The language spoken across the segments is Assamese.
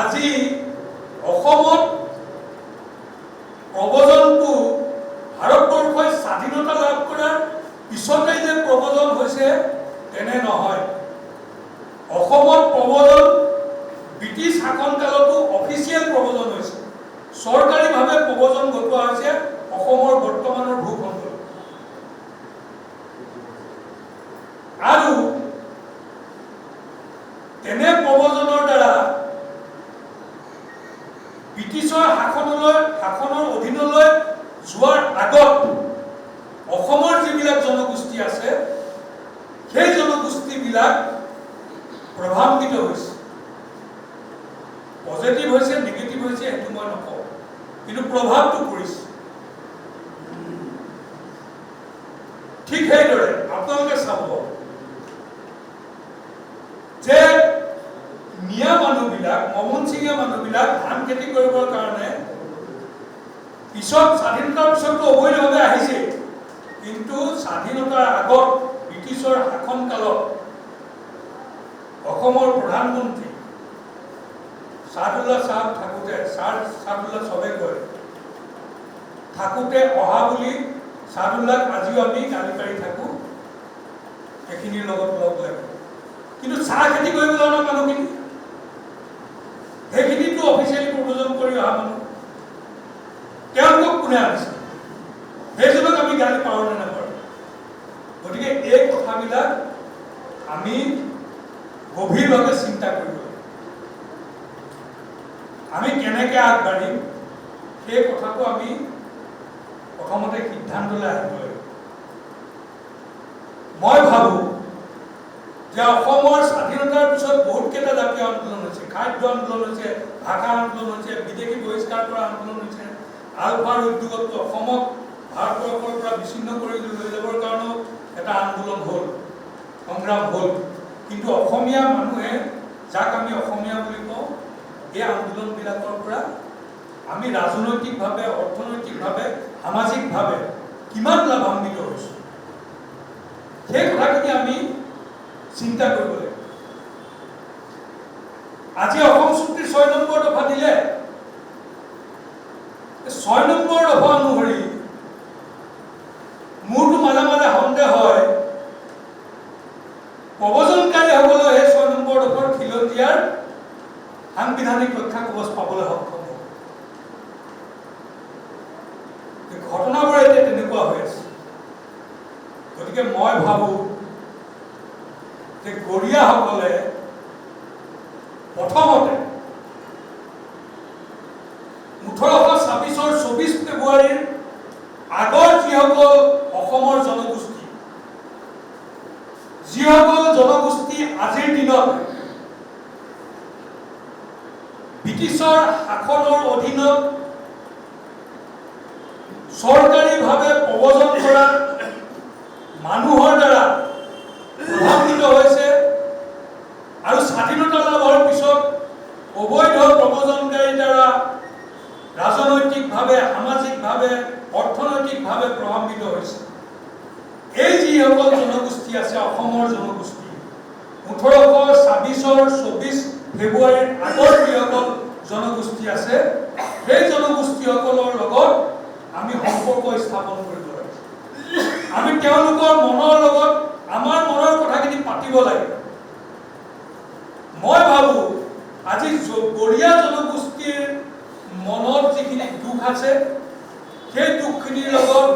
আজি অসমত প্ৰব্ৰজনটো ভাৰতবৰ্ষই স্বাধীনতা লাভ কৰাৰ পিছতেই যে প্ৰব্ৰজন হৈছে তেনে নহয়। অসমত প্ৰব্ৰজন ব্ৰিটিছ শাসনকালতো অফিচিয়েল প্ৰব্ৰজন হৈছে, চৰকাৰীভাৱে প্ৰব্ৰজন ঘটোৱা হৈছে অসমৰ বৰ্তমানৰ ভূখণ্ডত। আৰু তেনে প্ৰব্ৰজনৰ দ্বাৰা ব্ৰিটিছৰ শাসনৰ অধীনলৈ যোৱাৰ আগত অসমৰ যিবিলাক জনগোষ্ঠী আছে সেই জনগোষ্ঠীবিলাক প্ৰভাৱান্বিত হৈছে। পজিটিভ হৈছে নেগেটিভ হৈছে সেইটো মই নকওঁ, কিন্তু প্ৰভাৱটো পৰিছে। ঠিক সেইদৰে আপোনালোকে চাব যে মিয়া মানুহবিলাক, মমনচিঙীয়া মানুহবিলাক ধান খেতি কৰিবৰ কাৰণে পিছত স্বাধীনতাৰ পিছততো অবৈধভাৱে আহিছে, কিন্তু স্বাধীনতাৰ আগত ব্ৰিটিছৰ শাসনকালত অসমৰ প্ৰধানমন্ত্ৰী ছাদুল্লাহ চাহাব থাকোঁতে, ছাদুল্লাহ চবে কয় থাকোঁতে অহা বুলি ছাদুল্লাহক আজিও আমি গালি পাৰি থাকোঁ, এইখিনিৰ লগত লগ লাগো। কিন্তু চাহ খেতি কৰিবলৈ অনা মানুহখিনি সেইখিনিতো অফিচিয়েলি প্ৰব্ৰজন কৰি অহা মানুহ, তেওঁলোকক কোনে আনিছে? সেইজনক আমি গালি পাৰোঁ নে নাপাৰোঁ? গতিকে এই কথাবিলাক আমি গভীৰভাৱে চিন্তা কৰিব লাগিব। আমি কেনেকৈ আগবাঢ়িম সেই কথাটো আমি প্ৰথমতে সিদ্ধান্তলৈ আহিব লাগিব। মই ভাবোঁ যে অসমৰ স্বাধীনতাৰ পিছত বহুতকেইটা জাতীয় আন্দোলন হৈছে, খাদ্য আন্দোলন হৈছে, ভাষা আন্দোলন হৈছে, বিদেশী বহিষ্কাৰ কৰা আন্দোলন হৈছে, আলফাৰ উদ্যোগতো অসমক ভাৰতবৰ্ষৰ পৰা বিচ্ছিন্ন কৰি লৈ যাবৰ কাৰণেও এটা আন্দোলন হ'ল, সংগ্ৰাম হ'ল। কিন্তু অসমীয়া মানুহে, যাক আমি অসমীয়া বুলি কওঁ, এই আন্দোলনবিলাকৰ পৰা আমি ৰাজনৈতিকভাৱে, অৰ্থনৈতিকভাৱে, সামাজিকভাৱে কিমান লাভান্বিত হৈছোঁ সেই কথাখিনি আমি চিন্তা কৰিব লাগিব। আজি অসম চুক্তিৰ ৬ নম্বৰ দফা দিলে, ৬ নম্বৰ দফা অনুসৰি মোৰতো মাজে মাজে সন্দেহ হয় প্ৰব্ৰজনকাৰীসকলে সেই ৬ নম্বৰ দফাৰ খিলঞ্জীয়াৰ সাংবিধানিক ৰক্ষা কৱচ পাবলৈ সক্ষম হ'ব। ঘটনাবোৰ এতিয়া তেনেকুৱা হৈ আছে। গতিকে মই ভাবোঁ যে গৰীয়াসকলে প্ৰথমতে 1826-ৰ 24 ফেব্ৰুৱাৰীৰ আগৰ যিসকল অসমৰ জনগোষ্ঠী, আজিৰ দিনত ব্ৰিটিছৰ শাসনৰ অধীনত চৰকাৰীভাৱে প্ৰব্ৰজন কৰা মানুহৰ দ্বাৰা প্ৰভাৱিত হৈছে আৰু স্বাধীনতা লাভৰ পিছত অবৈধ প্ৰব্ৰজনকাৰীৰ দ্বাৰা ৰাজনৈতিকভাৱে, সামাজিকভাৱে, অৰ্থনৈতিকভাৱে প্ৰভাৱিত হৈছে। এই যিসকল জনগোষ্ঠী আছে অসমৰ জনগোষ্ঠী, 1826-ৰ 24 ফেব্ৰুৱাৰীৰ আগৰ যিসকল জনগোষ্ঠী আছে সেই জনগোষ্ঠীসকলৰ লগত আমি সম্পৰ্ক স্থাপন কৰিব লাগে। আমি তেওঁলোকৰ মনৰ লগত আমাৰ মনৰ কথাখিনি পাতিব লাগে। মই ভাবোঁ আজি গৰীয়া জনগোষ্ঠীৰ মনত যিখিনি দুখ আছে সেই দুখখিনিৰ লগত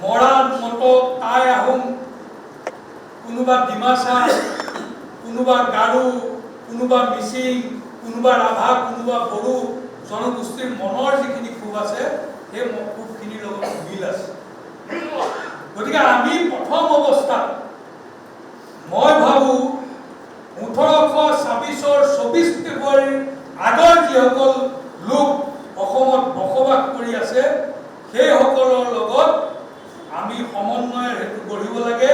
মৰাণ, মটক, টাই আহোম, কোনোবা ডিমাচা, কোনোবা গাৰো, কোনোবা মিচিং, কোনোবা ৰাভা, কোনোবা বড়ো জনগোষ্ঠীৰ মনৰ যিখিনি ক্ষোভ আছে সেই ক্ষোভখিনিৰ লগত মিল আছে। গতিকে আমি প্ৰথম অৱস্থাত মই ভাবোঁ 1826-ৰ 24 ফেব্ৰুৱাৰীৰ আগৰ যিসকল লোক অসমত বসবাস কৰি আছে সেইসকলৰ লগত আমি সমন্বয়ৰ হেতু গঢ়িব লাগে।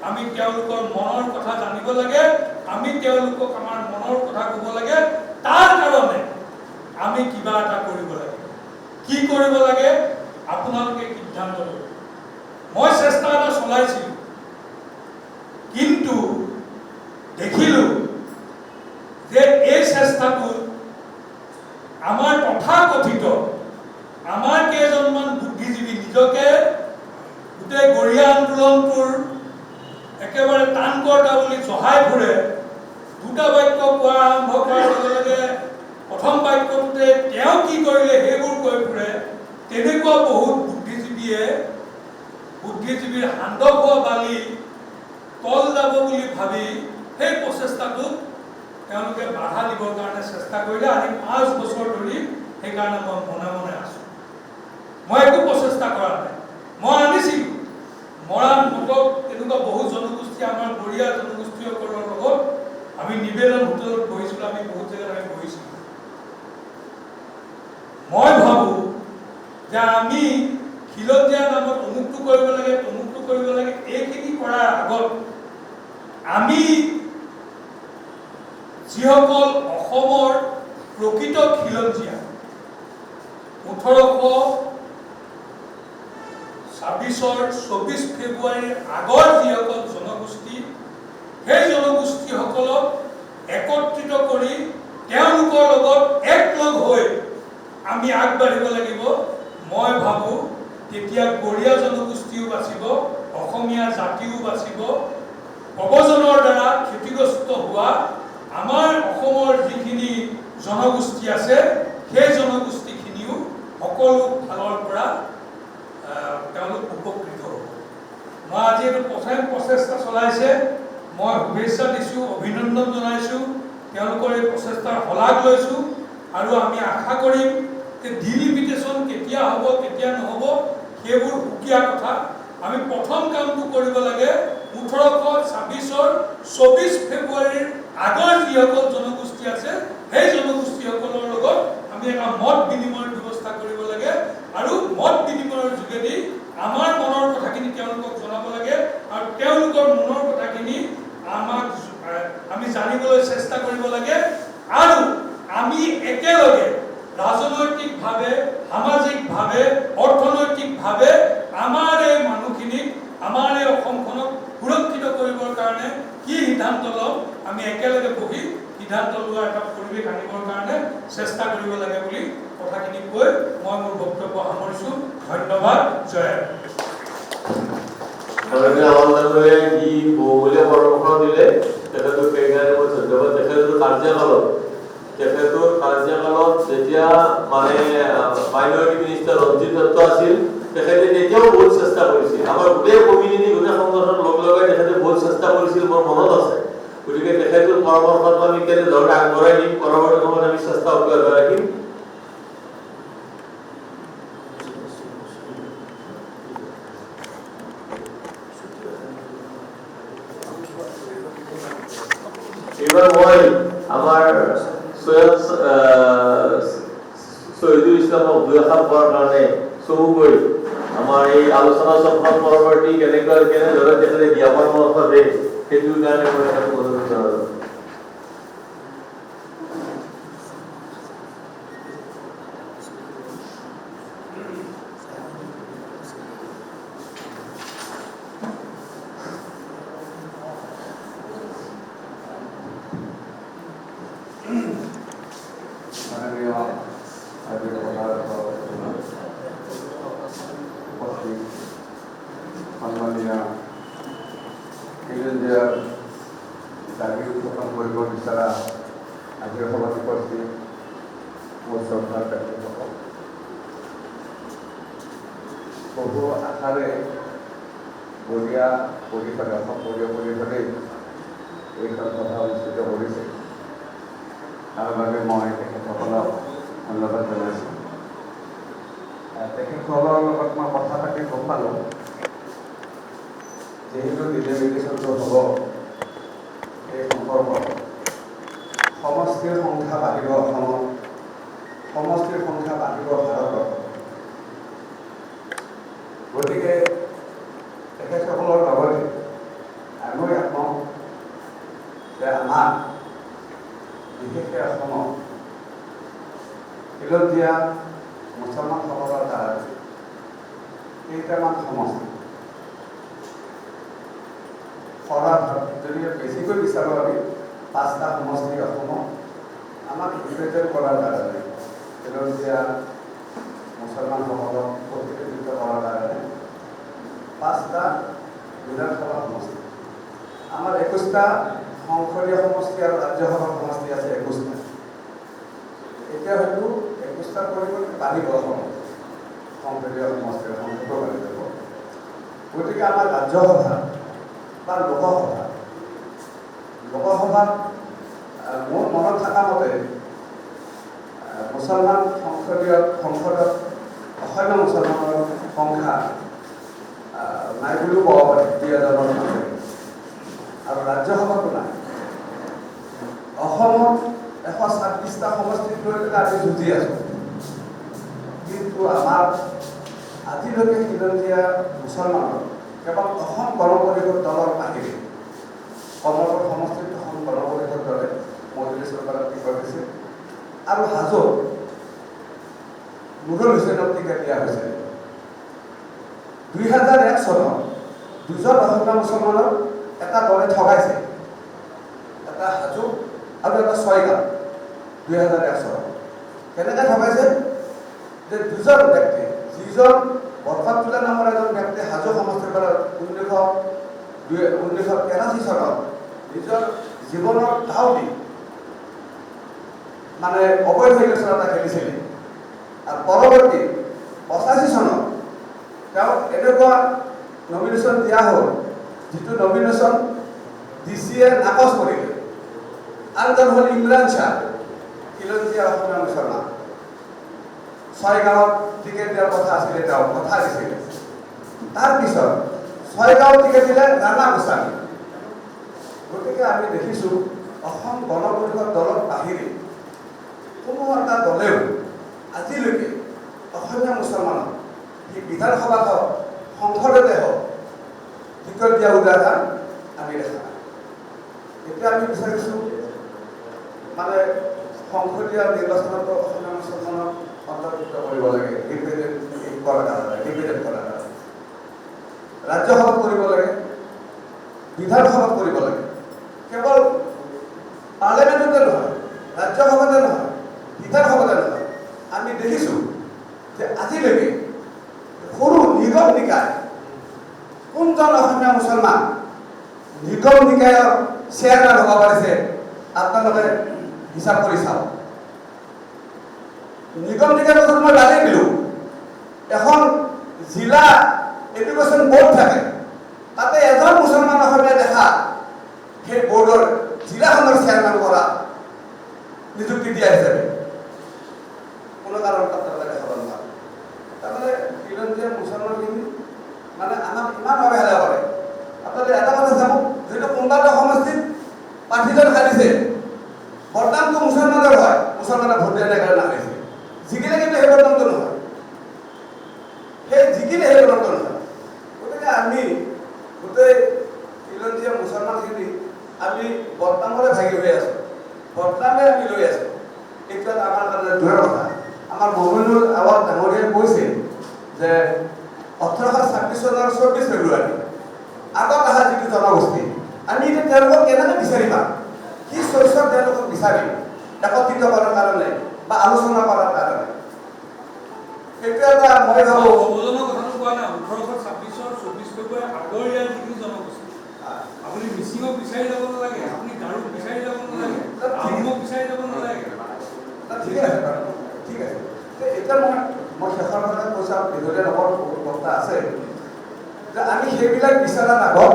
আমি তেওঁলোকৰ মনৰ কথা জানিব লাগে, আমি তেওঁলোকক আমাৰ মনৰ কথা ক'ব লাগে। তাৰ কাৰণে আমি কিবা এটা কৰিব লাগে। কি কৰিব লাগে আপোনালোকে সিদ্ধান্ত লওক। মই চেষ্টা এটা চলাইছিলোঁ, কিন্তু দেখিলোঁ যে এই চেষ্টাটো আমাৰ তথাকথিত আমাৰ কেইজনমান বুদ্ধিজীৱী নিজকে গোটেই গৰিয়া আন্দোলনটোৰ একেবাৰে টানকৰ্তা বুলি জহাই ফুৰে। দুটা বাক্য কোৱা আৰম্ভ কৰাৰ লগে লগে প্ৰথম বাক্যটোতে তেওঁ কি কৰিলে সেইবোৰ কৈ ফুৰে। তেনেকুৱা বহুত বুদ্ধিজীৱীৰ সান্দহ হোৱা বালি তল যাব বুলি ভাবি সেই প্ৰচেষ্টাটোত তেওঁলোকে বাধা দিবৰ কাৰণে চেষ্টা কৰিলে। আজি 5 বছৰ ধৰি সেইকাৰণে মই মনে মনে আছোঁ। মই একো প্ৰচেষ্টা কৰা নাই। মই আনিছিলোঁ মৰাণ মটক তেনেকুৱা বহুত জনগোষ্ঠী আমাৰ বৰীয়া জনগোষ্ঠীসকলৰ লগত আমি নিবেদন হোটেলত বহিছিলোঁ। আমি বহুত জেগাত আমি বহিছিলোঁ। মই ভাবোঁ যে আমি খিলঞ্জীয়া নামত অমুকটো কৰিব লাগে তমুকটো কৰিব লাগে এইখিনি কৰাৰ আগত আমি যিসকল অসমৰ প্ৰকৃত খিলঞ্জীয়া 1826 ফেব্ৰুৱাৰীৰ আগৰ যিসকল জনগোষ্ঠী সেই জনগোষ্ঠীসকলক একত্ৰিত কৰি তেওঁলোকৰ লগত একলগ হৈ আমি আগবাঢ়িব লাগিব। মই ভাবোঁ তেতিয়া গৰিয়া জনগোষ্ঠীও বাচিব, অসমীয়া জাতিও বাচিব। প্ৰব্ৰজনৰ দ্বাৰা ক্ষতিগ্ৰস্ত হোৱা আমাৰ অসমৰ যিখিনি জনগোষ্ঠী আছে সেই জনগোষ্ঠীখিনিও সকলো ফালৰ পৰা তেওঁলোক উপকৃত হ'ব। মই আজি এইটো প্ৰচেষ্টা চলাইছে, মই শুভেচ্ছা দিছোঁ, অভিনন্দন জনাইছোঁ। তেওঁলোকৰ এই প্ৰচেষ্টাৰ শলাগ লৈছোঁ আৰু আমি আশা কৰিম যে ডিলিমিটেশ্যন কেতিয়া হ'ব কেতিয়া নহ'ব সেইবোৰ সুকীয়া কথা। আমি প্ৰথম কামটো কৰিব লাগে 1826 ফেব্ৰুৱাৰীৰ আগৰ যিসকল জনগোষ্ঠী আছে সেই জনগোষ্ঠীসকলৰ লগত আমি এটা মত বিনিময়ৰ ব্যৱস্থা কৰিব লাগে আৰু মত বিনিময়ৰ যোগেদি আমাৰ মনৰ কথাখিনি তেওঁলোকক জনাব লাগে আৰু তেওঁলোকৰ মনৰ কথাখিনি আমি জানিবলৈ চেষ্টা কৰিব লাগে আৰু আমি একেলগে ৰাজনৈতিকভাৱে, সামাজিকভাৱে, অৰ্থনৈতিকভাৱে আমাৰ এই মানুহখিনিক আমাৰ এই অসমখনক সুৰক্ষিত কৰিবৰ কাৰণে কি সিদ্ধান্ত ল'ম আমি একেলগে বহি সিদ্ধান্ত লোৱাৰ এটা পৰিৱেশ আনিবৰ কাৰণে চেষ্টা কৰিব লাগে বুলি কথাখিনি কৈ মই মোৰ বক্তব্য সামৰিছোঁ। ধন্যবাদ। জয়। কাৰ্যকালত যেতিয়া মানে মাইনৰিটি মিনিষ্টাৰ ৰঞ্জিত দত্ত আছিল তেখেতে তেতিয়াও বহুত চেষ্টা কৰিছিল। আমাৰ গোটেই কমিউনিটি গোটেই সংগঠন লগ লগাই তেখেতে বহুত চেষ্টা কৰিছিল, মোৰ মনত আছে। গতিকে তেখেতৰ পৰামৰ্শটো আমি কেনেধৰণে আগবঢ়াই দিম পৰৱৰ্তী সময়ত আমি চেষ্টা অব্যাহত ৰাখিম। এইবাৰ মই আমাৰ শহীদুল ইছলামক দুআষাৰ পোৱাৰ কাৰণে চমুকৈ আমাৰ এই আলোচনা চক্ৰৰ পৰৱৰ্তী কেনেদৰে তেখেতে দিয়া পৰামৰ্শ দিয়ে সেইটোৰ কাৰণে মই অনুৰোধ জনালোঁ। বহু আশাৰে বঢ়িয়া পৰিষদে অসম বঢ়িয়া পৰিষদে এইখন সভা অনুষ্ঠিত কৰিছে। তাৰ বাবে মই তেখেতসকলক ধন্যবাদ জনাইছোঁ। তেখেতসকলৰ লগত মই কথা পাতি গম পালোঁ যিহেতু ডিলিমিটেশ্যনটো হ'ব এই সম্পৰ্কত সমষ্টিৰ সংখ্যা বাঢ়িব, অসমত সমষ্টিৰ সংখ্যা বাঢ়িব ভাৰতত। গতিকে তেখেতসকলৰ লগতে আমিও একমত যে আমাৰ বিশেষকৈ অসমত খিলঞ্জীয়া মুছলমানসকলৰ দ্বাৰা কেইটামান সমষ্টি যদি বেছিকৈ বিচাৰোঁ আমি 5টা সমষ্টি অসমত আমাক ৰিপ্ৰেজেণ্ট কৰাৰ কাৰণে খিলঞ্জীয়া মুছলমানসকলক প্ৰতিনিধিত্ব কৰাৰ কাৰণে 5টা বিধানসভা সমষ্টি, আমাৰ 21টা সংসদীয় সমষ্টি আৰু ৰাজ্যসভা সমষ্টি আছে 21টা। এতিয়া হয়তো 21টাৰ পৰিৱৰ্তে বাঢ়িব সংসদীয় সমষ্টিৰ সংখ্যাটো বাঢ়ি যাব। গতিকে আমাৰ ৰাজ্যসভা বা লোকসভাত মোৰ মনত থকা মতে মুছলমান সংসদত অসমীয়া মুছলমানৰ সংখ্যা নাই বুলিও ক'ব পাৰি 2000-ৰ মাজতে, আৰু ৰাজ্যসভাতো নাই। অসমত 126টা সমষ্টিত লৈ আমি যুঁজি আছোঁ, কিন্তু আমাৰ আজিলৈকে খিলঞ্জীয়া মুছলমানৰ কেৱল অসম গণ পৰিষদ দলৰ বাহিৰে কমলপুৰ সমষ্টিত অসম গণ পৰিষদ দলে মজলিছ চৰকাৰক টিকট দিছে, আৰু হাজোত নুৰুল হুছেইনক টিকট দিয়া হৈছে। 2001 চনত 2জন অসমীয়া মুছলমানক এটা দলে ঠগাইছে, এটা হাজো আৰু এটা ছয়গাঁও। 2001 চনত কেনেকৈ ঠগাইছে যে 2জন ব্যক্তি, যিজন বৰফাতুল্লা নামৰ এজন ব্যক্তি হাজো সমষ্টিৰ পৰা 1983 চনত নিজৰ জীৱনৰ ধাও দি মানে অবৈধ ইলেকশ্যন এটা খেলিছিল, আৰু পৰৱৰ্তী 85 চনত তেওঁক এনেকুৱা নমিনেশ্যন দিয়া হ'ল যিটো নমিনেশ্যন DCয়ে নাকচ কৰিলে। আনজন হ'ল ইমৰান শ্বাহ, খিলঞ্জীয়া অসমীয়া মুছলমান। ছয়গাঁৱত টিকেট দিয়াৰ কথা আছিলে, তেওঁ কথা দিছিলে। তাৰপিছত ছয়গাঁৱত টিকেট দিলে ৰাণা গোস্বামী। গতিকে আমি দেখিছোঁ অসম গণ পৰিষদ দলৰ বাহিৰে কোনো এটা দলেও আজিলৈকে অসমীয়া মুছলমানক সি বিধানসভাত হওক সংসদতে হওক টিকট দিয়া উদাহৰণ আমি দেখা নাই। এতিয়া আমি বিচাৰিছোঁ মানে সংসদীয় নিৰ্বাচনতো অসমীয়া মুছলমানক অন্তৰ্ভুক্ত কৰিব লাগে, ৰিপ্ৰেজেণ্ট কৰাৰ কাৰণে ৰাজ্যসভাত কৰিব লাগে, বিধানসভাত কৰিব লাগে। কেৱল পাৰ্লিয়ামেণ্টতে নহয়, ৰাজ্যসভাতে নহয়, বিধানসভাতে নহয়। আমি দেখিছোঁ যে আজিলৈকে সৰু নিগম নিকায় কোনজন অসমীয়া মুছলমান নিগম নিকায়ৰ চেয়াৰমেন হ'ব পাৰিছে আপোনালোকে হিচাপ কৰি চাওক। নিগম নিকায়ৰ কথা মই বাদেই দিলোঁ, এখন জিলা এডুকেশ্যন বোৰ্ড থাকে, তাতে এজন মুছলমান অসমীয়া দেখা সেই বোৰ্ডৰ জিলাখনৰ চেয়াৰমেন কৰা নিযুক্তি দিয়া হিচাপে কোনো কাৰণ আপোনালোকে দেখাব নোৱাৰে। তাৰমানে খিলঞ্জীয়া মুছলমানখিনি মানে আমাক ইমান অৱহেলা কৰে। আপোনালোকে এটা কথা চাব, যিহেতু কোনোবা এটা সমষ্টিত প্ৰাৰ্থীজন হাৰিছে, বদনামটো মুছলমানৰ হয়, মুছলমানে ভোট দিয়া নাই কাৰণে হাৰিছে। জিকিলে কিন্তু সেই বদনামটো নহয়, সেই জিকিলে সেই বদনামটো নহয়। গতিকে আমি গোটেই খিলঞ্জীয়া মুছলমানখিনি আমি বদনামৰে ভাগি হৈ আছোঁ, বদনামে আমি লৈ আছোঁ। এতিয়া আমাৰ কাৰণে দূৰৰ কথা। আমাৰ মমিনুল আৱাজ ডাঙৰীয়াই কৈছে যে 1826 চনৰ 24 ফেব্ৰুৱাৰী আগত অহা যিটো জনগোষ্ঠী, আমি এতিয়া তেওঁলোকক কেনেকৈ বিচাৰি পাম? কি চইচত তেওঁলোকক বিচাৰিম একত্ৰিত কৰাৰ কাৰণে বা আলোচনা কৰাৰ কাৰণে? সেইটো এটা মই ভাবোঁ কথাটো কোৱা নাই। 1826 চনৰ 24 ফেব্ৰুৱাৰী আগৰ ইয়াৰ যিখিনি জনগোষ্ঠী, আপুনি মিচিঙক বিচাৰি যাব নালাগে, আপুনি গাৰোক বিচাৰি যাব নালাগে, আহোমক বিচাৰি যাব নালাগে। ঠিক আছে বাৰু, ঠিক আছে। এতিয়া মই শেষৰ কথা কৈছোঁ, দীঘলীয়া নকৰ বহুত কথা আছে যে আমি সেইবিলাক বিচৰাৰ আগত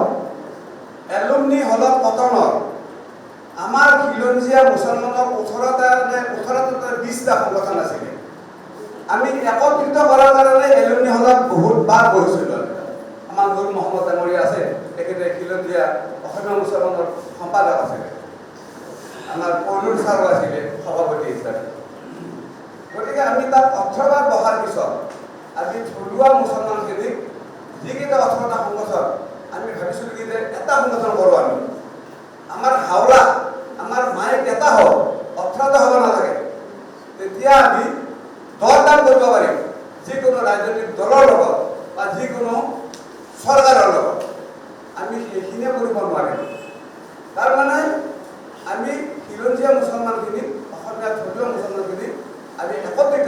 এলুমনি হলত কটনৰ আমাৰ খিলঞ্জীয়া মুছলমানৰ 20টা সংগঠন আছিলে। আমি একত্ৰিত কৰাৰ কাৰণে এলুমনি হলত বহুত বাৰ বহিছিলোঁ। আমাৰ নুৰ মহম্মদ ডাঙৰীয়া আছে, তেখেতে খিলঞ্জীয়া অসমীয়া মুছলমানৰ সম্পাদক আছিলে। আমাৰ পৌলুৰ ছাৰো আছিলে সভাপতি হিচাপে। গতিকে আমি তাত 18 বাৰ বহাৰ পিছত আজি থলুৱা মুছলমানখিনিক যিকেইটা 18টা সংগঠন, আমি ভাবিছিলোঁ কি যে এটা সংগঠন কৰোঁ আমি। আমাৰ হাওৰা, আমাৰ মাইক এটা হওক, 18টা হ'ব নালাগে। তেতিয়া আমি দৰ-দাম কৰিব পাৰিম যিকোনো ৰাজনৈতিক দলৰ লগত বা যিকোনো চৰকাৰৰ লগত। আমি সেইখিনিয়ে কৰিব নোৱাৰিম। তাৰমানে আমি খিলঞ্জীয়া মুছলমানখিনিক, অসমীয়া থলুৱা মুছলমানখিনিক আমি একত্ৰিত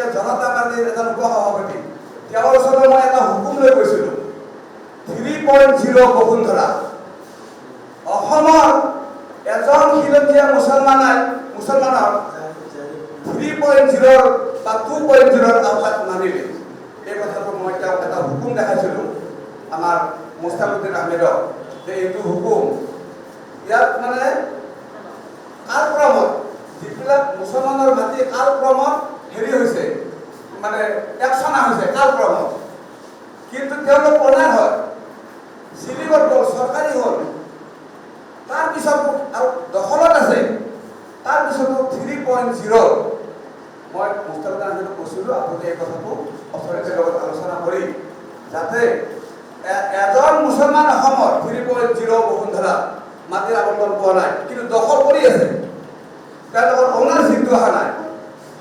ভাৰতীয় জনতা পাৰ্টীৰ এজন উপসভাপতি, তেওঁৰ ওচৰত মই এটা হুকুম লৈ গৈছিলোঁ 3.0 বসুন্ধৰা। অসমৰ এজন খিলঞ্জীয়া মুছলমানৰ 3.0 বা 2.0 আওতাত নামিলে। এই কথাটো মই তেওঁক এটা হুকুম দেখাইছিলোঁ আমাৰ মুস্তাফুদ্দিন আহমেদক, যে এইটো হুকুম ইয়াত মানে কালক্ৰমত যিবিলাক মুছলমানৰ মাটি কালক্ৰমত হেৰি হৈছে, মানে একচনা হৈছে কালক্ৰমত, কিন্তু তেওঁলোক অনাৰ হয়, চিলিগত গ'ল, চৰকাৰী হ'ল, তাৰপিছত আৰু দখলত আছে, তাৰপিছতো 3.0 মই মুস্তাফুদ্দিন আহমেদক কৈছিলোঁ আপুনি এই কথাটো অথৰিটিৰ লগত আলোচনা কৰি যাতে এজন মুছলমান অসমত 3.0 বসুন্ধৰা মাটিৰ আবণ্টন পোৱা নাই, কিন্তু দখল কৰি আছে, তেওঁলোকৰ অনাৰশ্বিপটো অহা নাই,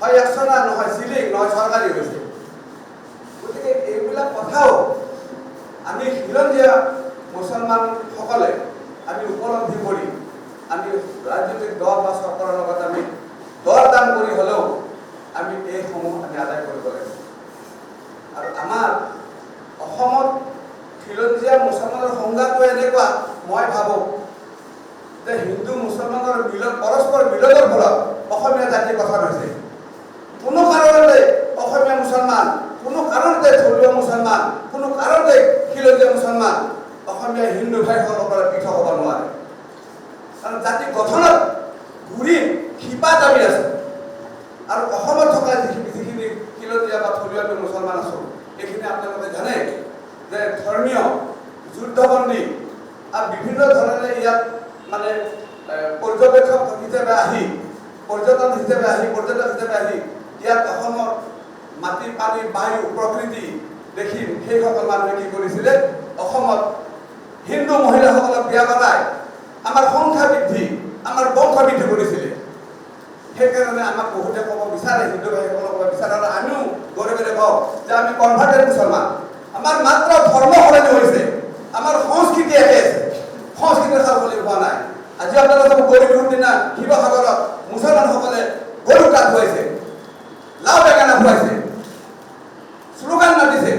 হয় একচনা নহয় চিলিং নহয় চৰকাৰী হৈছে। গতিকে এইবিলাক কথাও আমি খিলঞ্জীয়া মুছলমানসকলে আমি উপলব্ধি কৰি আমি ৰাজনৈতিক দল বা চৰকাৰৰ লগত আমি দৰ দাম কৰি হ'লেও আমি এইসমূহ আমি আদায় কৰিব লাগিব। আৰু আমাৰ অসমত খিলঞ্জীয়া মুছলমানৰ সংঘাতটো এনেকুৱা, মই ভাবোঁ যে হিন্দু মুছলমানৰ মিলন, পৰস্পৰ মিলনৰ ফলত অসমীয়া জাতি গঠন হৈছে। কোনো কাৰণতে অসমীয়া মুছলমান, কোনো কাৰণতে থলুৱা মুছলমান, কোনো কাৰণতে খিলঞ্জীয়া মুছলমান অসমীয়া হিন্দু ভাইসকলৰ পৰা পৃথক হ'ব নোৱাৰে। কাৰণ জাতি গঠনত ঘূৰি শিপা দাবী আছে। আৰু অসমত থকা যিখিনি খিলঞ্জীয়া বা থলুৱা মুছলমান আছোঁ, এইখিনি আপোনালোকে জানে যে ধৰ্মীয় যুদ্ধবন্দী আৰু বিভিন্ন ধৰণে ইয়াত মানে পৰ্যবেক্ষক হিচাপে আহি, পৰ্যটক হিচাপে আহি ইয়াত অসমৰ মাটি, পানী, বায়ু, প্ৰকৃতি দেখি সেইসকল মানুহে কি কৰিছিলে, অসমত হিন্দু মহিলাসকলক বিয়া কৰাই আমাৰ সংখ্যা বৃদ্ধি, আমাৰ বংশ বৃদ্ধি কৰিছিলে। সেইকাৰণে আমাক বহুতে ক'ব বিচাৰে, হিন্দু ভাইসকলক ক'ব বিচাৰে, আৰু আমিও গৌৰৱেৰে কওঁ যে আমি কনভাৰ্টেড মুছলমান। আমাৰ মাত্ৰ ধৰ্ম সলনি হৈছে, আমাৰ সংস্কৃতি একে আছে, সংস্কৃতিৰ সলনি হোৱা নাই। আজি আপোনালোকে গৰু বিহুৰ দিনা শিৱসাগৰত মুছলমানসকলে গৰু গা ধুৱাইছে, লাও বেঙেনা খুৱাইছে, শ্লোগান মাতিছে,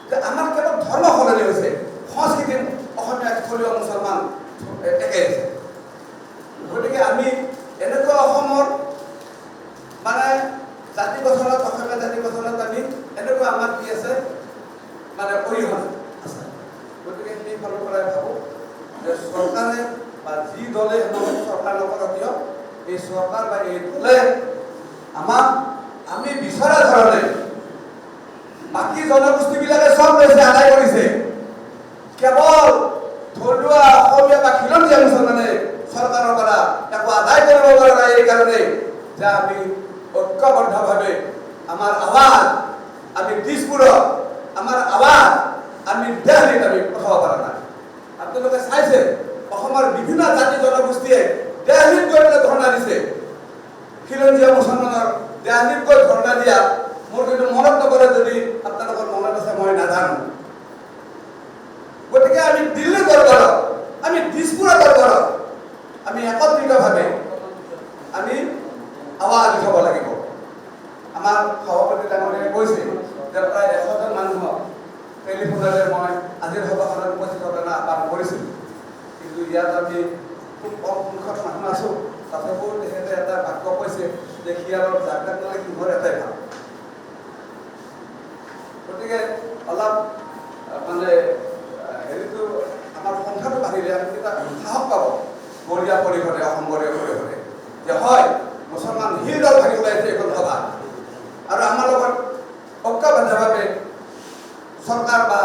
যে আমাৰ কেৱল ধৰ্ম সলনি হৈছে, সংস্কৃতি অসমীয়া থলুৱা মুছলমান একে আছে। গতিকে আমি এনেকুৱা অসমৰ মানে জাতি গঠনত, অসমীয়া জাতি গঠনত আমি এনেকুৱা আমাৰ কি আছে মানে অৰিহণা আছে। গতিকে সেই ফালৰ পৰাই ভাবোঁ যে চৰকাৰে বা যি দলে চৰকাৰ নকৰক কিয়, এই চৰকাৰ বা এই দলে আমাক আমি বিচৰা ধৰণে বাকী জনগোষ্ঠীবিলাকে চব লৈছে, আদায় কৰিছে, কেৱল থলুৱা অসমীয়া বা খিলঞ্জীয়া মুছলমানে চৰকাৰৰ পৰা একো আদায় কৰিব পৰা নাই। এইকাৰণে যে আমি ঐক্যবদ্ধভাৱে আমাৰ আৱাজ আমি দিছপুৰত, আমাৰ আৱাজ আমি দেলহিত আমি পঠাব পৰা নাই। আপোনালোকে চাইছে অসমৰ বিভিন্ন জাতি জনগোষ্ঠীয়ে দেলহিত গৈ পেলাই ধৰ্ণা দিছে। খিলঞ্জীয়া মুছলমানৰ দেলহিত গৈ ধৰ্ণা দিয়া মোৰ কিন্তু মনত নপৰে, যদি আপোনালোকৰ মনত আছে মই নাজানো। গতিকে আমি দিল্লী দৰবাৰত, আমি দিছপুৰৰ দৰবাৰত আমি একত্ৰিতভাৱে আমি আৱাজ উঠাব লাগিব। আমাৰ সভাপতি ডাঙৰীয়াই কৈছে যে প্ৰায় 100জন মানুহক টেলিফোনেৰে মই আজিৰ সভাখনত উপস্থিত হ'বলৈ আহ্বান কৰিছিলোঁ, কিন্তু ইয়াত আমি খুব কম সংখ্যক মানুহ আছোঁ। তথাপিও তেখেতে এটা বাক্য কৈছে যে শিয়ালৰ জাগাত মানে কিহৰ এটাই ভাল। গতিকে অলপ মানে হেৰিটো আমাৰ সংখ্যাটো বাঢ়িলে আমি এটা সাহস পাব গৰীয়া পৰিষদে, অসম গৰীয়া পৰিষদে, যে হয় মুছলমান হিলদল ভাঙি ওলাইছে এইখন সভা, আৰু আমাৰ লগত ঐক্যবদ্ধভাৱে চৰকাৰ বা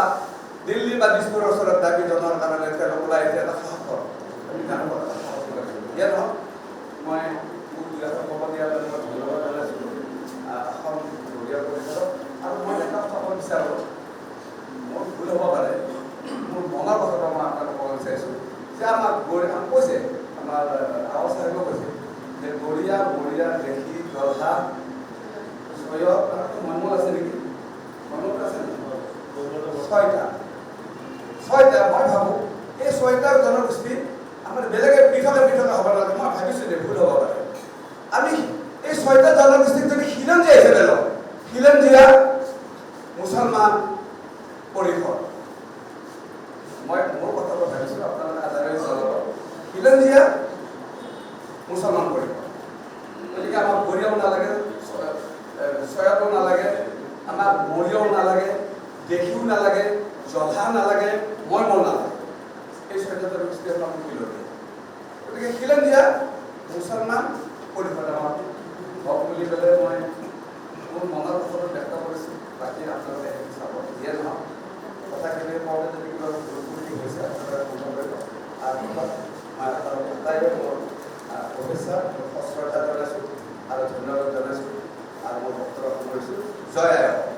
দিল্লী বা দিছপুৰৰ ওচৰত দাবী জনোৱাৰ কাৰণে তেওঁলোক ওলাই আহিছে। এটা সাহস কৰক, আমি তেওঁলোকৰ এটা সাহস কৰিব লাগিব। ইয়ে নহয়, মই মোক ক'ব দিয়াৰ বাবে মই ধন্যবাদ জনাইছিলোঁ অসম গৰীয়া পৰিষদক। আৰু মই এটা কথা ক'ব বিচাৰোঁ, মোৰ ভুল হ'ব পাৰে, মোৰ মনৰ কথাটো মই আপোনালোকক ক'ব বিচাৰিছোঁ যে আমাক কৈছে, আমাৰ আৱাজ চাহেবেও কৈছে যে গৰীয়া, মৰিয়া, দেখি, দলহা, ছয়ক, মনমল আছে নেকি, মনমল আছে নেকি, 6টা। মই ভাবোঁ এই 6টাৰ জনগোষ্ঠী আমাৰ বেলেগে পৃথকে হ'ব নালাগে। মই ভাবিছোঁ যে ভুল হ'ব পাৰে। আমি এই 6টা জনগোষ্ঠীক যদি খিলঞ্জীয়া হিচাপে চয়াটো নালাগে, আমাক মৰিয়াও নালাগে, দেখিও নালাগে, জধা নালাগে, মই নালাগে। এই স্বাধীনতাৰ দৃষ্টিকোণ আমি কি ল'ব? গতিকে খিলঞ্জীয়া মুছলমান পৰিষদ আমাৰ হওক বুলি পেলাই মই মোৰ মনৰ কথাটো ব্যক্ত কৰিছোঁ। বাকী আপোনালোকে চাব যিয়ে নহওক কথাখিনি কওঁতে যদি কিবা ভুল হৈছে আপোনালোকে ক্ষমা কৰিব। আৰু তাইৰে মোৰ শুভেচ্ছা শ্ৰদ্ধা জনাইছোঁ আৰু ধন্যবাদ জনাইছোঁ আৰু মোৰ বক্তব্য সামৰিছোঁ। জয় আই অসম।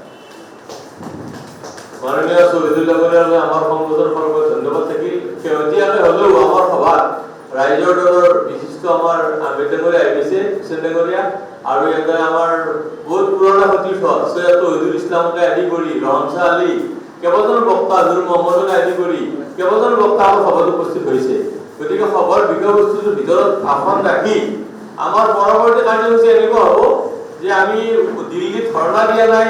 মাননীয় শহীদুল ডাঙৰীয়ালৈ আমাৰ সংগঠনৰ ফালৰ পৰা ধন্যবাদ থাকিল। শেহতীয়াকৈ হ'লেও আমাৰ সভাত ৰাইজৰ দলৰ বিশিষ্ট আমাৰ আম্বেদকাৰী আহিছে হুছেইন ডাঙৰীয়া আৰু ইয়াতে আমাৰ বহুত পুৰণা সতীৰ্থ সৈয়দ তৌহিদুল ইছলামকে আদি কৰি ৰহম শ্বাহ আলী কেইবাজন বক্তা নুৰ মহম্মদকে আদি কৰি কেইবাজন বক্তা আমাৰ সভাত উপস্থিত হৈছে। গতিকে সভাৰ বিষয়বস্তুটোৰ ভিতৰত ভাষণ ৰাখি আমাৰ পৰৱৰ্তী কাৰ্যসূচী এনেকুৱা হ'ব যে আমি দিল্লীত ধৰ্ণা দিয়া নাই,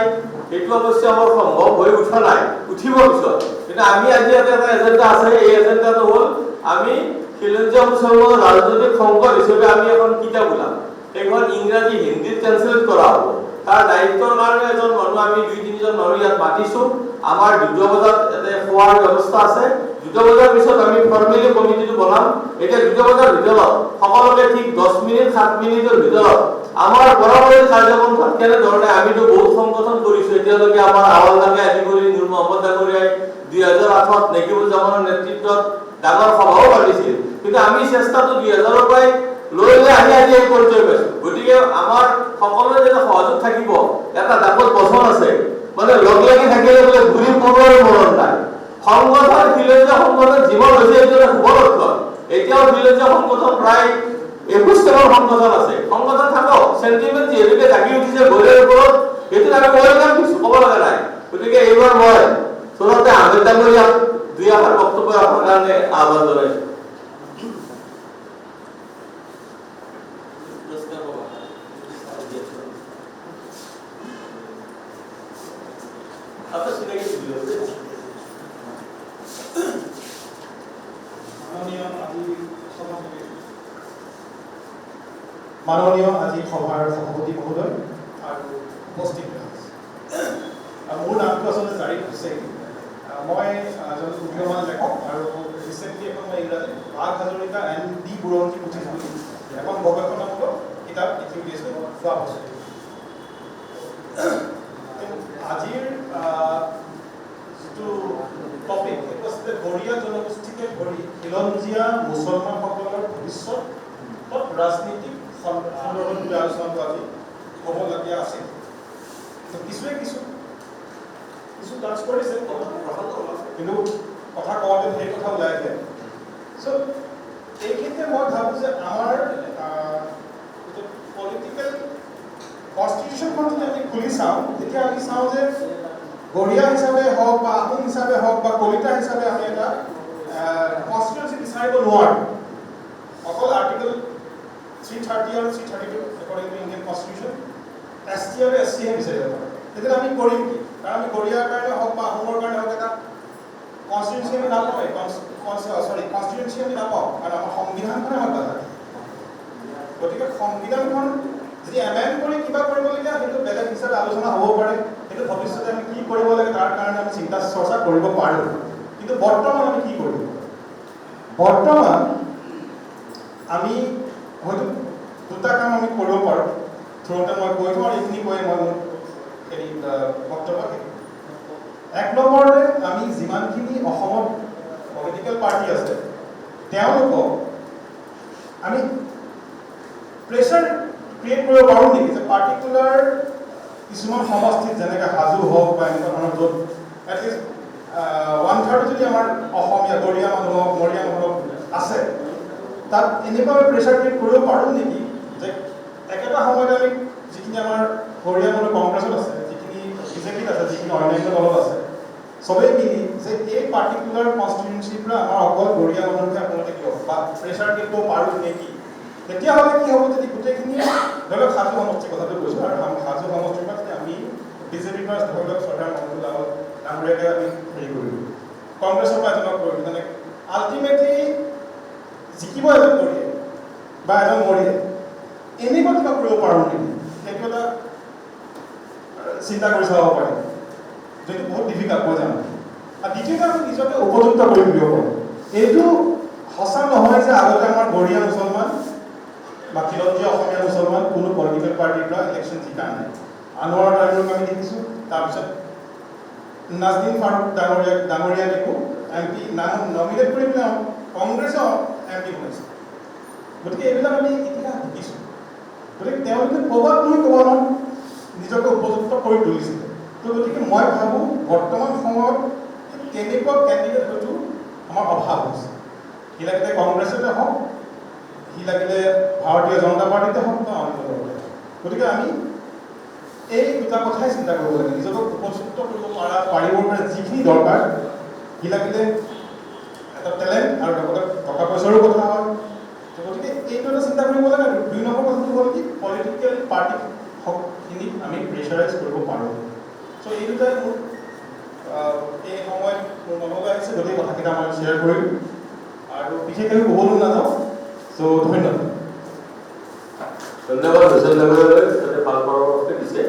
সেইটো অৱশ্যে আমাৰ সম্ভৱ হৈ উঠা নাই, উঠিব পিছত। কিন্তু আমি আজি এটা এজেণ্ডা আছে, এই এজেণ্ডাটো হ'ল আমি খিলঞ্জীয়া মুছলমানৰ ৰাজনৈতিক সংকট হিচাপে আমি এখন কিতাপ ওলাম। সেইখন ইংৰাজী হিন্দীত ট্ৰেন্সলেট কৰা হ'ব। তাৰ দায়িত্বৰ কাৰণে এজন মানুহ আমি ২-৩জন মানুহ ইয়াত মাতিছোঁ। আমাৰ ২টা বজাত ইয়াতে খোৱাৰ ব্যৱস্থা আছে। ২টা বজাৰ পিছত আমি ফৰ্মেলি কমিটিটো বনাম। এতিয়া ২টা বজাৰ ভিতৰত সকলোকে ঠিক ১০ মিনিট ৭ মিনিটৰ ভিতৰত আমাৰ পৰৱৰ্তী কাৰ্যপন্থা কেনেধৰণে আমিতো বহুত সংগঠন কৰিছোঁ এতিয়ালৈকে। আমাৰ আৱালদাকে আদি কৰি নুৰ মহম্মদ ডাঙৰীয়াই ২০০৮ত নেকিবুল জামানৰ নেতৃত্বত ডাঙৰ সভাও পাতিছিল। কিন্তু আমি চেষ্টাটো ২০০০ৰ পৰাই লৈ আহি এই পৰ্যায় পাইছোঁ। গতিকে আমাৰ সকলোৰে যাতে সহযোগ থাকিব। এটা ডাকত বচন আছে, মানে লগ লাগি থাকিলে বোলে ঘূৰি পৰুৱাৰ মৰণ নাই। সংগঠন খিলঞ্জীয়া সংগঠন জীৱন হৈছে এইটো এটা শুভ লক্ষণ। এতিয়াও খিলঞ্জীয়া সংগঠন প্ৰায় ২১টামান সংগঠন আছে। সংগঠন থাকক, চেণ্টিমেণ্ট যিহেতুকে জাগি উঠিছে গৌৰীৰ ওপৰত, সেইটোত আমি ৱেলকাম দিছোঁ, ক'ব লগা নাই। গতিকে এইবাৰ মই চলতে আহমেদ ডাঙৰীয়াক ২ আষাৰ বক্তব্য ৰাখাৰ কাৰণে আহ্বান জনাইছোঁ। মাননীয় আজি সভাৰ সভাপতি মহোদয় আৰু উপস্থিত মোৰ নামটো আচলতে জাৰিফ হুছেইন। মই এজন উদীয়মান লেখক আৰু ৰিচেণ্টলি এখন মই ইংৰাজী বাঘ হাজৰিকা এণ্ড ডি বুৰঞ্জী পুথি বুলি এখন গৱেষণামূলক কিতাপ লিখি উলিয়াইছোঁ যোৱা বছৰ। আজিৰ যিটো টপিক সেইটো আছিলে গৰীয়া জনগোষ্ঠীকে ধৰি খিলঞ্জীয়া মুছলমানসকলৰ ভৱিষ্যত ৰাজনীতিক সন্দৰ্ভত বুলি আলোচনাটো আজি হ'বলগীয়া আছিল। কিছু টাচ কৰিছে, কিন্তু কথা কওঁতে সেই কথা ওলাই যায়। চ' এইখিনিতে মই ভাবোঁ যে আমাৰ পলিটিকেল কনষ্টিটিউশ্যনখন যদি আমি খুলি চাওঁ, তেতিয়া আমি চাওঁ যে গৰীয়া হিচাপে হওক বা আহোম হিচাপে হওক বা কলিতা হিচাপে আমি এটা কনষ্টিটিউশ্যন বিচাৰিব নোৱাৰোঁ। অকল আৰ্টিকল 330 আৰু 332 according to Indian constitution ST আৰু SC হে বিচাৰিব পাৰোঁ। তেতিয়া আমি কৰিম কি? কাৰণ আমি গৰীয়াৰ কাৰণে হওক বা আহোমৰ কাৰণে হওক এটা কনষ্টিটিউশ্যন আমি নাপাওঁ, কনষ্টিটিউশ্যন আমি নাপাওঁ, কাৰণ আমাৰ সংবিধানখনে আমাক বাধা দিয়ে। গতিকে সংবিধানখন যদি এমেণ্ড কৰি কিবা কৰিবলগীয়া সেইটো বেলেগ হিচাপে আলোচনা হ'ব পাৰে। সেইটো ভৱিষ্যতে আমি কি কৰিব লাগে তাৰ কাৰণে আমি চিন্তা চৰ্চা কৰিব পাৰোঁ। কিন্তু বৰ্তমান আমি কি কৰিব? বৰ্তমান আমি হয়তো 2টা কাম আমি কৰিব পাৰোঁ। থ্ৰুতে মই কৈ থওঁ আৰু এইখিনি কৈ মই মোৰ হেৰি বক্তব্য শেষ। ১ নম্বৰতে আমি যিমানখিনি অসমত পলিটিকেল পাৰ্টি আছে তেওঁলোকক আমি প্ৰেছাৰ ক্ৰিয়েট কৰিব পাৰোঁ নেকি যে পাৰ্টিকুলাৰ কিছুমান সমষ্টিত যেনেকৈ হাজো হওক বা এনেকুৱা ধৰণৰ য'ত এটলিষ্ট 1/3 যদি আমাৰ অসমীয়া গৰীয়া মানুহ হওক মৰীয়া মানুহ আছে, তাত এনেকুৱা প্ৰেছাৰ ক্ৰিয়েট কৰিব পাৰোঁ নেকি যে একেটা সময়তে আমি যিখিনি আমাৰ গৰীয়া মানুহ কংগ্ৰেছত আছে, যিখিনি বিজেপিত আছে, যিখিনি অন্যান্য দলত আছে, চবেই মিলি যে এই পাৰ্টিকুলাৰ কনষ্টিটিউৱেঞ্চিৰ পৰা আমাৰ অকল গৰীয়া মানুহকে আপোনালোকে দিয়ক বা প্ৰেছাৰ ক্ৰিয়েট কৰিব পাৰোঁ নেকি? তেতিয়াহ'লে কি হ'ব যদি গোটেইখিনি ধৰি লওক হাজো সমষ্টিৰ কথাটো কৈছোঁ আৰু হাজো সমষ্টিৰ পৰা যদি আমি বিজেপিৰ পৰা ধৰি লওক চৰকাৰ মহম্মদ ডাঙৰীয়াকে আমি হেৰি কৰিলোঁ, কংগ্ৰেছৰ পৰা এজনক কৰিলোঁ, মানে আল্টিমেটলি জিকিব এজন গৰীয়ে বা এজন মৰীয়ে, এনেকুৱা কিবা কৰিব পাৰোঁ নেকি? সেইটো এটা চিন্তা কৰি চাব পাৰি, যিটো বহুত ডিফিকাল্ট মই জানো। আৰু দ্বিতীয়তে আমি নিজকে উপযুক্ত কৰি তুলিব পাৰোঁ। এইটো সঁচা নহয় যে আগতে আমাৰ গৰীয়া মুছলমান বা খিলঞ্জীয়া অসমীয়া মুছলমান কোনো পলিটিকেল পাৰ্টিৰ পৰা ইলেকশ্যন জিকা নাই। আনোৱাৰ টাইমক আমি দেখিছোঁ, তাৰপিছত নাজনীন ফাৰুক ডাঙৰীয়া দেখোঁ MP নমিনেট কৰি পেলাই কংগ্ৰেছৰ MP বনাইছে। গতিকে এইবিলাক আমি ইতিহাস দেখিছোঁ। গতিকে তেওঁলোকে ক'ৰবাত নহয় ক'ৰবাত নিজকে উপযুক্ত কৰি তুলিছিলে। তো গতিকে মই ভাবোঁ বৰ্তমান সময়ত তেনেকুৱা কেণ্ডিডেট হয়তো আমাৰ অভাৱ হৈছে। সি লাগিলে কংগ্ৰেছতে হওক, সি লাগিলে ভাৰতীয় জনতা পাৰ্টিতে হওক বা অন্য দলতে হওক। গতিকে আমি এই দুটা কথাই চিন্তা কৰিব লাগে, নিজকে উপযুক্ত কৰিব পাৰিবৰ কাৰণে যিখিনি দৰকাৰ, সি লাগিলে এটা টেলেণ্ট আৰু লগতে টকা পইচাৰো কথা হয়। গতিকে এইটো এটা চিন্তা কৰিব লাগে। 2 নম্বৰ কথাটো হ'ল কি, পলিটিকেল পাৰ্টিখিনিক আমি প্ৰেছাৰাইজ কৰিব পাৰোঁ। চ' এই দুটাই মোৰ এই সময়ত মোৰ মনলৈ আহিছে, গোটেই কথাকেইটা মই শ্বেয়াৰ কৰিম আৰু বিশেষ আমি ক'বলৈ নাযাওঁ। চ' ধন্যবাদ। ধন্যবাদ হুছেইন ডাঙৰীয়ালৈ, তাতে ভাল পৰামৰ্শ দিছে।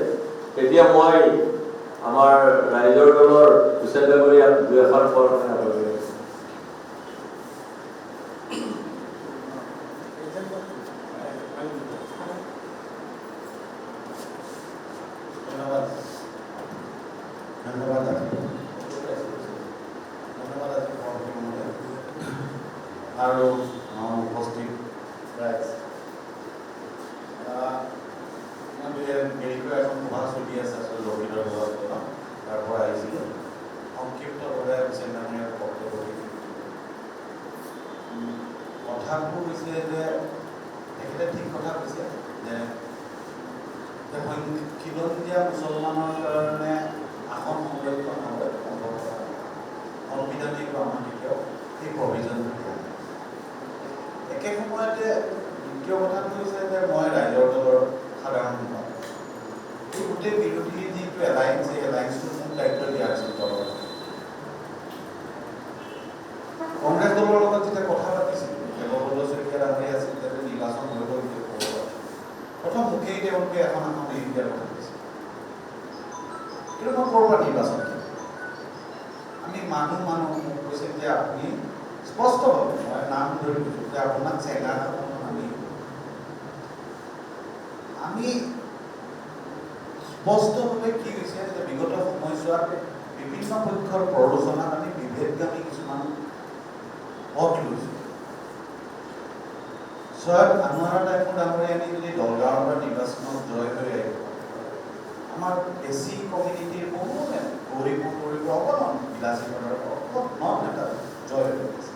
এতিয়া মই আমাৰ ৰাইজৰ দলৰ হুছেইন ডাঙৰীয়াক 2 এষাৰ কোৱাৰ কাৰণে আহ্বান কৰিছোঁ। আৰু উপস্থিত ৰাইজ, মেৰিকৰ এখন সভা চলি আছে আচলতে লখিতৰ পৰা, তাৰ পৰা আহিছিলোঁ। সংক্ষিপ্তভাৱে হুছেইন ডাঙৰীয়াক বক্তব্য দিম। কথাটো হৈছে যে তেখেতে ঠিক কথা কৈছে যে খিলঞ্জীয়া মুছলমানৰ কাৰণে আসন সংৰক্ষণ হ'লে সংবিধানিক আমাৰ কেতিয়াও সেই প্ৰভিজনটো দিয়া নাই। একে সময়তে দ্বিতীয় কথাটো হৈছে যে মই ৰাইজৰ দলৰ সাধাৰণ সম্পাদক। এই গোটেই বিৰোধী যিটো এলায়েন্স, এই এলায়েন্সটো মোক দায়িত্ব দিয়া হৈছিল দলৰ। কংগ্ৰেছ দলৰ লগত যেতিয়া কথা পাতিছিলোঁ, দেৱব্ৰত শইকীয়া ডাঙৰীয়া আছিল, যাতে নিৰ্বাচন হৈ গ'ল বুলি ক'ব পাৰে। প্ৰথম মুখেই তেওঁলোকে এখন এৰি দিয়াৰ কথা কৈছিল। কিন্তু মই ক'ৰ পৰা নিৰ্বাচন কৰিম? আমি মানুহ মোক কৈছিল যে আপুনি স্পষ্টভাৱে, মই নাম ধৰি কৈছোঁ যে আপোনাক চেঙা আমি স্পষ্টভাৱে কি হৈছে যে বিগত সময়ছোৱাত বিভিন্ন পক্ষৰ প্ৰৰোচনাত আমি বিভেদগামী কিছুমান পথ লৈছোঁ। ছয়ত আনোৱাৰ টাইমত ডাঙৰীয়া আমি যদি দলগাঁৱৰ পৰা নিৰ্বাচনত জয় হৈ আহিব, আমাৰ বেছি কমিউনিটিৰ কোনো গৌৰীব অকণমান বিলাসীকৰণৰ অকণমান এটা জয় হৈ গৈছে।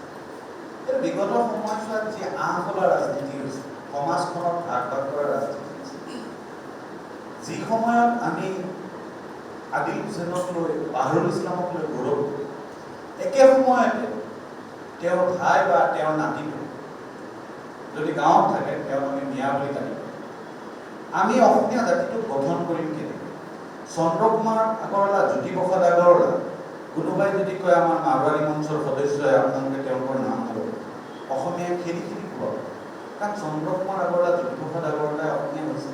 এই বিগত সময়ছোৱাত যি আঁফলা ৰাজনীতি হৈছে, সমাজখনত ভাগ কৰা ৰাজনীতি হৈছে, যি সময়ত আমি আদিল হুছেইনক লৈ, বাহৰুল ইছলামক লৈ গৌৰৱ কৰোঁ, একে সময়তে তেওঁৰ ভাই বা তেওঁৰ নাতিটো যদি গাঁৱত থাকে, তেওঁক আমি মিয়া বুলি জানিব। আমি অসমীয়া জাতিটোক গঠন কৰিম কেনেকৈ? চন্দ্ৰকুমাৰ আগৰৱালা, জ্যোতিপ্ৰসাদ আগৰৱালা, কোনোবাই যদি কয় আমাৰ মাৰোৱাৰী মঞ্চৰ সদস্যই আপোনালোকে তেওঁলোকৰ নাম লয়, অসমীয়াই খেলি খুৱাব। কাৰণ চন্দ্ৰকুমাৰ আগৰৱালা, জ্যোতিপ্ৰসাদ আগৰৱালাই অসমীয়া হৈছে।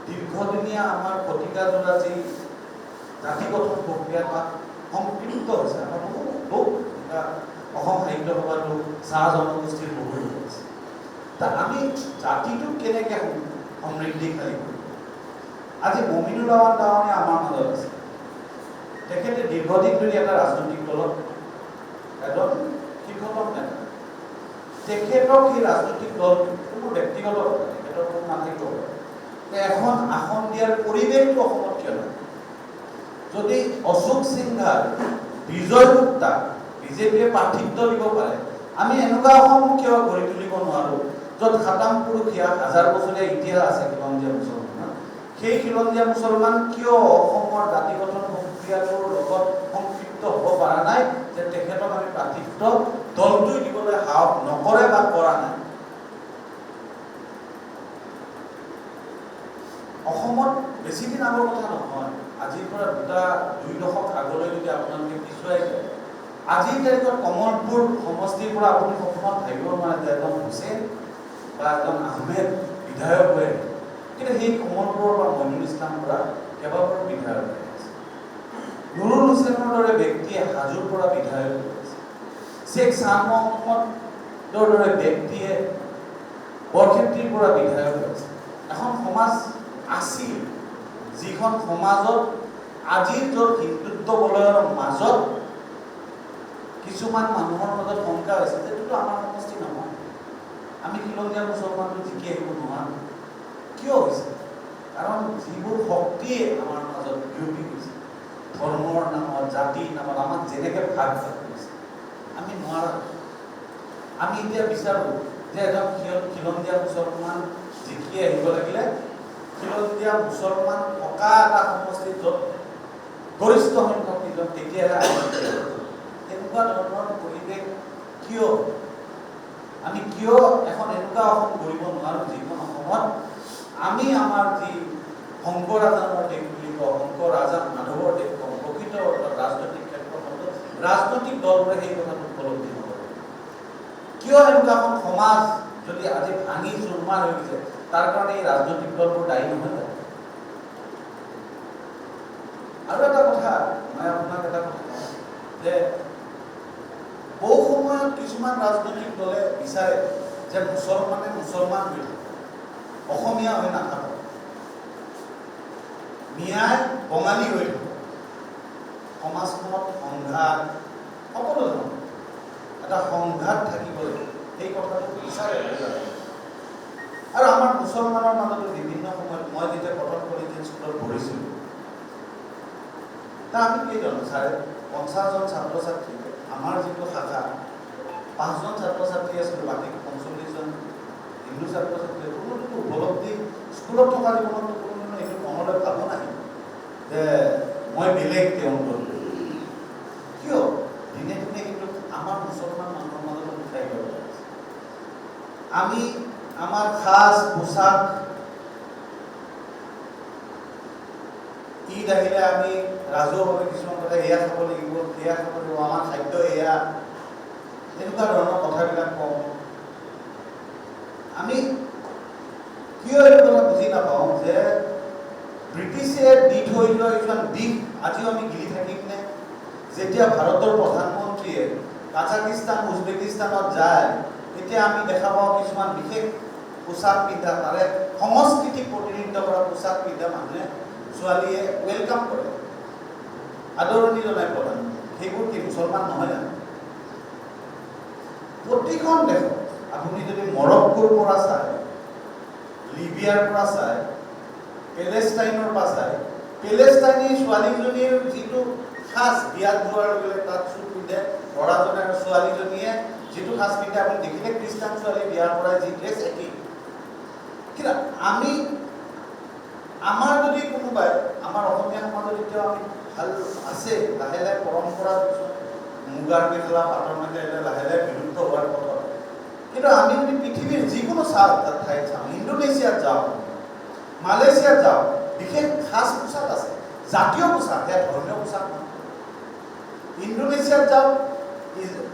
দীৰ্ঘদিনীয়া আমাৰ শতিকাজোৰা যি জাতি গঠন প্ৰক্ৰিয়া তাত সম্পৃক্ত হৈছে। আমাৰ বহুত অসম সাহিত্য সভাতো চাহ জনগোষ্ঠীৰ বহুত আছে। আমি জাতিটোক কেনেকৈ সমৃদ্ধিশালী কৰিম? আজি মমিনুৰ ৰহমান ডাঙৰীয়া আমাৰ মাজত আছে। তেখেতে দীৰ্ঘদিন ধৰি এটা ৰাজনৈতিক দলত এজন শীৰ্ষতম নেতা। তেখেতক সেই ৰাজনৈতিক দলটো কোনো ব্যক্তিগত কথা, তেখেতৰ কোনো নাথাকিব পাৰে, এখন আসন দিয়াৰ পৰিৱেশটো অসমত কিয় নাই? যদি অশোক সিংহাৰ, বিজয় গুপ্তাক বিজেপিয়ে প্ৰাৰ্থিত্ব দিব পাৰে, আমি এনেকুৱা অসম কিয় গঢ়ি তুলিব নোৱাৰোঁ য'ত খাতাম পুৰুষীয়া 1000 বছৰীয়া ইতিহাস আছে খিলঞ্জীয়া মুছলমান? সেই খিলঞ্জীয়া মুছলমান কিয় অসমৰ জাতি গঠন প্ৰক্ৰিয়াটোৰ লগত সংপৃক্ত হ'ব পৰা নাই যে তেখেতক আমি প্ৰাৰ্থিত্ব দলটোৱে দিবলৈ সাহস নকৰে বা কৰা নাই? অসমত বেছি দিন আগৰ কথা নহয়, আজিৰ পৰা 2 দশক আগলৈ যদি আপোনালোকে পিছুৱাই যায়, আজিৰ তাৰিখত কমলপুৰ সমষ্টিৰ পৰা আপুনি সপোনত ভাবিব নোৱাৰে যে এজন হুছেইন বা এজন আহমেদ বিধায়ক হৈ কিন্তু সেই কমলপুৰৰ পৰা মইনুল ইছলাম পৰা কেইবাবাৰো বিধায়ক হৈ আছে। নুৰুল হুছেইনৰ দৰে ব্যক্তিয়ে হাজোৰ পৰা বিধায়ক হৈ আছে। শ্বেখ শ্বাহ মহম্মদৰ দৰে ব্যক্তিয়ে বৰক্ষেত্ৰীৰ পৰা বিধায়ক হৈ আছে। এখন সমাজ আছিল যিখন সমাজত আজিৰ য'ত হিন্দুত্ব বলয়ৰ মাজত কিছুমান মানুহৰ মাজত শংকা হৈছে যে এইটোতো আমাৰ সমষ্টি নহয়, আমি খিলঞ্জীয়া মুছলমানটো জিকি আহিব নোৱাৰোঁ। কিয় হৈছে? কাৰণ যিবোৰ শক্তিয়ে আমাৰ মাজত বিয়পি গৈছে, ধৰ্মৰ নামত, জাতিৰ নামত আমাক যেনেকৈ ভাগ ভাগ কৰিছে, আমি নোৱাৰা। আমি এতিয়া বিচাৰোঁ যে এজন খিলঞ্জীয়া মুছলমান জিকি আহিব লাগিলে খিলঞ্জীয়া মুছলমান থকা এটা সমষ্টিত য'ত গৰিষ্ঠ সংখ্যক নিজৰ তেতিয়াহে এনেকুৱা ধৰণৰ পৰিৱেশ কিয়? আমি কিয় এখন এনেকুৱা অসম কৰিব নোৱাৰোঁ যিখন অসমত আমি আমাৰ যি শংকৰ আজানৰ দেশ বুলি কওঁ, শংকৰ আজান মাধৱৰ দেশ কওঁ, প্ৰকৃত অৰ্থত ৰাজনৈতিক ক্ষেত্ৰখনত ৰাজনৈতিক দলবোৰে সেই কথাটো উপলব্ধি নকৰে। কিয় এনেকুৱা এখন সমাজ যদি আজি ভাঙি চুৰমাৰ হৈ গৈছে, তাৰ কাৰণে এই ৰাজনৈতিক দলবোৰ দায়ী নহয় জানো? আৰু এটা কথা মই আপোনাক এটা কথা কওঁ যে বহু সময়ত কিছুমান ৰাজনৈতিক দলে বিচাৰে যে মুছলমানে মুছলমান হৈ থাকে, অসমীয়া হৈ নাথাকক, মিয়াই বঙালী হৈ থাকে, সমাজখনত সংঘাত, সকলো ধৰণৰ এটা সংঘাত থাকিব লাগে, সেই কথাটো বিচাৰে। আৰু আমাৰ মুছলমানৰ মাজতো বিভিন্ন সময়ত মই যেতিয়া কটন কলেজিয়েট স্কুলত পঢ়িছিলোঁ, আমি কেইজন 50জন ছাত্ৰ ছাত্ৰী, আমাৰ যিটো শাখা 5জন ছাত্ৰ ছাত্ৰী আছিলোঁ, বাকী 45জন হিন্দু ছাত্ৰ ছাত্ৰী। কোনোটো উপলব্ধি স্কুলত থকা জীৱনত কোনো এইটো মনলৈ ভাব নাহিল যে মই বেলেগ তেওঁলোকৰ। কিয়? দিনে দিনে কিন্তু আমাৰ মুছলমান মানুহৰ মাজত উঠাই দিব পাৰিছে। আমি আমাৰ সাজ পোছাক, ঈদ আহিলে আমি ৰাজহুৱাভাৱে কিছুমান কথা এয়া খাব লাগিব, সেয়া খাব লাগিব, আমাৰ খাদ্য এয়া, এনেকুৱা ধৰণৰ কথাবিলাক কওঁ। আমি কিয় এইটো কথা বুজি নাপাওঁ যে ব্ৰিটিছে দি থৈ যোৱা কিছুমান দিশ আজিও আমি গিলি থাকিমনে? যেতিয়া ভাৰতৰ প্ৰধানমন্ত্ৰীয়ে কাজাকিস্তান, উজবেকিস্তানত যায়, তেতিয়া আমি দেখা পাওঁ কিছুমান বিশেষ পোচাক পিন্ধা, তাৰে সংস্কৃতিক প্ৰতিনিধিত্ব কৰা পোচাক পিন্ধা মানুহে ছোৱালীয়ে ৱেলকাম কৰে, আদৰণি জনাই প্ৰধানমন্ত্ৰী। সেইবোৰ কি মুছলমান নহয় জানো? প্ৰতিখন দেশত আপুনি যদি মৰক্কোৰ পৰা চায়, লিবিয়াৰ পৰা চায়, পেলেষ্টাইনৰ পৰা চায়, পেলেষ্টাইনী ছোৱালীজনীৰ যিটো সাজ, বিয়াত যোৱাৰ লগে লগে তাত চুট পিন্ধে ল'ৰাজনে, আৰু ছোৱালীজনীয়ে যিটো সাজ পিন্ধে আপুনি দেখিলে খ্ৰীষ্টান ছোৱালী বিয়াৰ পৰাই যি ড্ৰেছ একেই। কিন্তু আমি আমাৰ যদি কোনোবাই আমাৰ অসমীয়া সমাজত এতিয়াও আমি ভাল আছে, লাহে লাহে পৰম্পৰা মুগাৰ মেখেলা, পাটৰ মেখেলা লাহে লাহে বিলুপ্ত হোৱাৰ কথা। কিন্তু আমি যদি পৃথিৱীৰ যিকোনো ঠাইত চাওঁ, ইণ্ডোনেছিয়াত যাওঁ, মালয়েছিয়াত যাওঁ, বিশেষ সাজ পোছাক আছে, জাতীয় পোছাক, সেয়া ধৰ্মীয় পোছাক নহয়। ইণ্ডোনেছিয়াত যাওঁ,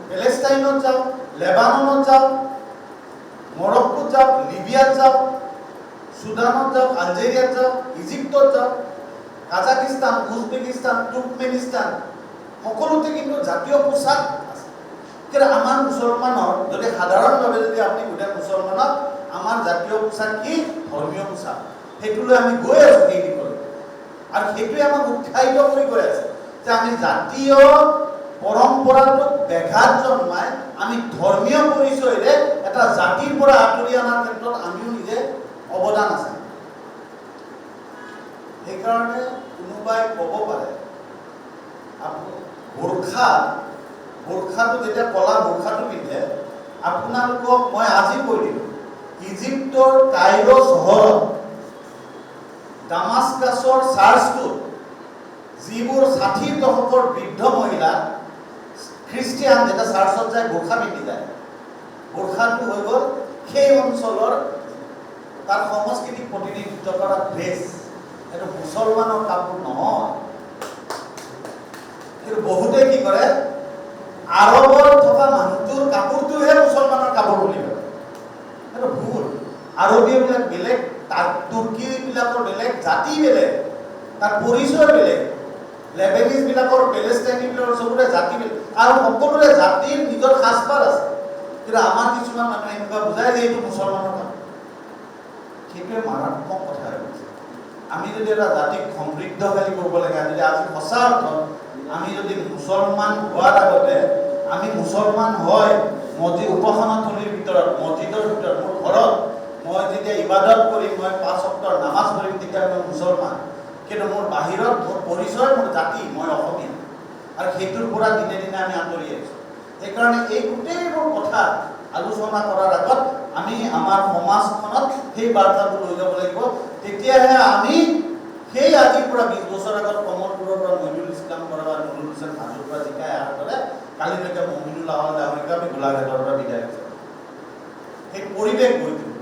পেলেষ্টাইনত যাওঁ, লেবাননত যাওঁ, মৰক্কোত যাওঁ, লিবিয়াত যাওঁ, সুদানত যাওঁ, আলজেৰিয়াত যাওঁ, ইজিপ্তত যাওঁ, কাজাকিস্তান, উজবেকিস্তান, তুৰ্কমেনিস্তান, সকলোতে কিন্তু জাতীয় পোছাক আছে। কিন্তু আমাৰ মুছলমানৰ যদি সাধাৰণভাৱে যদি আপুনি সোধে মুছলমানক আমাৰ জাতীয় পোছাক কি? ধৰ্মীয় পোছাক। সেইটোলৈ আমি গৈ আছোঁ সেই দিশলৈ, আৰু সেইটোৱে আমাক উৎসাহিত কৰি গৈ আছে যে আমি জাতীয় পৰম্পৰাটোক ব্যাঘাত জন্মাই আমি ধৰ্মীয় পৰিচয়েৰে এটা জাতিৰ পৰা আঁতৰি অনাৰ ক্ষেত্ৰত আমিও নিজে অৱদান আছে। সেইকাৰণে কোনোবাই ক'ব পাৰে বোৰখাটো যেতিয়া কলা বোৰখাটো পিন্ধে, আপোনালোকক মই আজি কৈ দিলোঁ, ইজিপ্তৰ কাইৰো চহৰত ডামাস্কাছৰ চাৰ্চটোত যিবোৰ 60ৰ দশকৰ বৃদ্ধ মহিলা খ্ৰীষ্টিয়ান যেতিয়া চাৰ্চত যায় বোৰখা পিন্ধি যায়, বোৰখাটো হৈ গ'ল সেই অঞ্চলৰ তাৰ সংস্কৃতিক প্ৰতিনিধিত্ব কৰা ড্ৰেছ। এইটো মুছলমানৰ কাপোৰ নহয়। কিন্তু বহুতে কি কৰে, আৰৱত থকা মানুহটোৰ কাপোৰটোহে মুছলমানৰ কাপোৰ বুলি কয়। সেইটো ভুল। আৰবীয়বিলাক বেলেগ তাত তুৰ্কীবিলাকৰ বেলেগ, জাতি বেলেগ, তাৰ পৰিচয় বেলেগ, লেবেনিজবিলাকৰ, পেলেষ্টাইনীবিলাকৰ চবৰে জাতি বেলেগ, আৰু সকলোৰে জাতিৰ নিজৰ সাজপাৰ আছে। কিন্তু আমাৰ কিছুমান মানুহে এনেকুৱা বুজাই যে এইটো মুছলমানৰ কাম। সেইটোৱে মাৰাত্মক কথা হৈ গৈছে। আমি যদি এটা জাতিক সমৃদ্ধশালী কৰিব লাগে, যদি আজি সঁচা অৰ্থত আমি যদি মুছলমান হোৱাৰ আগতে আমি মুছলমান হয় মছজিদ উপাসনাথলীৰ ভিতৰত, মছজিদৰ ভিতৰত, মোৰ ঘৰত মই যেতিয়া ইবাদত কৰিম, মই 5 ওয়াক্তৰ নামাজ পঢ়িম, তেতিয়া মই মুছলমান। কিন্তু মোৰ বাহিৰত মোৰ পৰিচয়, মোৰ জাতি, মই অসমীয়া, আৰু সেইটোৰ পৰা দিনে দিনে আমি আঁতৰি আহিছোঁ। সেইকাৰণে এই গোটেইবোৰ কথা আলোচনা কৰাৰ আগত আমি আমাৰ সমাজখনত সেই বাৰ্তাবোৰ লৈ যাব লাগিব। তেতিয়াহে আমি সেই আজিৰ পৰা 20 বছৰ আগত কমলপুৰৰ পৰা মহিদুল ইছলাম বৰা বা নুৰুল হুছেইন হাজোৰ পৰা জিকাই অহাৰ দৰে কালিলৈকে মমিনুল আহল ডাঙৰীয়াকে আমি গোলাঘাটৰ পৰা বিদায় হৈছোঁ। সেই পৰিৱেশ গঢ়ি তুলিব।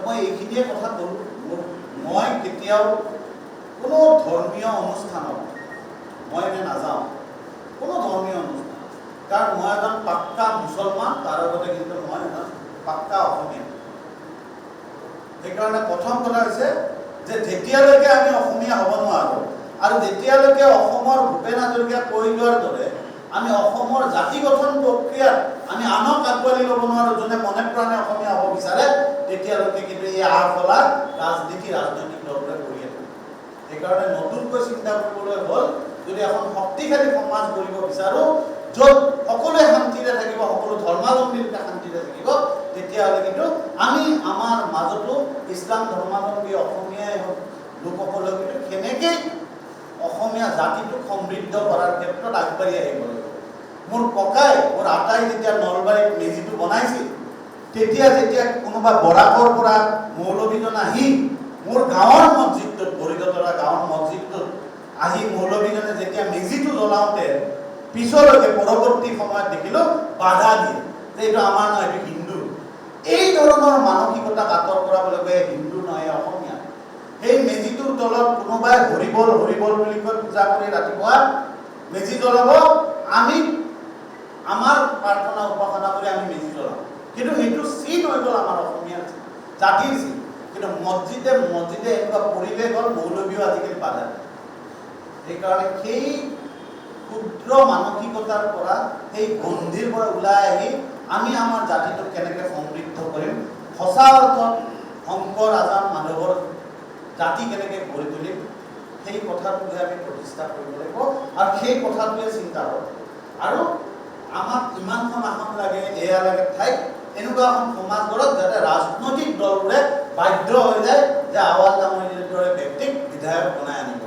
মই এইখিনিয়ে কথা ক'লোঁ। মই কেতিয়াও কোনো ধৰ্মীয় অনুষ্ঠানত মই এনে নাযাওঁ, কোনো ধৰ্মীয় অনুষ্ঠান, কাৰণ মই এজন পাক্কা মুছলমান, তাৰ আগতে কিন্তু মই এজন পাক্কা অসমীয়া। সেইকাৰণে প্ৰথম কথা হৈছে যে যেতিয়ালৈকে আমি অসমীয়া হ'ব নোৱাৰোঁ, আৰু যেতিয়ালৈকে অসমৰ ভূপেন হাজৰিকাই কৈ যোৱাৰ দৰে আমি অসমৰ জাতি গঠন প্ৰক্ৰিয়াত আমি আনক আঁকোৱালি ল'ব নোৱাৰোঁ, যোনে মনে প্ৰাণে অসমীয়া হ'ব বিচাৰে, তেতিয়ালৈকে কিন্তু এই আফলা ৰাজনৈতিক দলবোৰে কৰিয়ে থাকে। সেইকাৰণে নতুনকৈ চিন্তা কৰিবলৈ হ'ল, যদি এখন শক্তিশালী সমাজ গঢ়িব বিচাৰোঁ, য'ত সকলোৱে শান্তিৰে থাকিব, সকলো ধৰ্মাৱলম্বী লোকে শান্তিৰে থাকিব, তেতিয়াহ'লে কিন্তু আমি আমাৰ মাজতো ইছলাম ধৰ্মাৱলম্বী অসমীয়াই হওক লোকসকলেও কিন্তু সেনেকেই অসমীয়া জাতিটোক সমৃদ্ধ কৰাৰ ক্ষেত্ৰত আগবাঢ়ি আহিব লাগিব। মোৰ ককাই, মোৰ আটাই যেতিয়া নলবাৰীত মেজিটো বনাইছিল, যেতিয়া কোনোবা বৰাকৰ পৰা মৌলবীজন আহি মোৰ গাঁৱৰ মছজিদটোত, বৰিদতৰা গাঁৱৰ মছজিদটোত আহি মৌলবীজনে যেতিয়া মেজিটো জ্বলাওঁতে পিছলৈকে পৰৱৰ্তী সময়ত দেখিলোঁ বাধা দিয়ে যে এইটো আমাৰ নহয়, এইটো হিন্দু। এই ধৰণৰ মানসিকতাক আঁতৰ কৰাবলৈ গৈ হিন্দু নহয়, অসমীয়া। সেই মেজিটোৰ তলত কোনোবাই হৰিবল হৰিবল বুলি কৈ পূজা কৰি ৰাতিপুৱা মেজি জ্বলাব, আমি আমাৰ প্ৰাৰ্থনা উপাসনা কৰি আমি মেজি জ্বলাওঁ। কিন্তু সেইটো চিন হৈ গ'ল আমাৰ অসমীয়াৰ জাতিৰ চিন। কিন্তু মছজিদে এনেকুৱা পৰিৱেশ হ'ল, মৌলবীও আজিকালি বাধা দিয়ে। সেইকাৰণে সেই ক্ষুদ্ৰ মানসিকতাৰ পৰা, সেই গন্ধিৰ পৰা ওলাই আহি আমি আমাৰ জাতিটোক কেনেকৈ সমৃদ্ধ কৰিম, সঁচা অৰ্থত শংকৰ আজান মাধৱৰ জাতি কেনেকৈ গঢ়ি তুলিম, সেই কথাটোকে আমি প্ৰতিষ্ঠা কৰিব লাগিব, আৰু সেই কথাটোৱে চিন্তা কৰোঁ। আৰু আমাক ইমানখন আসন লাগে, এয়া লাগে ঠাইত এনেকুৱা এখন সমাজ গঢ়ক যাতে ৰাজনৈতিক দলবোৰে বাধ্য হৈ যায় যে আৱাজ ডাঙৰীৰ দৰে ব্যক্তিক বিধায়ক বনাই আনিব।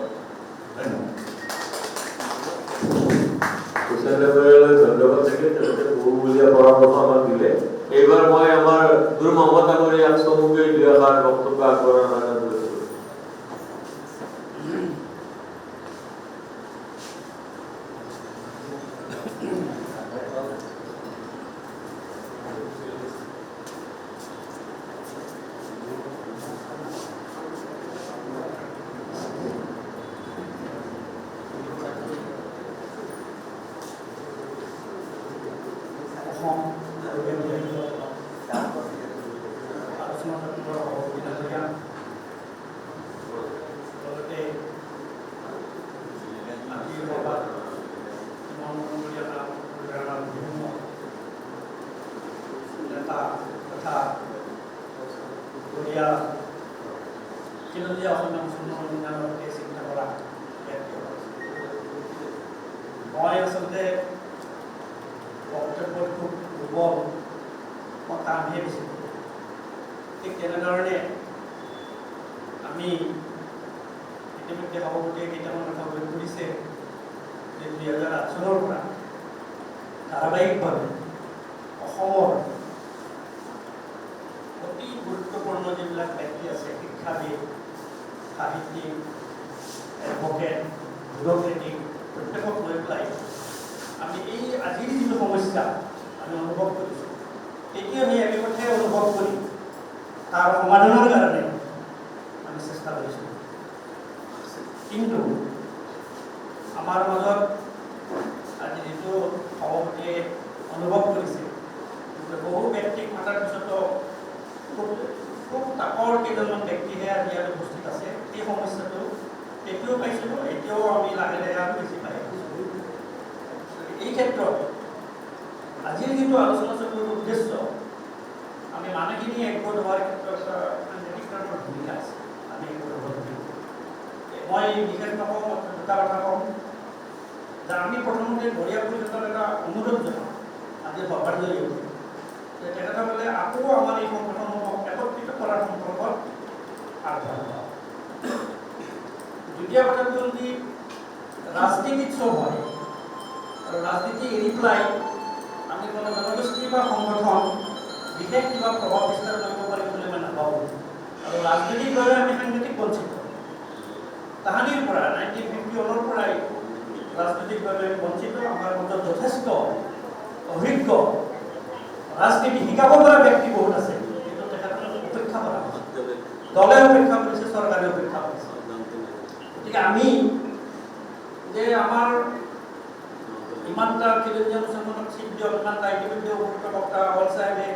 ধন্যবাদ থাকিলে, তেওঁলোকে বহুমূলীয়া পৰামৰ্শ আমাক দিলে। এইবাৰ মই আমাৰ দুৰ মহম্মদ ডাঙৰীয়াক চমুকৈ 2 এষাৰ বক্তব্য আগবঢ়াৰ কাৰণে অনুৰোধ কৰিছোঁ। মই আচলতে বক্তব্যত খুব দুৰ্বল, মই টানহে দিছোঁ। ঠিক তেনেধৰণে আমি ইতিমধ্যে সভাপতিয়ে কেইটামান কথা উল্লেখ কৰিছে যে 2008 চনৰ পৰা ধাৰাবাহিকভাৱে অসমৰ অতি গুৰুত্বপূৰ্ণ যিবিলাক ব্যক্তি আছে, শিক্ষাবিদ, সাহিত্যিক, এডভকেট, ব্যুৰ'ক্ৰেটিক, প্ৰত্যেকক লৈ পেলাই আমি এই আজিৰ যিটো সমস্যা আমি অনুভৱ কৰিছোঁ, তেতিয়া আমি একেকথাই অনুভৱ কৰি তাৰ সমাধানৰ কাৰণে আমি চেষ্টা কৰিছোঁ। কিন্তু আমাৰ মাজত আজি যিটো সভাপতিয়ে অনুভৱ কৰিছে, বহু ব্যক্তিক মাতাৰ পিছতো খুব খুব তাকৰ কেইজনমান ব্যক্তিহে আজি ইয়াত উপস্থিত আছে। এই সমস্যাটো তেতিয়াও পাইছিলোঁ, এতিয়াও আমি লাহে লাহে আৰু বেছি পাই আছোঁ। এই ক্ষেত্ৰত আজিৰ যিটো আলোচনা চক্ৰৰ উদ্দেশ্য, আমি মানুহখিনি একগোট হোৱাৰ ক্ষেত্ৰত সাংঘাতিক ধৰণৰ ভূমিকা আছে। আমি একগোট হ'ব লাগিব। মই বিশেষ নকওঁ, দুটা কথা কওঁ যে আমি প্ৰথমতে গৰীয়া পৰিষদৰ এটা অনুৰোধ জনাওঁ আজি সভাৰ জৰিয়তে যে তেখেতসকলে আকৌ আমাৰ এই সংগঠনসমূহক একত্ৰিত কৰাৰ সম্পৰ্কত আগবাঢ়িব। দ্বিতীয় কথাটো হ'ল কি, ৰাজনীতিত চব হয় আৰু ৰাজনীতি এৰি পেলাই আমি কোনো জনগোষ্ঠী বা সংগঠন বিশেষ কিবা প্ৰভাৱ বিস্তাৰ কৰিব পাৰিম বুলি মই নাভাবোঁ। আৰু ৰাজনীতিকভাৱে আমি সাংঘাতিক বঞ্চিত। তাহানিৰ পৰা 1951 পৰাই ৰাজনৈতিকভাৱে বঞ্চিত। আমাৰ মাজত যথেষ্ট অভিজ্ঞ ৰাজনীতি শিকাব পৰা ব্যক্তি বহুত আছে, কিন্তু তেখেতসকলক উপেক্ষা কৰা হৈছে। দলে উপেক্ষা কৰিছে, চৰকাৰে উপেক্ষা কৰিছে। গতিকে আমি যে আমাৰ ইমানটা খিলঞ্জীয়া মুছলমানক চিট দিয়ক, ইমানটা ইতিমধ্যে উপযুক্ত বক্তা অল চাহেবে,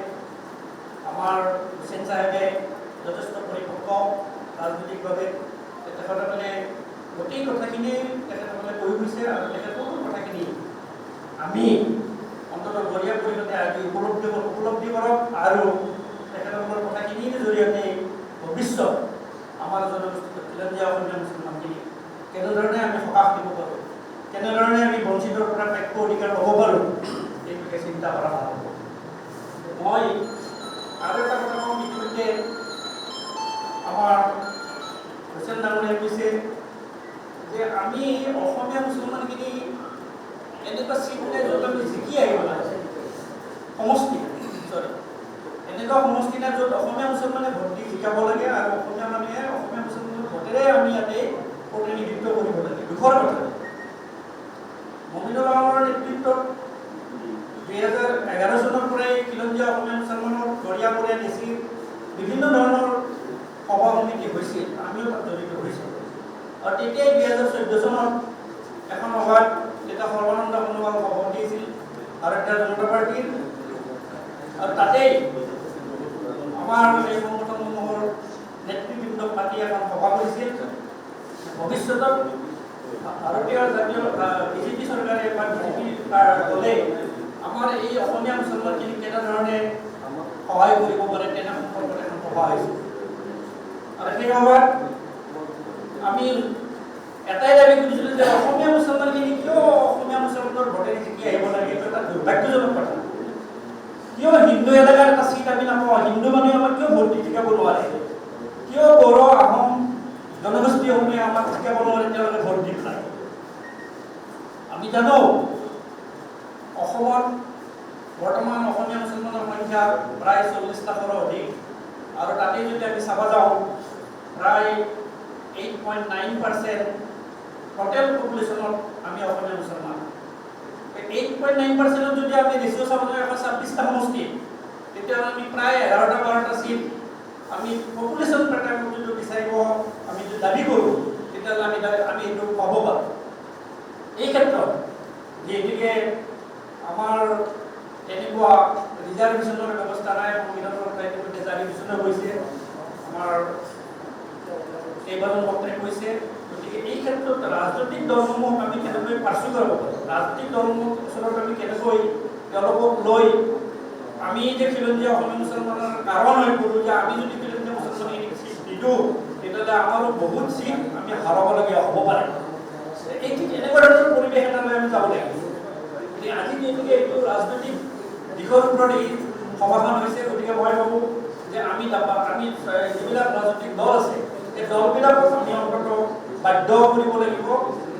আমাৰ হুছেইন চাহেবে যথেষ্ট পৰিপক্ক ৰাজনৈতিকভাৱে। তেখেতসকলে গোটেই কথাখিনি তেখেতসকলে কৈ গৈছে আৰু তেখেতসকলৰ কথাখিনি আমি অন্ততঃ গৰীয়া পৰিষদে আজি উপলব্ধি কৰক আৰু তেখেতসকলৰ কথাখিনিৰ জৰিয়তে ভৱিষ্যত আমাৰ জনগোষ্ঠী খিলঞ্জীয়া অসমীয়া মুছলমানখিনি কেনেধৰণে আমি সকাহ দিব পাৰোঁ, কেনেধৰণে আমি বঞ্চিতৰ পৰা প্ৰাপ্য অধিকাৰ ল'ব পাৰোঁ, এই বিষয়ে চিন্তা কৰা ভাল হ'ব। মই আৰু এটা কথা কওঁ, ইতিমধ্যে আমাৰ হুছেইন ডাঙৰীয়াই কৈছে যে আমি অসমীয়া মুছলমানখিনি এনেকুৱা চিট নাই য'ত আমি জিকি আহিব লাগে, সমষ্টি এনেকুৱা সমষ্টি নাই য'ত অসমীয়া মুছলমানে ভোট দি জিকাব লাগে আৰু অসমীয়া মানুহে অসমীয়া মুছলমানৰ ভোটেৰে আমি ইয়াতে প্ৰতিনিধিত্ব কৰিব লাগে। দুখৰ কথা, মমিনুল আলমৰ নেতৃত্বত 2011 চনৰ পৰাই খিলঞ্জীয়া অসমীয়া মুছলমানৰ গৰীয়া পৰিয়া নিচিৰ বিভিন্ন ধৰণৰ সভা সমিতি হৈছিল, আমিও তাত জড়িত হৈছিলোঁ। আৰু তেতিয়াই 2014 চনত এখন সভাত তেতিয়া সৰ্বানন্দ সোণোৱাল সভাপতি আছিল ভাৰতীয় জনতা পাৰ্টীৰ, আৰু তাতেই আমাৰ এই সংগঠনসমূহৰ নেতৃবৃন্দক মাতি এখন সভা কৰিছিল। ভৱিষ্যতত ভাৰতীয় জাতীয় বিজেপি চৰকাৰে বা বিজেপি দলে আমাৰ এই অসমীয়া মুছলমানখিনিক কেনেধৰণে সহায় কৰিব পাৰে তেনে সম্পৰ্কত এখন সভা হৈছিল। আৰু সেই সভাত আমি এটাই দাবী কৰিছিলোঁ যে অসমীয়া মুছলমানখিনি কিয় অসমীয়া মুছলমানৰ ভোটেৰে জিকি আহিব লাগে, এইটো এটা দুৰ্ভাগ্যজনক কথা। কিয় হিন্দু এলেকাৰ এটা চিট আমি নাপাওঁ, হিন্দু মানুহে আমাক কিয় ভোট দি জিকাব নোৱাৰে, কিয় বড়ো আহোম জনগোষ্ঠীসমূহে আমাক জিকাব নোৱাৰে তেওঁলোকে ভোট দি পেলাই। আমি জানো অসমত বৰ্তমান অসমীয়া মুছলমানৰ সংখ্যা প্ৰায় 40 লাখৰো অধিক, আৰু তাতে যদি আমি চাব যাওঁ প্ৰায় 8.9% টোটেল পপুলেশ্যনত আমি অসমীয়া মুছলমান। 8.9% যদি আমি ৰেচিঅ' চাব যাওঁ 126টা সমষ্টি, তেতিয়াহ'লে আমি প্ৰায় 11-12টা চিট আমি পপুলেশ্যন পেটাৰ্ণত যদি বিচাৰিব আমি যদি দাবী কৰোঁ, তেতিয়াহ'লে আমি এইটো পাব পাৰোঁ। এই ক্ষেত্ৰত যিহেতুকে আমাৰ তেনেকুৱা ৰিজাৰ্ভেশ্যনৰ ব্যৱস্থা নাই, সংবিধানৰ ইতিমধ্যে জাৰি ঘোষণা কৰিছে, আমাৰ কেইবাজন বক্তাই কৈছে। গতিকে এই ক্ষেত্ৰত ৰাজনৈতিক দলসমূহক আমি কেনেকৈ পাৰ্চু কৰিব পাৰোঁ, ৰাজনৈতিক দলসমূহৰ ওচৰত আমি কেনেকৈ তেওঁলোকক লৈ আমি যে খিলঞ্জীয়া অসমীয়া মুছলমানৰ কাৰণ হৈ পৰোঁ যে আমি যদি খিলঞ্জীয়া মুছলমানখিনিক চিট নিদিওঁ তেতিয়াহ'লে আমাৰো বহুত চিট আমি হাৰাবলগীয়া হ'ব পাৰে। এই ঠিক এনেকুৱা ধৰণৰ পৰিৱেশ এটালৈ আমি যাব লাগিব। গতিকে আজি যিহেতুকে এইটো ৰাজনৈতিক দিশৰ ওপৰত এই সভাখন হৈছে, গতিকে মই ভাবোঁ যে আমি যিবিলাক ৰাজনৈতিক দল আছে এই দলবিলাকক আমি অন্তত বাধ্য কৰিব লাগিব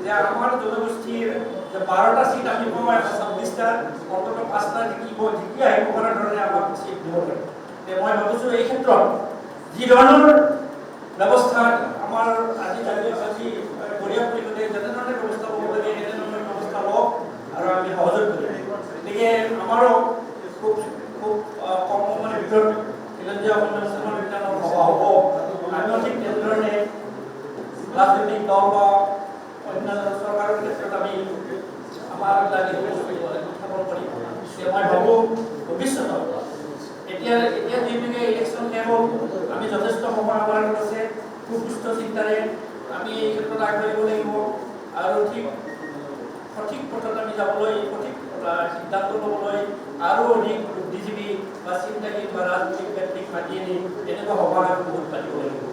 যে আমাৰ জনগোষ্ঠীৰ যে 12টা চিট আমি পাওঁ 126টা, অন্তত 5টা জিকি আহিব পৰা ধৰণে আমাক চিট দিব লাগে। মই ভাবিছোঁ এই ক্ষেত্ৰত যি ধৰণৰ ব্যৱস্থা আমাৰ আজি গৰীয়া পৰিষদে যেনেধৰণে ব্যৱস্থা ল'ব লাগে তেনেধৰণৰ ব্যৱস্থা লওক আৰু আমি সহযোগ কৰিম। গতিকে আমাৰো খুব কম সময়ৰ ভিতৰত খিলঞ্জীয়া অসমীয়া মুছলমান বিজ্ঞানৰ সভা হ'ব। আমিও ঠিক তেনেধৰণে ৰাজনৈতিক দল বা অন্যান্য চৰকাৰৰ ক্ষেত্ৰত আমি আমাৰ দাবী উত্থাপন কৰিম। মই ভাবোঁ ভৱিষ্যতত এতিয়া যিহেতুকে ইলেকশ্যন শেষ হ'ল, আমি যথেষ্ট সময় আমাৰ লগত আছে, সুস্থ চিন্তাৰে আমি এই ক্ষেত্ৰত আগবাঢ়িব লাগিব আৰু সঠিক পথত আমি যাবলৈ, সঠিক সিদ্ধান্ত ল'বলৈ আৰু অধিক বুদ্ধিজীৱী বা চিন্তাবিদ বা ৰাজনৈতিক ব্যক্তিক মাতি আনি এনেকুৱা সভা বহুত পাতিব লাগিব।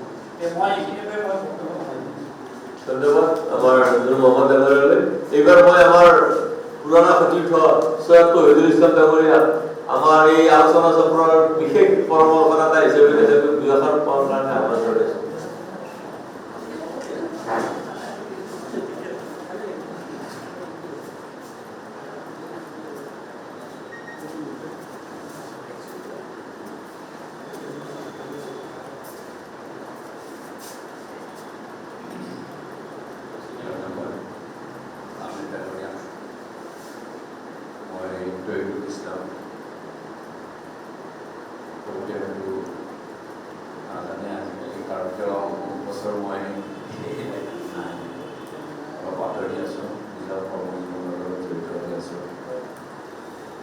মই এইখিনিকে মই ধন্যবাদ আমাৰ মোহাম্মদ ডাঙৰীয়ালৈ। এইবাৰ মই আমাৰ পুৰণা সতীৰ্থ সৈয়দ তৌহিদুল ইছলাম ডাঙৰীয়া আমাৰ এই আলোচনা চক্ৰৰ বিশেষ পৰামৰ্শদাতা হিচাপে তেখেতক দুই এষাৰ কোৱাৰ কাৰণে আহ্বান জনাইছোঁ।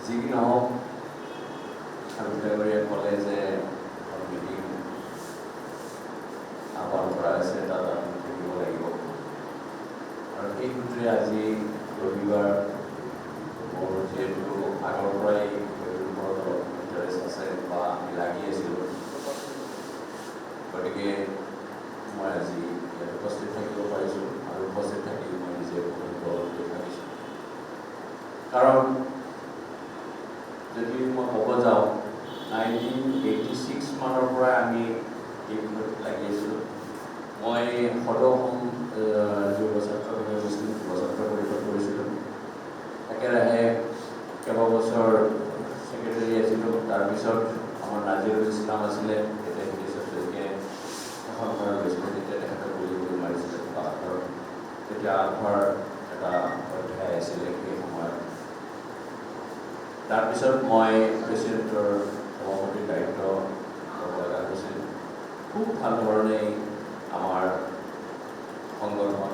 যি কি নহওক ডাঙৰীয়াই ক'লে যে মিটিং আহ্বান কৰা আছে, তাত আমি থাকিব লাগিব আৰু এই সূত্ৰে আজি ৰবিবাৰ মোৰ যিহেতু আগৰ পৰাই ওপৰত ইণ্টাৰেষ্ট আছে বা আমি লাগি আছিলোঁ, গতিকে মই আজি ইয়াত উপস্থিত থাকিব পাৰিছোঁ আৰু উপস্থিত থাকি মই নিজে উপকৃত বুলি ভাবিছোঁ। কাৰণ যদি মই ক'ব যাওঁ 1986 মানৰ পৰাই আমি এই বিষয়ত লাগি আছিলোঁ। মই সদৌ অসম যুৱ ছাত্ৰ মুছলিম যুৱ ছাত্ৰ পৰিষদ কৰিছিলোঁ, একেৰাহে কেইবাবছৰ ছেক্ৰেটাৰী আছিলোঁ। তাৰপিছত আমাৰ নাজিৰুল ইছলাম আছিলে, তেতিয়া তেখেতে এখন ঘৰ গৈছিলে, তেতিয়া তেখেতক গুলি মাৰিছিলে বাহাদুৰ, তেতিয়া আলফাৰ এটা অধ্যায় আছিলে সেই সময়ত। তাৰপিছত মই প্ৰেচিডেণ্টৰ সভাপতিৰ দায়িত্ব ল'ব লগা হৈছিল। খুব ভাল ধৰণে আমাৰ সংগঠন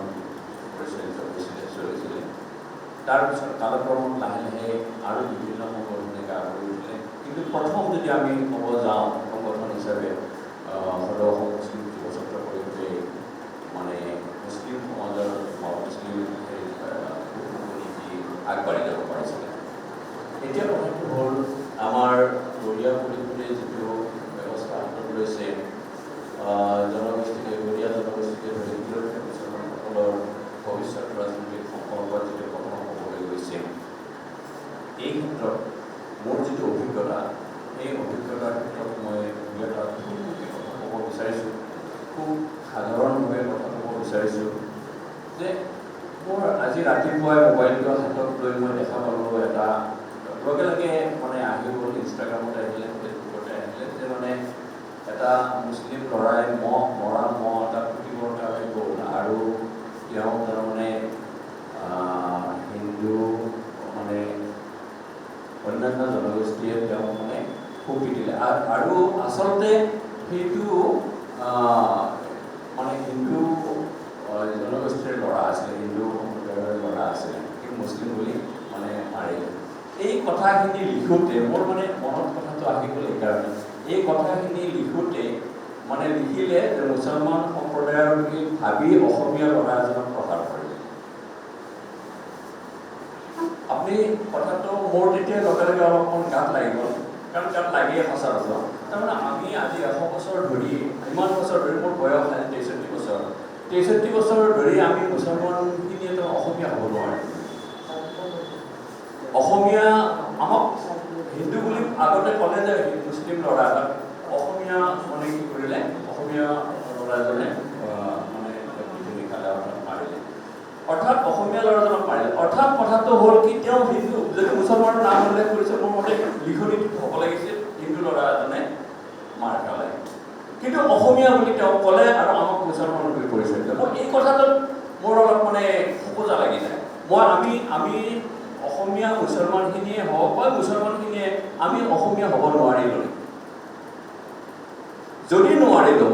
পৰিচালিত হৈছিলে, চলিছিলে। তাৰপিছত কালক্ৰমত লাহে লাহে আৰু বিভিন্ন সংগঠনে গা কৰি উঠিলে। কিন্তু প্ৰথম যদি আমি ক'ব যাওঁ সংগঠন হিচাপে সদৌ অসম মুছলিম যুৱ ছাত্ৰ পৰিষদে মানে মুছলিম সমাজৰ মুছলিম নীতি আগবাঢ়ি যাব পাৰিছিলে। এতিয়া কথাটো হ'ল আমাৰ গৰীয়া পৰিষদে যিটো ব্যৱস্থা হাতত লৈছে, গৰীয়া জনগোষ্ঠীকে ধৰি মুছলমানসকলৰ ভৱিষ্যত ৰাজনৈতিক সম্পৰ্কত যিটো কথা ক'বলৈ গৈছে, এই ক্ষেত্ৰত মোৰ যিটো অভিজ্ঞতা, সেই অভিজ্ঞতাৰ ক্ষেত্ৰত মই এটা থুলমূলকৈ কথা ক'ব বিচাৰিছোঁ, খুব সাধাৰণভাৱে কথা ক'ব বিচাৰিছোঁ যে মোৰ আজি ৰাতিপুৱাই মোবাইলটো হাতত লৈ মই দেখা পালোঁ, এটা লগে লগে মানে আহি গ'ল, ইনষ্টাগ্ৰামত আহিলে, ফেচবুকতে আহিলে যে মানে এটা মুছলিম ল'ৰাই মৰা মহ এটা পুতিবৰ কাৰণে গ'ল আৰু তেওঁ তাৰমানে হিন্দু মানে অন্যান্য জনগোষ্ঠীয়ে তেওঁ মানে খুব পিটিলে আৰু আচলতে সেইটো মানে হিন্দু জনগোষ্ঠীৰ ল'ৰা আছিলে, হিন্দু সম্প্ৰদায়ৰ ল'ৰা আছিলে, কিন্তু মুছলিম বুলি মানে মাৰিলে। এই কথাখিনি লিখোঁতে মোৰ মানে মনত কথাটো আহি গ'ল এইকাৰণে, এই কথাখিনি লিখোঁতে মানে লিখিলে যে মুছলমান সম্প্ৰদায়ৰ বুলি ভাবি অসমীয়া ল'ৰা এজনক প্ৰচাৰ কৰিলে। আপুনি কথাটো মোৰ তেতিয়া লগে লগে অলপমান গাত লাগি গ'ল, কাৰণ গাত লাগিয়ে সচৰাচৰ। তাৰমানে আমি আজি 100 বছৰ ধৰি, ইমান বছৰ ধৰি, মোৰ বয়স 63 বছৰ, 63 বছৰ ধৰি আমি মুছলমানখিনিয়ে অসমীয়া হ'ব নোৱাৰে। অসমীয়া আমাক হিন্দু বুলি আগতে ক'লে যে মুছলিম ল'ৰা এটাক অসমীয়া মানে কি কৰিলে, অসমীয়া ল'ৰাজনে মানে খালে মাৰিলে, অৰ্থাৎ অসমীয়া ল'ৰাজনক মাৰিলে। অৰ্থাৎ কথাটো হ'ল কি, তেওঁ হিন্দু, যদি মুছলমানৰ নাম উল্লেখ কৰিছে, মোৰ মতে লিখনিটো হ'ব লাগিছিল হিন্দু ল'ৰা এজনে মাৰ খালে, কিন্তু অসমীয়া বুলি তেওঁ ক'লে আৰু আমাক মুছলমান বুলি পৰিচয় দিলে। মই এই কথাটোত মোৰ অলপ মানে খোকোজা লাগি যায়। আমি অসমীয়া মুছলমানখিনিয়ে হওক বা মুছলমানখিনিয়ে আমি অসমীয়া হ'ব নোৱাৰিলোঁ। যদি নোৱাৰিলোঁ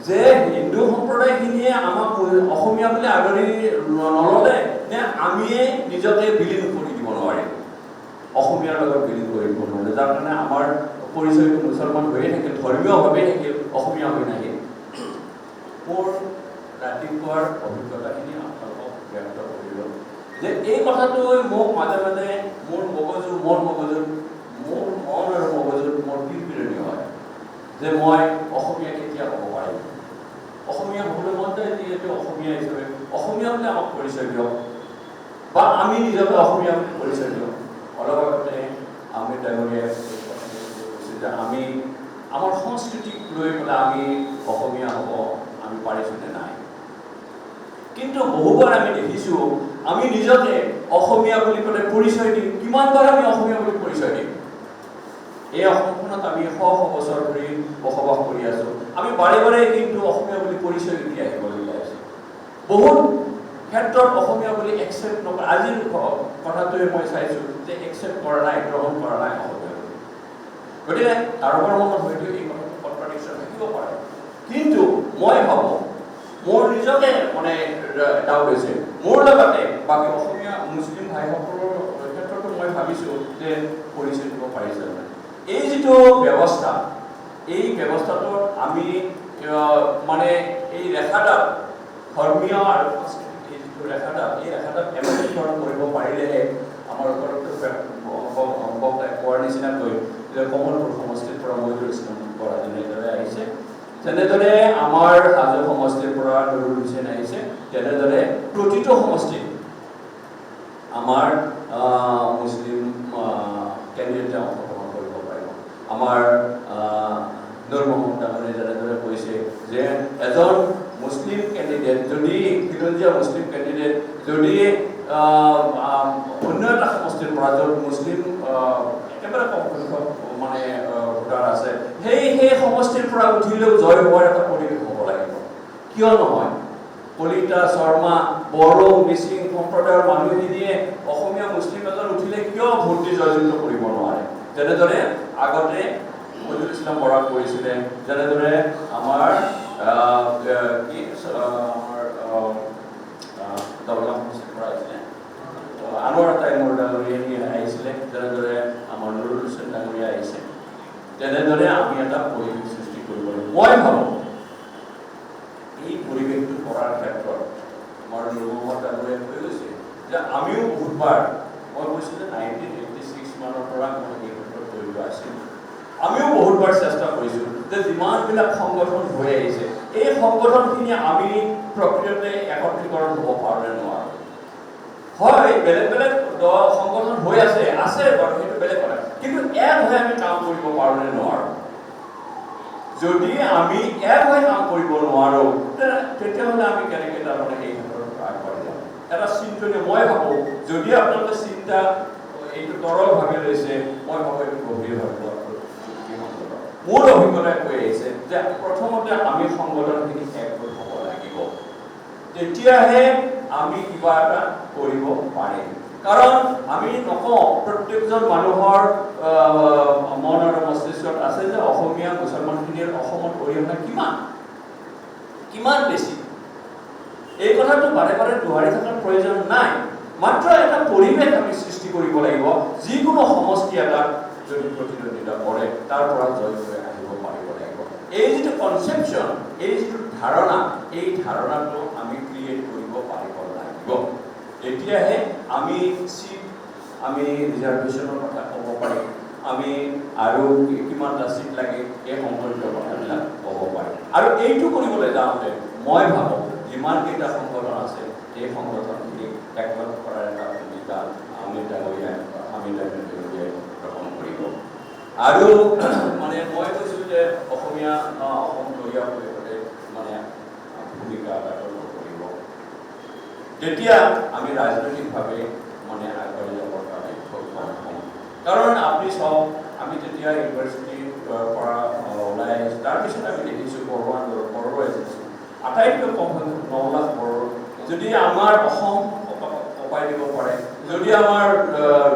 যে হিন্দু সম্প্ৰদায়খিনিয়ে আমাক অসমীয়া বুলি আদৰি নল'লে, নে আমিয়ে নিজকে বিলীন কৰি দিব নোৱাৰিম, অসমীয়াৰ লগত বিলীন কৰি দিব নোৱাৰিলোঁ, যাৰ কাৰণে আমাৰ পৰিচয়টো মুছলমান হৈয়ে থাকিল, ধৰ্মীয়ভাৱে থাকিল, অসমীয়া হৈ নাহিল। মোৰ ৰাতিপুৱাৰ অভিজ্ঞতাখিনি আপোনালোকক ব্যক্ত কৰিলোঁ যে এই কথাটো মোক মাজে মাজে মোৰ মগজুত মোৰ মন আৰু মগজুত মোৰ পিৰপিৰণি হয় যে মই অসমীয়া কেতিয়া হ'ব পাৰিম। অসমীয়া হ'বলৈ মন যায়, যিহেতু অসমীয়া হিচাপে অসমীয়া বুলি আমাক পৰিচয় দিয়ক, বা আমি নিজকে অসমীয়া বুলি পৰিচয় দিওঁ। অলপ আগতে আমি ডাঙৰীয়াই কৈছে যে আমি আমাৰ সংস্কৃতিক লৈ পেলাই আমি অসমীয়া হ'ব আমি পাৰিছোঁ নে নাই। কিন্তু বহুবাৰ আমি দেখিছোঁ আমি নিজকে অসমীয়া বুলি পেলাই পৰিচয় দিম, কিমানবাৰ আমি অসমীয়া বুলি পৰিচয় দিম। এই অসমখনত আমি শ শ বছৰ ধৰি বসবাস কৰি আছোঁ, আমি বাৰে বাৰে কিন্তু অসমীয়া বুলি পৰিচয় দি আহিবলগীয়া হৈছে। বহুত ক্ষেত্ৰত অসমীয়া বুলি একচেপ্ট নকৰে। আজিৰ কথাটোৱে মই চাইছোঁ যে একচেপ্ট কৰা নাই, গ্ৰহণ কৰা নাই অসমীয়া বুলি। গতিকে কাৰোবাৰ মনত হয়তো এই কথাটো কণ্ট্ৰাডিকশ্যন থাকিব পাৰে, কিন্তু মই ভাবোঁ মোৰ নিজকে মানে ডাউট হৈছে। মোৰ লগতে বাকী অসমীয়া মুছলিম ভাইসকলৰ ক্ষেত্ৰতো মই ভাবিছোঁ যে পৰিচয় দিব পাৰিছে। এই যিটো ব্যৱস্থা, এই ব্যৱস্থাটোত আমি মানে এই ৰেখাডাল ধৰ্মীয় আৰু সাংস্কৃতিক এই যিটো ৰেখাডাল, এই ৰেখাডাল এমেটিকৰণ কৰিব পাৰিলেহে আমাৰ ওপৰত কোৱাৰ নিচিনাকৈ যে কমলপুৰ সমষ্টিৰ পৰা মহিদুল ইছলাম বৰা যেনেদৰে আহিছে, তেনেদৰে আমাৰ হাজো সমষ্টিৰ পৰা নুৰুল হুছেইন আহিছে, তেনেদৰে প্ৰতিটো সমষ্টিত আমাৰ মুছলিম কেণ্ডিডেটে অংশগ্ৰহণ কৰিব পাৰিব। আমাৰ নুৰ মহম্মদ ডাঙৰীয়াই যেনেদৰে কৈছে যে এজন মুছলিম কেণ্ডিডেট যদি খিলঞ্জীয়া মুছলিম কেণ্ডিডেট যদি অন্য এটা সমষ্টিৰ পৰা য'ত মুছলিম একেবাৰে কম সংখ্যক মানে ভোটাৰ আছে, সেই সমষ্টিৰ পৰা উঠিলেও জয় হোৱাৰ এটা পৰিৱেশ হ'ব লাগিব। কিয় নহয়? কলিতা, শৰ্মা, বড়ো, মিচিং সম্প্ৰদায়ৰ মানুহখিনিয়ে অসমীয়া মুছলিম এজন উঠিলে কিয় ভোট দি জয়যুক্ত কৰিব নোৱাৰে? যেনেদৰে আগতে মহিদুল ইছলাম বৰাক কৰিছিলে, যেনেদৰে আমাৰ দৰগাহ সমষ্টিৰ পৰা আহিছিলে আনোৱাৰ টাইমৰ ডাঙৰীয়া আহিছিলে, যেনেদৰে আমাৰ নুৰুল হুছেইন ডাঙৰীয়া আহিছে, তেনেদৰে আমি এটা পৰিৱেশ সৃষ্টি কৰিব লাগিব। মই ভাবোঁ এই পৰিৱেশটো কৰাৰ ক্ষেত্ৰত আমাৰ নুৰ মহম্মদ ডাঙৰীয়াই কৈ গৈছে যে আমিও বহুতবাৰ, মই কৈছোঁ যে 1986 মানৰ পৰা মই এই ক্ষেত্ৰত জড়িত আছিলোঁ, আমিও বহুতবাৰ চেষ্টা কৰিছোঁ যে যিমানবিলাক সংগঠন হৈ আহিছে এই সংগঠনখিনি আমি প্ৰকৃততে একত্ৰীকৰণ হ'ব পাৰোঁ নে নোৱাৰোঁ। হয়, বেলেগ বেলেগ সংগঠন হৈ আছে বাৰু, সেইটো বেলেগ কথা, কিন্তু এক হৈ আমি কাম কৰিব পাৰোঁ নে নোৱাৰোঁ। যদি আমি এক হৈ কাম কৰিব নোৱাৰোঁ তেতিয়াহ'লে আমি কেনেকৈ তাৰমানে এই ক্ষেত্ৰত আগবাঢ়ি যাম। এটা চিন্তনীয়, মই ভাবোঁ যদি আপোনালোকে চিন্তা এইটো তৰলভাৱে লৈছে, মই ভাবোঁ এইটো গভীৰভাৱে মোৰ অভিজ্ঞতাই কৈ আহিছে যে প্ৰথমতে আমি সংগঠনখিনি একগোট হ'ব লাগিব, তেতিয়াহে আমি কিবা এটা কৰিব পাৰিম। কাৰণ আমি নকওঁ, প্ৰত্যেকজন মানুহৰ মন আৰু মস্তিষ্কত আছে যে অসমীয়া মুছলমানখিনিৰ অসমত অৰিহণা কিমান বেছি। এই কথাটো বাৰে বাৰে দোহাৰি থকাৰ প্ৰয়োজন নাই, মাত্ৰ এটা পৰিৱেশ আমি সৃষ্টি কৰিব লাগিব। যিকোনো সমষ্টি এটাত যদি প্ৰতিদ্বন্দ্বিতা কৰে তাৰ পৰা জয় হৈ আহিব পাৰিব লাগিব। এই যিটো কনচেপশ্যন, এই যিটো ধাৰণা, এই ধাৰণাটো আমি ক্ৰিয়েট কৰিব পাৰিব লাগিব। তেতিয়াহে আমি আমি ৰিজাৰ্ভেশ্যনৰ কথা ক'ব পাৰিম, আমি আৰু কিমানটা চিট লাগে এই সম্পৰ্কীয় কথাবিলাক ক'ব পাৰিম। আৰু এইটো কৰিবলৈ যাওঁতে মই ভাবোঁ যিমানকেইটা সংগঠন আছে এই সংগঠনখিনিক একগোট কৰাৰ এটা ভূমিকা আমি ডাঙৰীয়াই গ্ৰহণ কৰিব। আৰু মানে মই কৈছোঁ যে অসম তৈয়াৰ কৰিবলৈ মানে ভূমিকা এটা কৰিব, তেতিয়া আমি ৰাজনৈতিকভাৱে মানে আগবাঢ়ি যাবৰ কাৰণে সক্ষম হ'ম। কাৰণ আপুনি চাওক, আমি যেতিয়া ইউনিভাৰ্চিটিৰ পৰা ওলাই আহিছোঁ তাৰপিছত আমি দেখিছোঁ বড়ো এজেঞ্চি আটাইতকৈ কম সংখ্যক 9 লাখ বড়ো যদি আমাৰ অসম কপাই দিব পাৰে, যদি আমাৰ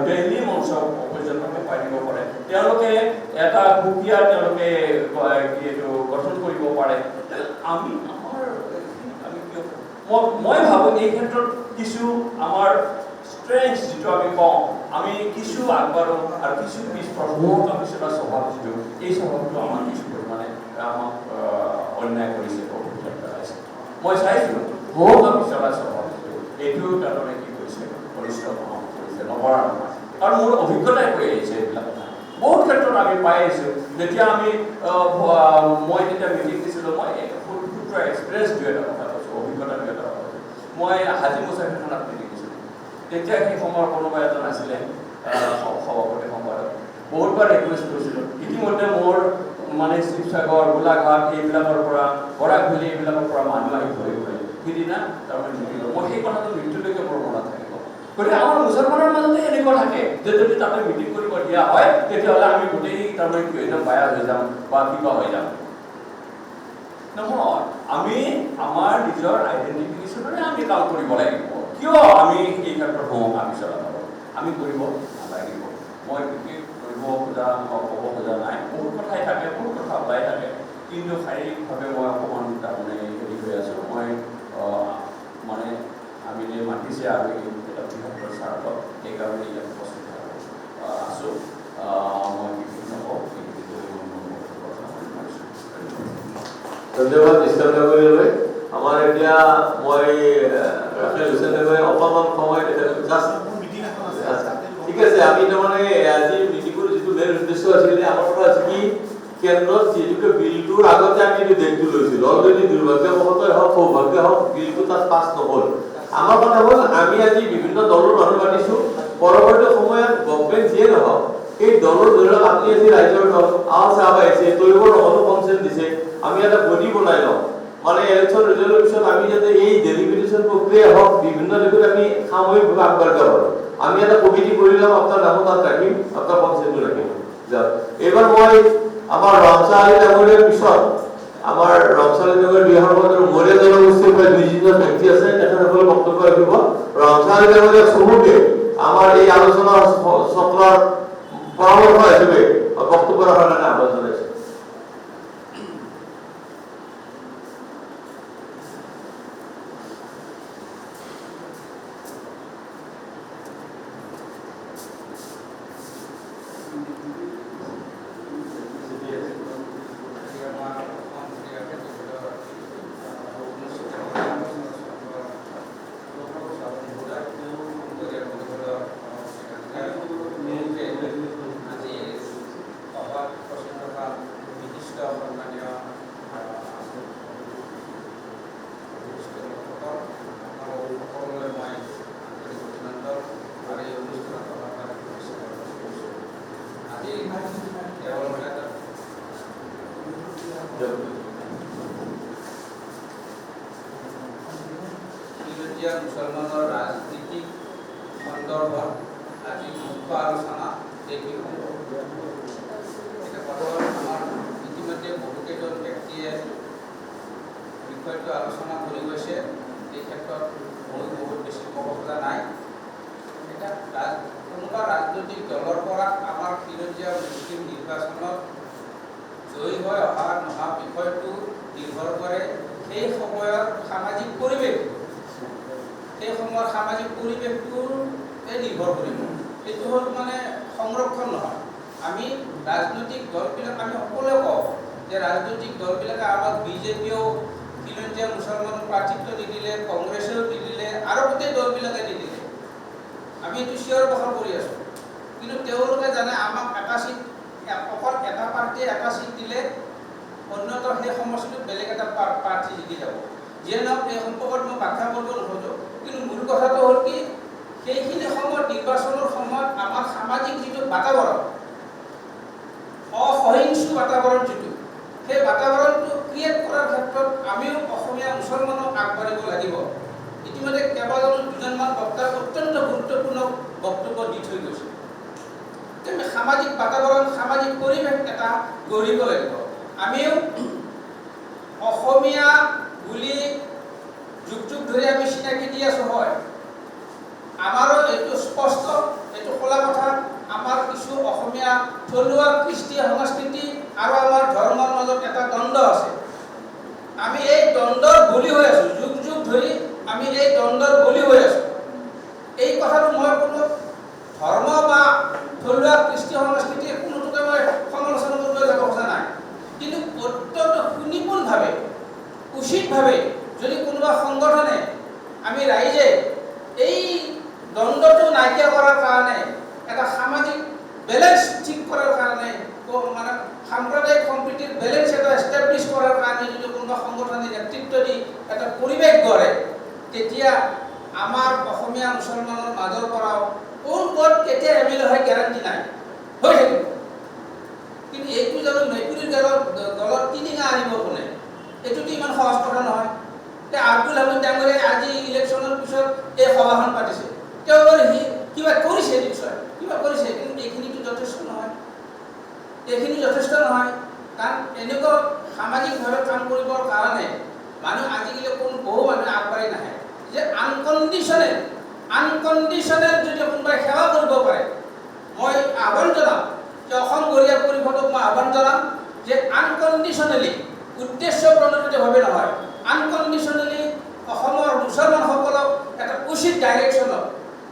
দিল্লী মঞ্চ পৰ্যন্ত কপাই দিব পাৰে, তেওঁলোকে এটা সুকীয়া তেওঁলোকে এইটো গঠন কৰিব পাৰে, আমি কিয় মই ভাবোঁ এই ক্ষেত্ৰত কিছু আমাৰ স্ট্ৰেংথ যিটো আমি কওঁ, আমি কিছু আগবাঢ়ো আৰু কিছু পিছপৰা বহুত পিছপৰা স্বভাৱ যিটো, এই স্বভাৱটো আমাৰ কিছু পৰিমাণে আমাক অন্যায় কৰিছে, প্ৰভাৱ পেলাইছে। মই চাইছোঁ বহুত পিছপৰা স্বভাৱ যিটো, এইটো তাৰমানে কি কৰিছে, পৰিশ্ৰম কৰিছে, নকৰা নহয়। কাৰণ মোৰ অভিজ্ঞতাই কৈ আহিছে এইবিলাক কথা। বহুত ক্ষেত্ৰত আমি পাই আহিছোঁ, যেতিয়া আমি মই যেতিয়া মিটিং দিছিলোঁ, মই ক্ষুদ্ৰ এক্সপিৰিয়েঞ্চ দুই এটা কথা কৈছোঁ, অভিজ্ঞতা দুই এটা কথা কৈছোঁ। মই হাজি মোচাই থানাত মিটিং দিছিলোঁ, তেতিয়া সেই সময়ৰ কোনোবা এজন আছিলে সভাপতি সম্পাদক, বহুতবাৰ ৰিকুৱেষ্ট কৰিছিলোঁ। ইতিমধ্যে মোৰ মানে শিৱসাগৰ, গোলাঘাট এইবিলাকৰ পৰা, বৰাকভেলী এইবিলাকৰ পৰা মানুহ আহি ভৰি ভৰি সিদিনা তাৰমানে মিটিং, মই সেই কথাটো মৃত্যুলৈকে মোৰ মনত থাকিব। গতিকে আমাৰ মুছলমানৰ মাজতে এনেকুৱা থাকে যে যদি তাতে মিটিং কৰিব দিয়া হয়, তেতিয়াহ'লে আমি গোটেই তাৰমানে কি হৈ যাম, বায়াজ হৈ যাম বা কিবা হৈ যাম। নহয়, আমি আমাৰ নিজৰ আইডেণ্টিফিকেশ্যনৰে আমি কাম কৰিব লাগিব। কিয় আমি এই ক্ষেত্ৰত আমি চলাব আমি কৰিব নালাগিব। মই বিশেষ কৰিব খোজা ক'ব খোজা নাই, বহুত কথাই থাকে, বহুত কথা ওলাই থাকে, কিন্তু শাৰীৰিকভাৱে মই অকণমান তাৰমানে হেৰি হৈ আছোঁ। মই মানে আমি যে মাতিছে আৰু এটা বৃহত্তৰ স্বাৰ্থত, সেইকাৰণে ইয়াত উপস্থিত আছোঁ। মই বিশেষ নকওঁ, ধন্যবাদ ইছলাম ডাঙৰীয়ালৈ। আমাৰ এতিয়া মই ৰাফেল হুছেইন ডাঙৰীয়াই অকণমান সময় জাষ্ট ঠিক আছে। আমি তাৰমানে আজি মিটিঙৰ যিটো মেইন উদ্দেশ্য আছিলে, আমাৰ পৰা কি কেন্দ্ৰত যিহেতুকে বিলটোৰ আগতে আমি ডেটটো লৈছিলোঁ, অলৰেডি দুৰ্ভাগ্যবশতঃ হওক সৌভাগ্য হওক বিলটো তাত পাছ নহ'ল। আমাৰ কথা হ'ল আমি আজি বিভিন্ন দলৰ মানুহ মাতিছোঁ, পৰৱৰ্তী সময়ত গভৰ্ণমেণ্ট যিয়ে নহওক এই দলৰ ধৰি লওক আপুনি আজি ৰাইজৰ দল আল চাহাব আহিছে, তেওঁলোকৰ লগতো কনচেণ্ট দিছে, আমি এটা বডি বনাই লওঁ, মানে ইলেকশ্যন ৰিজাল্টৰ পিছত আমি যাতে এই ডেলিমিটেশ্যন প্ৰক্ৰিয়া হওক বিভিন্ন দিশত আমি সামূহিকভাৱে আগবাঢ়িব পাৰোঁ। আমি এটা কমিটি কৰি লওঁ, আপোনাৰ নামো তাত ৰাখিম, আপোনাৰ কনচেণ্টটো ৰাখিম। এইবাৰ মই আমাৰ ৰমচা আলী ডাঙৰীয়াৰ পিছত আমাৰ ৰমচা আলী ডাঙৰীয়াৰ বিহাৰৰ মধ্যে মৰিয়া জনগোষ্ঠীৰ প্ৰায় 2জন ব্যক্তি আছে, তেখেতসকলে বক্তব্য ৰাখিব। ৰমচা আলী ডাঙৰীয়াক চমুকে আমাৰ এই আলোচনা চক্ৰৰ পৰামৰ্শ হিচাপে বক্তব্য ৰখাৰ কাৰণে আহ্বান জনাইছোঁ। মুছলমানৰ ৰাজনীতিক সন্দৰ্ভত আজি মুখ্য আলোচনা দেখি আমাৰ ইতিমধ্যে বহুকেইজন ব্যক্তিয়ে বিষয়টো আলোচনা কৰি গৈছে। এই ক্ষেত্ৰত মই বহুত বেছি ক'ব খোজা নাই। এটা কোনোবা ৰাজনৈতিক দলৰ পৰা আমাৰ খিলঞ্জীয়া মুছলিম নিৰ্বাচনত জয়ী হৈ অহা নহা বিষয়টো নিৰ্ভৰ কৰে সেই সময়ৰ সামাজিক পৰিৱেশ, সেই সময়ৰ সামাজিক পৰিৱেশটোতে নিৰ্ভৰ কৰিব। এইটো হ'ল মানে সংৰক্ষণ নহয়। আমি ৰাজনৈতিক দলবিলাক আমি সকলোৱে কওঁ যে ৰাজনৈতিক দলবিলাকে আমাক বিজেপিয়েও খিলঞ্জীয়া মুছলমান প্ৰাৰ্থিত্ব নিদিলে, কংগ্ৰেছেও নিদিলে আৰু গোটেই দলবিলাকে নিদিলে। আমি এইটো চিঞৰ বাখৰ কৰি আছোঁ, কিন্তু তেওঁলোকে জানে আমাক এটা চিট, অকল এটা পাৰ্টীয়ে এটা চিট দিলে অন্যতৰ সেই সমষ্টিটোত বেলেগ এটা প্ৰাৰ্থী জিকি যাব। যিয়ে নহওক এই সম্পৰ্কত মই ব্যাখ্যা কৰিব নোখোজোঁ, কিন্তু মূল কথাটো হ'ল কি, সেইখিনি সময়ত নিৰ্বাচনৰ সময়ত আমাৰ সামাজিক যিটো বাতাবৰণ, অসহিংসু বাতাবৰণ যিটো, সেই বাতাবৰণটো ক্ৰিয়েট কৰাৰ ক্ষেত্ৰত আমিও অসমীয়া মুছলমানক আগবাঢ়িব লাগিব। ইতিমধ্যে কেইবাজনো দুজনমান বক্তাই অত্যন্ত গুৰুত্বপূৰ্ণ বক্তব্য দি থৈ গৈছে। আমি সামাজিক বাতাবৰণ, সামাজিক পৰিৱেশ এটা গঢ়িব লাগিব। আমিও অসমীয়া বুলি যুগ যুগ ধৰি আমি চিনাকি দি আছোঁ, হয়। আমাৰো এইটো স্পষ্ট, এইটো খোলা কথা, আমাৰ কিছু অসমীয়া থলুৱা কৃষ্টি সংস্কৃতি আৰু আমাৰ ধৰ্মৰ মাজত এটা দ্বন্দ্ব আছে। আমি এই দ্বন্দ্বৰ বলি হৈ আছোঁ, যুগ যুগ ধৰি আমি এই দ্বন্দ্বৰ বলি হৈ আছোঁ। এই কথাটো মই ৰাইজে এই দ্বন্দ্বটো নাইকিয়া কৰাৰ কাৰণে এটা সামাজিক বেলেঞ্চ ঠিক কৰাৰ কাৰণে মানে সাম্প্ৰদায়িক সম্প্ৰীতিৰ বেলেঞ্চ এটা এষ্টাব্লিছ কৰাৰ কাৰণে যদি কোনোবা সংগঠনে নেতৃত্ব দি এটা পৰিৱেশ গঢ়ে তেতিয়া আমাৰ অসমীয়া মুছলমানৰ মাজৰ পৰাও কোন ক'ত কেতিয়া এমিলে হয় গেৰাণ্টি নাই হৈ থাকিব কিন্তু এইটো জানো মেকুৰীৰ গলত টিলিঙা আনিব কোনে এইটোতো ইমান সহজ কথা নহয় আব্দুল হামিদ ডাঙৰীয়াই আজি ইলেকশ্যনৰ পিছত এই সভাখন পাতিছে তেওঁ কিবা কৰিছে নিশ্চয় কিবা কৰিছে কিন্তু এইখিনিতো যথেষ্ট নহয় এইখিনি যথেষ্ট নহয় কাৰণ এনেকুৱা সামাজিকভাৱে কাম কৰিবৰ কাৰণে মানুহ আজিকালি কোনো বহু মানুহ আগবাঢ়ি নাহে যে আনকণ্ডিশ্যনেল যদি কোনোবাই সেৱা কৰিব পাৰে মই আহ্বান জনাম যে অসম গৰিয়া পৰিষদক মই আহ্বান জনাম যে আনকণ্ডিশ্যনেলি উদ্দেশ্য প্ৰণোদিতভাৱে নহয় আনকণ্ডিশ্যনেলি অসমৰ মুছলমানসকলক এটা উচিত ডাইৰেকশ্যনত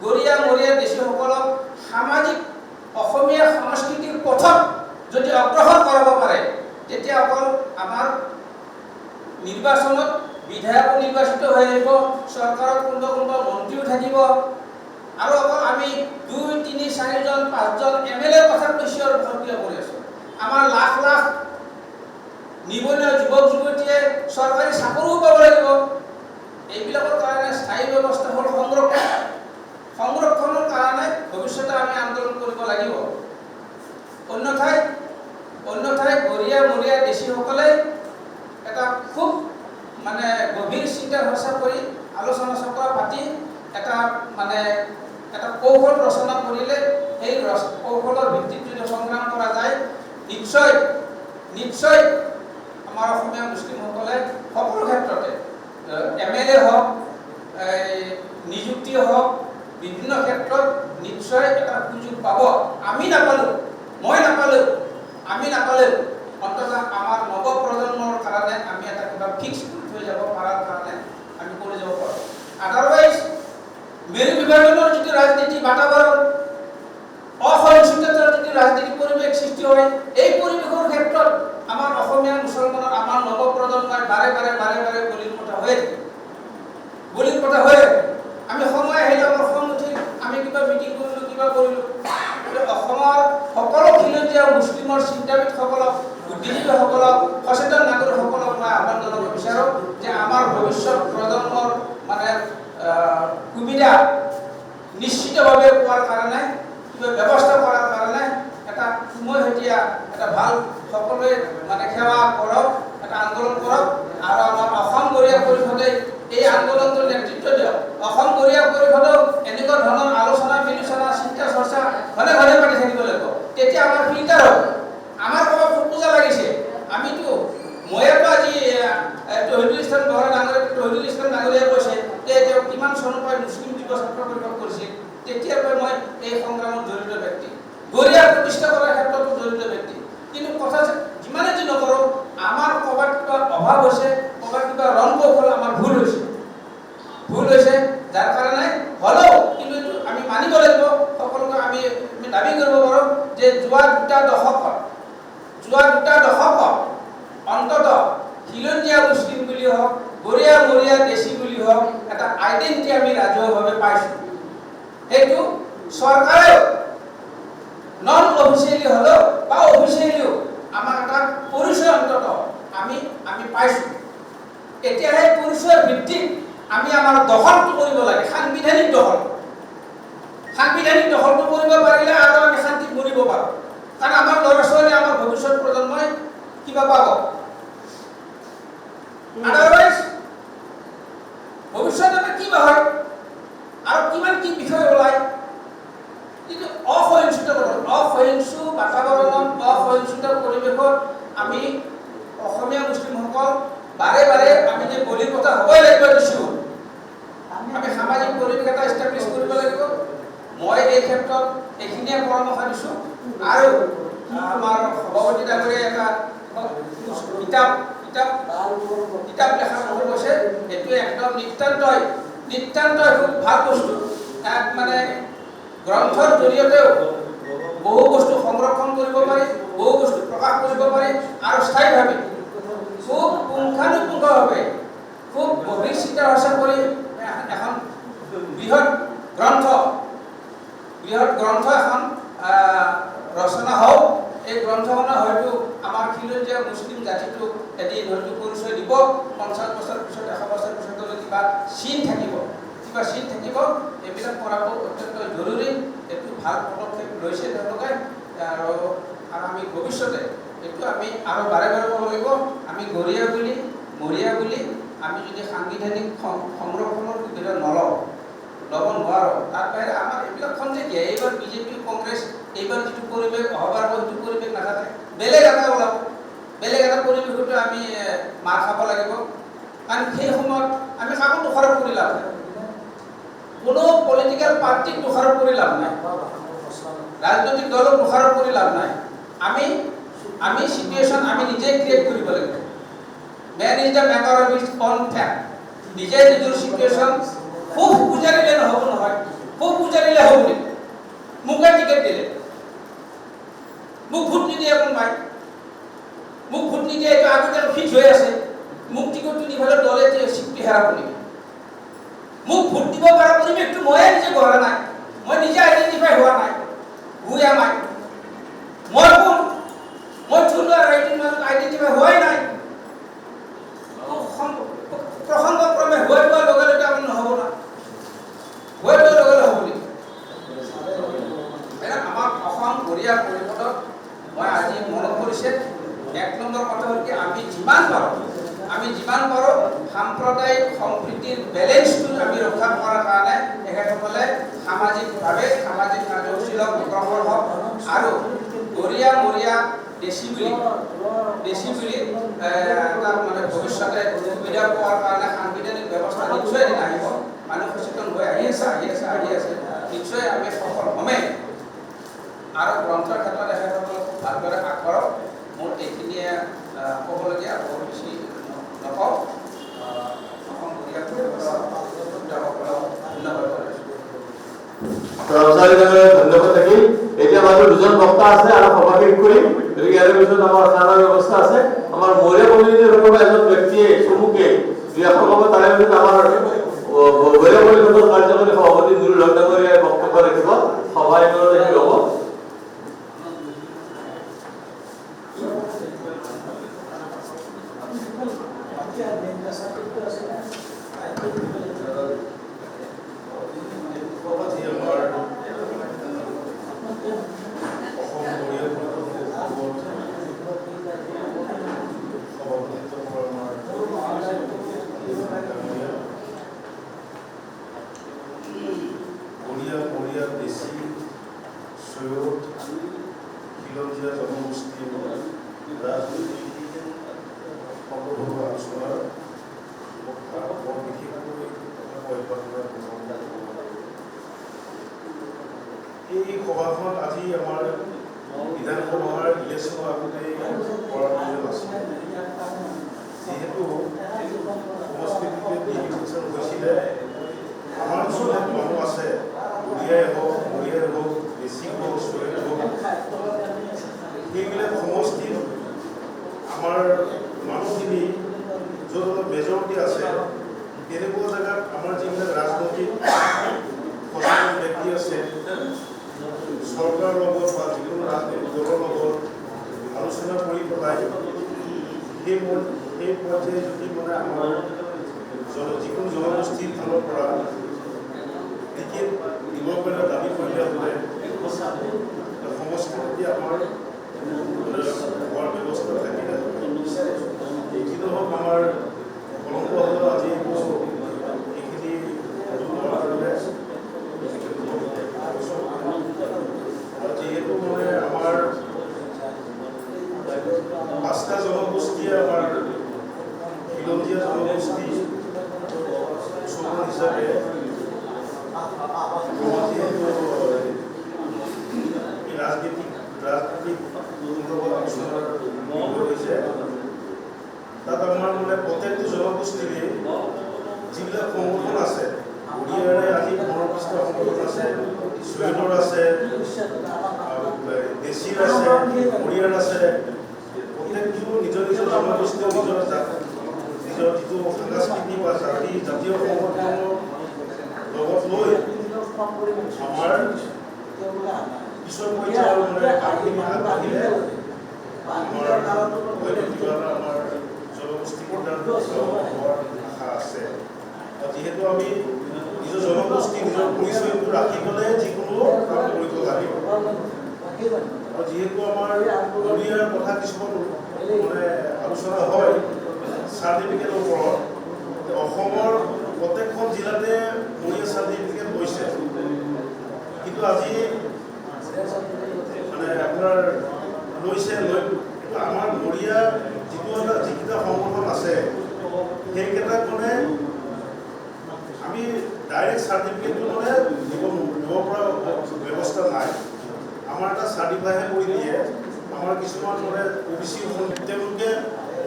গৰিয়া মৰিয়া দেশীসকলক সামাজিক অসমীয়া সংস্কৃতিৰ পথত যদি অগ্ৰসৰ কৰাব পাৰে তেতিয়া অকল আমাৰ নিৰ্বাচনত বিধায়ক নিৰ্বাচিত হৈ আহিব চৰকাৰত কোনোবা মন্ত্ৰীও থাকিব আৰু অকল আমি 2, 3, 4জন 5জন MLA কথা কৈছোঁ আৰু প্ৰক্ৰিয়া কৰি আছোঁ আমাৰ লাখ লাখ নিবনুৱা যুৱক যুৱতীয়ে চৰকাৰী চাকৰিও পাব লাগিব এইবিলাকৰ কাৰণে স্থায়ী ব্যৱস্থা হ'ল সংৰক্ষণৰ কাৰণে ভৱিষ্যতে আমি আন্দোলন কৰিব লাগিব অন্যথাই গৰিয়া মৰিয়া দেশীসকলে এটা খুব মানে গভীৰ চিন্তা চৰ্চা কৰি আলোচনা চক্ৰ পাতি এটা কৌশল ৰচনা কৰিলে সেই কৌশলৰ ভিত্তিত যদি সংগ্ৰাম কৰা যায় নিশ্চয় আমাৰ অসমীয়া মুছলিমসকলে সকলো ক্ষেত্ৰতে MLA হওক নিযুক্তি হওক বিভিন্ন ক্ষেত্ৰত নিশ্চয় এটা সুযোগ পাব মই নাপালোঁ অন্তত আমাৰ নৱপ্ৰজন্মৰ কাৰণে আমি এটা কিবা ফিক্স কৰি থৈ যাব পৰাৰ কাৰণে আমি কৰি যাব পাৰোঁ আদাৰৱাইজ মেৰু বিভাজনৰ যিটো ৰাজনীতি বাতাবৰণ অসহিষ্ণুতাৰ যিটো ৰাজনীতি পৰিৱেশ সৃষ্টি হয় এই পৰিৱেশৰ ক্ষেত্ৰত আমাৰ অসমীয়া মুছলমানৰ আমাৰ নৱপ্ৰজন্মই বাৰে বাৰে বলিৰ কথা হয় আমি সময় আহিলে আমাৰ খং উঠিল আমি কিবা মিটিং কৰিলোঁ কিবা কৰিলোঁ অসমৰ সকলো খিলঞ্জীয়া মুছলিমৰ চিন্তাবিদসকলক বুদ্ধিজীৱীসকলক সচেতন নাগৰিকসকলক মই আহ্বান জনাব বিচাৰোঁ যে আমাৰ ভৱিষ্যত প্ৰজন্মৰ মানে সুবিধা নিশ্চিতভাৱে পোৱাৰ কাৰণে কিবা ব্যৱস্থা কৰাৰ কাৰণে এটা সময়সীয়া এটা ভাল সকলোৱে মানে সেৱা কৰক এটা আন্দোলন কৰক আৰু আমাৰ অসম গৰিয়া পৰিষদে এই আন্দোলনটোৰ নেতৃত্ব দিয়ক অসম গৰিয়া পৰিষদক এনেকুৱা ধৰণৰ আলোচনা বিলোচনা চিন্তা চৰ্চা ঘনে পাতি থাকিব লাগিব তেতিয়া আমাৰ ফিল্টাৰ হ'ব আমাৰ ক'ৰবাত পূজা লাগিছে আমিতো ময়েতো আজি তহিদুল ইছলাম ডাঙৰীয়াই কৈছে যে তেওঁ কিমান চনৰ পৰা মুছলিম যুৱ ছাত্ৰ পৰিষদ কৰিছিল তেতিয়াৰ পৰা মই এই সংগ্ৰামত জড়িত ব্যক্তি গৰিয়া প্ৰতিষ্ঠা কৰাৰ ক্ষেত্ৰতো জড়িত ব্যক্তি কিন্তু কথা যিমানে যি নকৰোঁ আমাৰ ক'ৰবাত কিবা অভাৱ হৈছে ক'ৰবাত কিবা ৰং কৌশল আমাৰ ভুল হৈছে যাৰ কাৰণে হ'লেও কিন্তু এইটো আমি মানিব লাগিব সকলোকে আমি দাবী কৰিব পাৰোঁ যে যোৱা দুটা দশকত অন্তত খিলঞ্জীয়া মুছলিম বুলি হওক গৰিয়া মৰিয়া দেশী বুলি হওক এটা আইডেণ্টিটি আমি ৰাজহুৱাভাৱে পাইছোঁ সেইটো চৰকাৰেও নন অফিচিয়েলি হ'লেও বা অফিচিয়েলিও আমাক এটা পৰিচয় অন্তত আমি পাইছোঁ এতিয়াহে পৰিচয়ৰ ভিত্তিত আমি আমাৰ দখলটো কৰিব লাগে সাংবিধানিক দখলটো কৰিব পাৰিলে আৰু আমি শান্তিত মৰিব পাৰোঁ কাৰণ আমাৰ ল'ৰা ছোৱালীয়ে আমাৰ ভৱিষ্যত প্ৰজন্মই কিবা পাব আদাৰৱাইজ ভৱিষ্যতে কিবা হয় আৰু কিমান কি বিষয় ওলায় কিন্তু অসহিষ্ণু বাতাবৰণত অসহিষ্ণুতা পৰিৱেশত আমি অসমীয়া মুছলিমসকল বাৰে আমি যে বলিৰ কথা হ'বই লাগিব দিছোঁ আমি সামাজিক পৰিৱেশ এটা এষ্টাব্লিছ কৰিব লাগিব মই এই ক্ষেত্ৰত এইখিনিয়ে পৰামৰ্শ দিছোঁ আৰু আমাৰ সভাপতি ডাঙৰীয়াই এটা কিতাপ লেখাৰ কথা কৈছে এইটোৱে একদম নিতান্তই খুব ভাল বস্তু তাত মানে গ্ৰন্থৰ জৰিয়তেও বহু বস্তু সংৰক্ষণ কৰিব পাৰি বহু বস্তু প্ৰকাশ কৰিব পাৰি আৰু স্থায়ীভাৱে খুব পুংখানুপুংখভাৱে খুব গভীৰ চিন্তা চৰ্চা কৰি এখন বৃহৎ গ্ৰন্থ এখন ৰচনা হওক। এই গ্ৰন্থখনে হয়তো আমাৰ খিলঞ্জীয়া মুছলিম জাতিটোক এদিন হয়তো পৰিচয় দিব। 50 বছৰ পিছত 100 বছৰ পিছত কিবা চিন থাকিব। এইবিলাক কৰাটো অত্যন্ত জৰুৰী। এইটো ভাল পদক্ষেপ লৈছে তেওঁলোকে আৰু আমি ভৱিষ্যতে এইটো আমি আৰু বাৰে বাৰে ক'ব লাগিব। আমি গৰীয়া বুলি মৰিয়া বুলি আমি যদি সাংবিধানিক সংৰক্ষণৰ সুবিধা ল'ব নোৱাৰোঁ, তাৰ বাহিৰে আমাৰ এইবিলাক খন্তেকীয়া। এইবাৰ বিজেপি কংগ্ৰেছ এইবাৰ যিটো পৰিৱেশ অহবাৰ সেইটো পৰিৱেশ নাথাকে, বেলেগ এটা ওলাব। বেলেগ এটা পৰিৱেশতো আমি মাৰ খাব লাগিব। কাৰণ সেই সময়ত আমি কাকো দোষাৰোপ কৰি লাভ নাই, কোনো পলিটিকেল পাৰ্টিক দোষাৰোপ কৰি লাভ নাই, ৰাজনৈতিক দলক দোষাৰোপ কৰি লাভ নাই। আমি সিচুৱেশ্যন আমি নিজে ক্ৰিয়েট কৰিব লাগিব। Man is the maker of his own fact. নিজে নিজৰ সিচুৱেশ্যন খুব বুজাৰিলে নহ'ব নহয়, খুব বুজাৰিলে হ'ব নেকি? মোকে টিকেট দিলে, মোক ভোট নিদিয়ে কোনোবাই, মোক ভোট নিদিয়ে এইটো আগতীয়াকৈ ফিক্স হৈ আছে। মোক টিকটটো নিবলৈ দলে চিটটো হেৰাব নেকি? মোক ভোট দিব পৰা পৰিৱেশটো ময়ে নিজে গঢ়া নাই, মই নিজে আইডেণ্টিফাই হোৱা নাই। হু এম আই? মই কোন? মই থলুৱা ৰাইটিং মাজত আইডেণ্টিফাই হোৱাই নাই। প্ৰসংগক্ৰমে হৈ যোৱাৰ লগে লগে আমি নহ'ব না, হৈ যোৱাৰ লগে লগে হ'ব নেকি? আমাৰ অসম গৰীয়া পৰিষদত মই আজি মনত পৰিছে 1 নম্বৰ কথা হ'ল কি আমি যিমান পাৰোঁ সাম্প্ৰদায়িক সম্প্ৰীতিৰ বেলেঞ্চটো আমি ৰক্ষা কৰাৰ কাৰণে তেখেতসকলে সামাজিক কাৰ্যসূচীত অগ্ৰসৰ হওক আৰু গৰীয়া মৰিয়া দেশী বুলি তাৰ মানে ভৱিষ্যতে সুবিধা পোৱাৰ কাৰণে সাংবিধানিক ব্যৱস্থা নিশ্চয় এদিন আহিব। মানুহ সচেতন হৈ আহি আছে নিশ্চয় আমি সফল হ'মেই। আৰু গ্ৰন্থৰ ক্ষেত্ৰত তেখেতসকল খুব ভালদৰে আগবাঢ়ক। মোৰ এইখিনিয়ে ক'বলগীয়া, বহুত বেছি নকওঁ। অসম গৰীয়া ধন্যবাদ থাকিল। এতিয়া মাত্ৰ 2জন বক্তা আছে আৰু সভা শেষ কৰিম। গতিকে ইয়াৰ পিছত আমাৰ খানাৰ ব্যৱস্থা আছে। আমাৰ মৰিয়া কমিউনিটিৰ কোনোবা এজন ব্যক্তিয়ে চমুকে 2-1 ক'ব, তাৰে পিছত আমাৰ মৰিয়া পৰিষদৰ কাৰ্যকৰী সভাপতি নুৰুল হক ডাঙৰীয়াই বক্তব্য ৰাখিব। সভা একেলগে হ'ব। এই সভাখনত আজি আমাৰ বিধানসভাৰ ইলেকশ্যন আগতে কৰাৰ প্ৰয়োজন আছে। যিহেতু সমষ্টিটোতে নিৰ্বাচন হৈছিলে, আমাৰ কিছুমান মানুহ আছে, গৰীয়াই হওক মৰিয়াই হওক বেছি হওক চৈত হওক, সেইবিলাক সমষ্টিত আমাৰ মানুহখিনি য'ত অলপ মেজৰিটি আছে, তেনেকুৱা জেগাত আমাৰ যিবিলাক ৰাজনৈতিক সচেতন ব্যক্তি আছে, চৰকাৰৰ লগত বা যিকোনো ৰাজনৈতিক দলৰ লগত আলোচনা কৰি পেলাই সেই পৰ্যায়ে যদি মানে আমাৰ যিকোনো জনগোষ্ঠীৰ ফালৰ পৰা টিকেট দিবৰ কাৰণে দাবী কৰিলে হ'লে সমষ্টিত আমাৰ হোৱাৰ ব্যৱস্থা থাকিলে যি নহওক আমাৰ কলংক হ'লেও আজি এইখিনি যিহেতু মানে আমাৰ 5টা জনগোষ্ঠীয়ে আমাৰ খিলঞ্জীয়া জনগোষ্ঠী চমু হিচাপে ৰাজনীতিক আলোচনাৰ হৈছে। তাত আমাৰ মানে প্ৰত্যেকটো জনগোষ্ঠীৰে যিবিলাক সংগঠন আছে, গৰীয়াৰে আজি মনপ্ৰস্থ সংগঠন আছে, চৈয়দৰ আছে, দেশীৰ আছে, মৰিয়াৰ আছে, প্ৰত্যেকটো নিজৰ নিজৰ জনগোষ্ঠীয় নিজৰ যিটো সাংস্কৃতিক বা জাতীয় সংগঠনৰ লগত লৈ আমাৰ পিছৰ পৰ্যায়ৰ মানে কামখিনি আগবাঢ়িলে আমাৰ হয়তো কিবা এটা আমাৰ জনগোষ্ঠী হোৱাৰ আশা আছে। যিহেতু আমি নিজৰ জনগোষ্ঠী নিজৰ পৰিচয়টো ৰাখি পেলাই যিকোনো কাম কৰিব লাগিব। আৰু যিহেতু আমাৰ বড়িয়াৰ কথা কিছুমান মানে আলোচনা হয় চাৰ্টিফিকেটৰ ওপৰত, অসমৰ প্ৰত্যেকখন জিলাতে বড়িয়া চাৰ্টিফিকেট লৈছে, কিন্তু আজি মানে আপোনাৰ লৈছে কিন্তু আমাৰ বড়িয়া যিকেইটা সংগঠন আছে সেইকেইটাক মানে আমি ডাইৰেক্ট চাৰ্টিফিকেটটো মানে দিব পৰা ব্যৱস্থা নাই। আমাৰ এটা চাৰ্টিফাইহে কৰি দিয়ে। আমাৰ কিছুমান মানে OBC তেওঁলোকে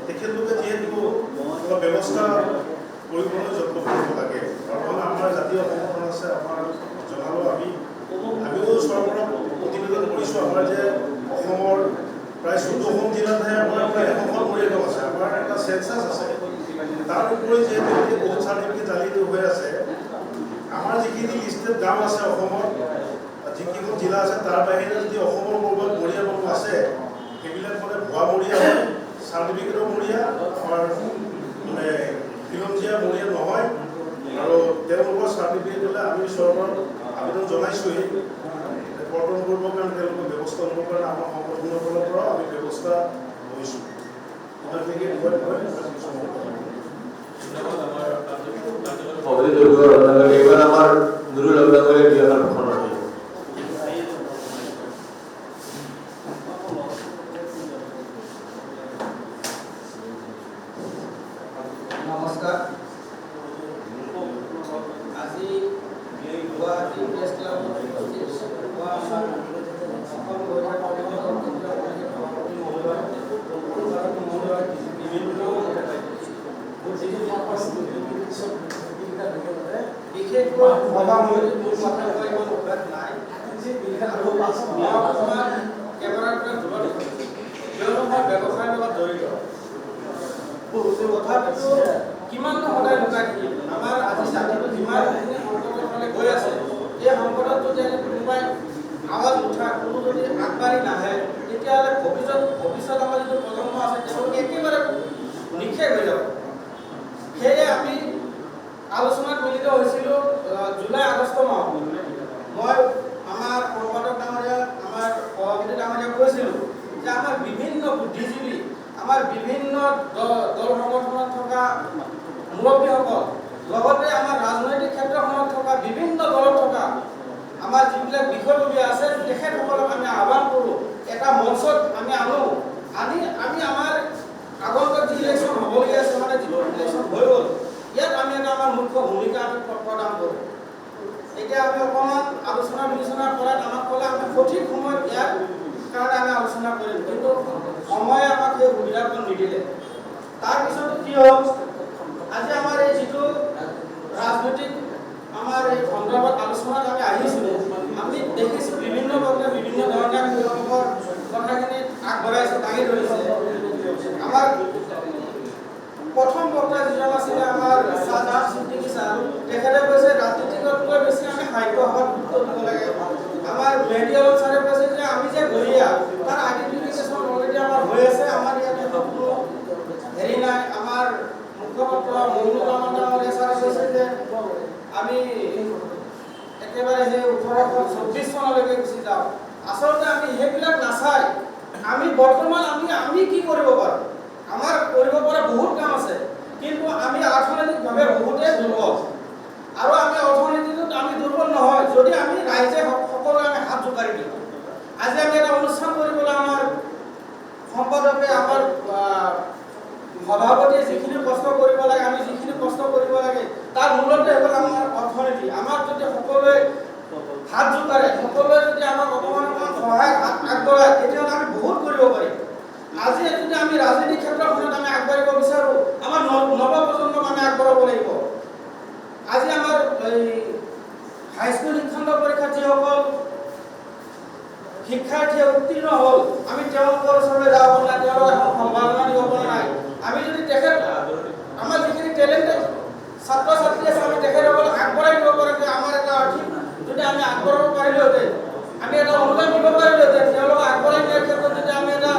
তেখেতলোকে যিহেতু অলপ ব্যৱস্থা কৰিবলৈ যত্ন কৰিব লাগে, কাৰণ আমাৰ জাতীয় সংগঠন আছে, আমাৰ জনালো আমিও চৰকাৰক প্ৰতিনিধিত্ব কৰিছোঁ। আমাৰ যে অসমৰ প্ৰায় 14খন জিলাতহে আমাৰ প্ৰায় 100খন মৰিগাঁও আছে, আমাৰ এটা চেঞ্চাছ আছে। তাৰ উপৰি যিহেতু বহুত চাৰ্টিফিকেট জালি হৈ আছে, আমাৰ যিখিনি লিষ্টেড গাঁও আছে অসমত, যিকেইখন জিলা আছে তাৰ বাহিৰে যদি অসমৰ ক'ৰবাত মৰিয়া মানুহ আছে, সেইবিলাক মানে ভুৱা মৰিয়া হয়, চাৰ্টিফিকেটৰ মৰিয়া, আমাৰ মানে খিলঞ্জীয়া মৰিয়া নহয়। আৰু তেওঁলোকৰ চাৰ্টিফিকেট হ'লে আমি চৰকাৰক আবেদন জনাইছোঁহি কৰ্তন কৰিবৰ কাৰণে, তেওঁলোকৰ ব্যৱস্থা ল'বৰ কাৰণে আমাৰ সংগঠনৰ ফালৰ পৰাও আমি ব্যৱস্থা লৈছোঁ। এইবাৰ আমাৰ নুৰুল ডাঙৰীয়া বিয়াৰ ভাষণ আছে। নমস্কাৰ। আজি গুৱাহাটী প্ৰেছ ক্লাবত বিশেষকৈ ব্যৱসায়ৰ লগত জড়িত। তথাপিতো কিমান সদায় লুকাই থাকিম। আমাৰ আজি জাতিটো যিমানখিনি সংকটৰ ফালে গৈ আছে, এই সংকটত যদি কোনোবাই আৱাজ উঠা কোনো যদি আগবাঢ়ি নাহে, তেতিয়াহ'লে ভৱিষ্যত আমাৰ যিটো প্ৰজন্ম আছে তেওঁলোকে একেবাৰে নিক্ষেপ হৈ যাব। সেয়ে আমি আলোচনাত মিলিত হৈছিলোঁ জুলাই আগষ্ট মাহত। মই আমাৰ সম্পাদক ডাঙৰীয়া, আমাৰ সভাপতি ডাঙৰীয়া কৈছিলোঁ যে আমাৰ বিভিন্ন বুদ্ধিজীৱী, আমাৰ বিভিন্ন দল সংগঠনত থকা মুৰব্বীসকল, লগতে আমাৰ ৰাজনৈতিক ক্ষেত্ৰখনত থকা বিভিন্ন দলত থকা আমাৰ যিবিলাক বিষয়ববীয়া আছে, তেখেতসকলক আমি আহ্বান কৰোঁ, এটা মঞ্চত আমি আমি আমাৰ আগন্তুক যি ইলেকশ্যন হ'বলগীয়া আছে, মানে যিটো ইলেকশ্যন হৈ গ'ল, ইয়াত আমি এটা আমাৰ মুখ্য ভূমিকা আমি প্ৰদান কৰোঁ। এতিয়া আমি অকণমান আলোচনা বিলোচনা কৰাত আমাক ক'লে আমি সঠিক সময়ত ইয়াৰ কাৰণে আমি আলোচনা কৰিম, কিন্তু সময়ে আমাক সেই সুবিধাকণ নিদিলে। তাৰপিছত কি হ'ল, আজি আমাৰ এই যিটো ৰাজনৈতিক আমাৰ এই সন্দৰ্ভত আলোচনাত আমি আহিছিলোঁ, আমি দেখিছোঁ বিভিন্ন বক্তাই বিভিন্ন ধৰণে তেওঁলোকৰ কথাখিনি আগবঢ়াইছে, দাঙি ধৰিছে। আমাৰ প্ৰথম বক্তা যিজন আছিলে আমাৰ ছাজাদ ছিদ্দিকী ছাৰ, তেখেতে কৈছে ৰাজনীতিকতকৈ বেছি আমি সাহিত্য সভাত গুৰুত্ব দিব লাগে। আমাৰ মেডিয়াল ছাৰে কৈছে যে আমি যে গৰিয়া তাৰ আইডেণ্টিফিকেশ্যন অলৰেডি আমাৰ হৈ আছে, আমাৰ ইয়াত কোনো হেৰি নাই। আমাৰ মুখপাত্ৰ মহিনুজ্জামান ডাঙৰীয়া ছাৰে কৈছে যে আমি একেবাৰে সেই 1824 চনলৈকে গুচি যাওঁ। আচলতে আমি সেইবিলাক নাচাই আমি বৰ্তমান আমি কি কৰিব পাৰোঁ, আমাৰ কৰিব পৰা বহুত কাম আছে, কিন্তু আমি অৰ্থনৈতিকভাৱে বহুতেই দুৰ্বল। আৰু আমি অৰ্থনীতিটোত আমি দুৰ্বল নহয় যদি আমি ৰাইজে সকলোৱে আমি হাত জোকাৰি দিওঁ। আজি আমি এটা অনুষ্ঠান কৰিবলৈ আমাৰ সম্পাদকে, আমাৰ সভাপতিয়ে যিখিনি কষ্ট কৰিব লাগে, আমি যিখিনি কষ্ট কৰিব লাগে, তাৰ মূলতে হ'ল আমাৰ অৰ্থনীতি। আমাক যদি সকলোৱে হাত জোকাৰে, সকলোৱে যদি আমাক অকণমান সহায় আগবঢ়ায়, তেতিয়াহ'লে আমি বহুত কৰিব পাৰিম। আজি যদি আমি ৰাজনীতিক ক্ষেত্ৰখনত আমি আগবাঢ়িব বিচাৰোঁ, আমাৰ নৱপ্ৰজন্মক আমি আগবঢ়াব লাগিব। আজি আমাৰ এই হাইস্কুল শিক্ষান্ত পৰীক্ষাত যিসকল শিক্ষাৰ্থীয়ে উত্তীৰ্ণ হ'ল, আমি তেওঁলোকৰ ওচৰলৈ যাব পৰা নাই, তেওঁলোকক এখন সম্ভাৱনা দিব পৰা নাই। আমি যদি আমাৰ যিখিনি টেলেণ্টেড ছাত্ৰ ছাত্ৰী আছে, আমি তেখেতসকলক আগবঢ়াই দিব পাৰোঁ যে আমাৰ এটা আৰ্থিক যদি আমি আগবঢ়াব পাৰিলোহেঁতেন, আমি এটা অনুদান দিব পাৰিলোহেঁতেন, তেওঁলোকক আগবঢ়াই দিয়াৰ ক্ষেত্ৰত যদি আমি এটা